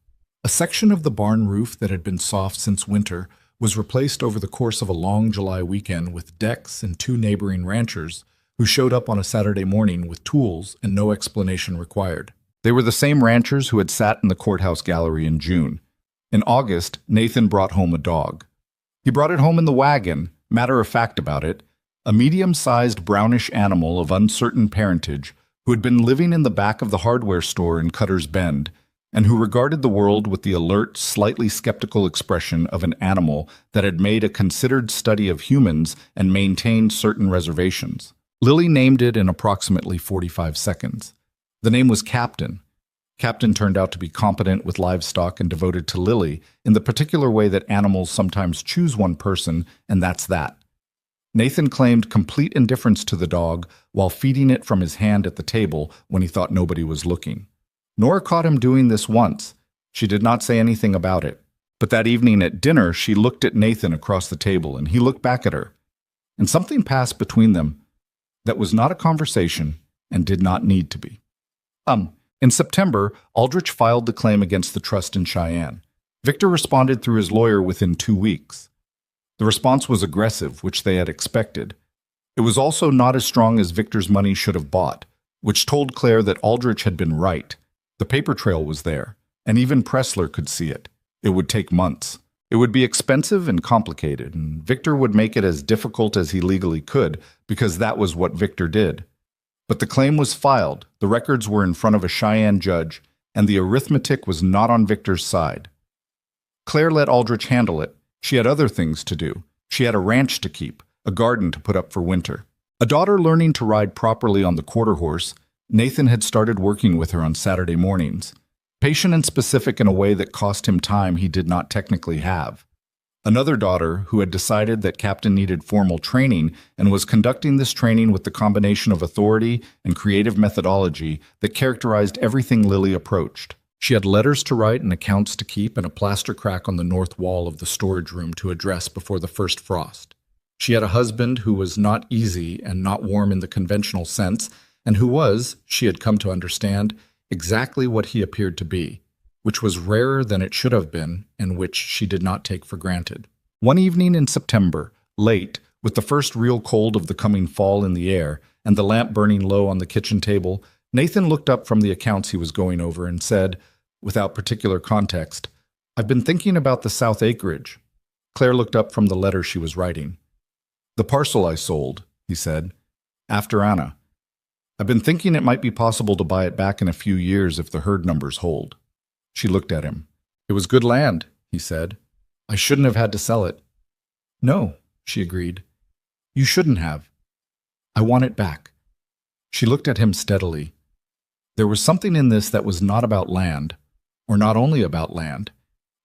A section of the barn roof that had been soft since winter was replaced over the course of a long July weekend with Dex and 2 neighboring ranchers who showed up on a Saturday morning with tools and no explanation required. They were the same ranchers who had sat in the courthouse gallery in June. In August, Nathan brought home a dog. He brought it home in the wagon, matter of fact about it, a medium-sized brownish animal of uncertain parentage who had been living in the back of the hardware store in Cutter's Bend, and who regarded the world with the alert, slightly skeptical expression of an animal that had made a considered study of humans and maintained certain reservations. Lily named it in approximately 45 seconds. The name was Captain. Captain turned out to be competent with livestock and devoted to Lily in the particular way that animals sometimes choose one person, and that's that. Nathan claimed complete indifference to the dog while feeding it from his hand at the table when he thought nobody was looking. Nora caught him doing this once. She did not say anything about it. But that evening at dinner, she looked at Nathan across the table, and he looked back at her. And something passed between them that was not a conversation and did not need to be. In September, Aldrich filed the claim against the trust in Cheyenne. Victor responded through his lawyer within 2 weeks. The response was aggressive, which they had expected. It was also not as strong as Victor's money should have bought, which told Claire that Aldrich had been right. The paper trail was there, and even Pressler could see it. It would take months. It would be expensive and complicated, and Victor would make it as difficult as he legally could, because that was what Victor did. But the claim was filed, the records were in front of a Cheyenne judge, and the arithmetic was not on Victor's side. Claire let Aldrich handle it. She had other things to do. She had a ranch to keep, a garden to put up for winter. A daughter learning to ride properly on the quarter horse, Nathan had started working with her on Saturday mornings. Patient and specific in a way that cost him time he did not technically have. Another daughter who had decided that Captain needed formal training and was conducting this training with the combination of authority and creative methodology that characterized everything Lily approached. She had letters to write and accounts to keep and a plaster crack on the north wall of the storage room to address before the first frost. She had a husband who was not easy and not warm in the conventional sense, and who was, she had come to understand, exactly what he appeared to be, which was rarer than it should have been and which she did not take for granted. One evening in September, late, with the first real cold of the coming fall in the air and the lamp burning low on the kitchen table, Nathan looked up from the accounts he was going over and said, without particular context, "I've been thinking about the South Acreage." Claire looked up from the letter she was writing. "The parcel I sold," he said, "after Anna. I've been thinking it might be possible to buy it back in a few years if the herd numbers hold." She looked at him. "It was good land," he said. "I shouldn't have had to sell it." "No," she agreed. "You shouldn't have. I want it back." She looked at him steadily. There was something in this that was not about land, or not only about land.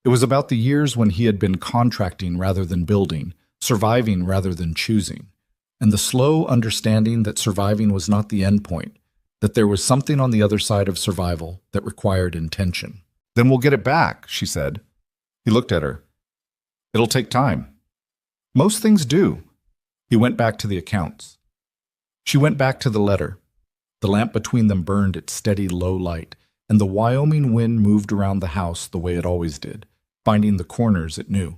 It was about the years when he had been contracting rather than building, surviving rather than choosing, and the slow understanding that surviving was not the end point, that there was something on the other side of survival that required intention. "Then we'll get it back," she said. He looked at her. "It'll take time." "Most things do." He went back to the accounts. She went back to the letter. The lamp between them burned its steady low light, and the Wyoming wind moved around the house the way it always did, finding the corners it knew.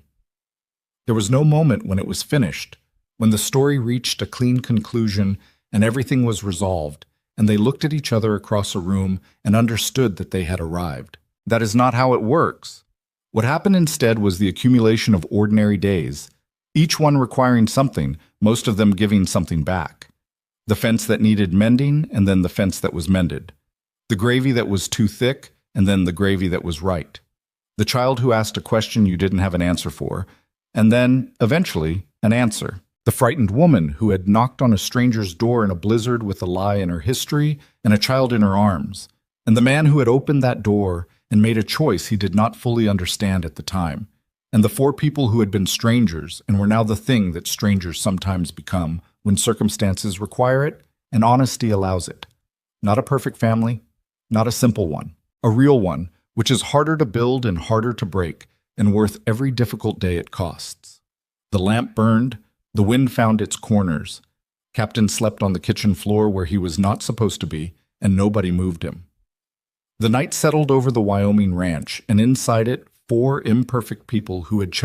There was no moment when it was finished, when the story reached a clean conclusion and everything was resolved, and they looked at each other across a room and understood that they had arrived. That is not how it works. What happened instead was the accumulation of ordinary days, each one requiring something, most of them giving something back. The fence that needed mending, and then the fence that was mended. The gravy that was too thick, and then the gravy that was right. The child who asked a question you didn't have an answer for, and then, eventually, an answer. The frightened woman who had knocked on a stranger's door in a blizzard with a lie in her history and a child in her arms. And the man who had opened that door and made a choice he did not fully understand at the time. And the 4 people who had been strangers and were now the thing that strangers sometimes become when circumstances require it and honesty allows it. Not a perfect family, not a simple one, a real one, which is harder to build and harder to break and worth every difficult day it costs. The lamp burned, the wind found its corners. Captain slept on the kitchen floor where he was not supposed to be, and nobody moved him. The night settled over the Wyoming ranch, and inside it, 4 imperfect people who had chosen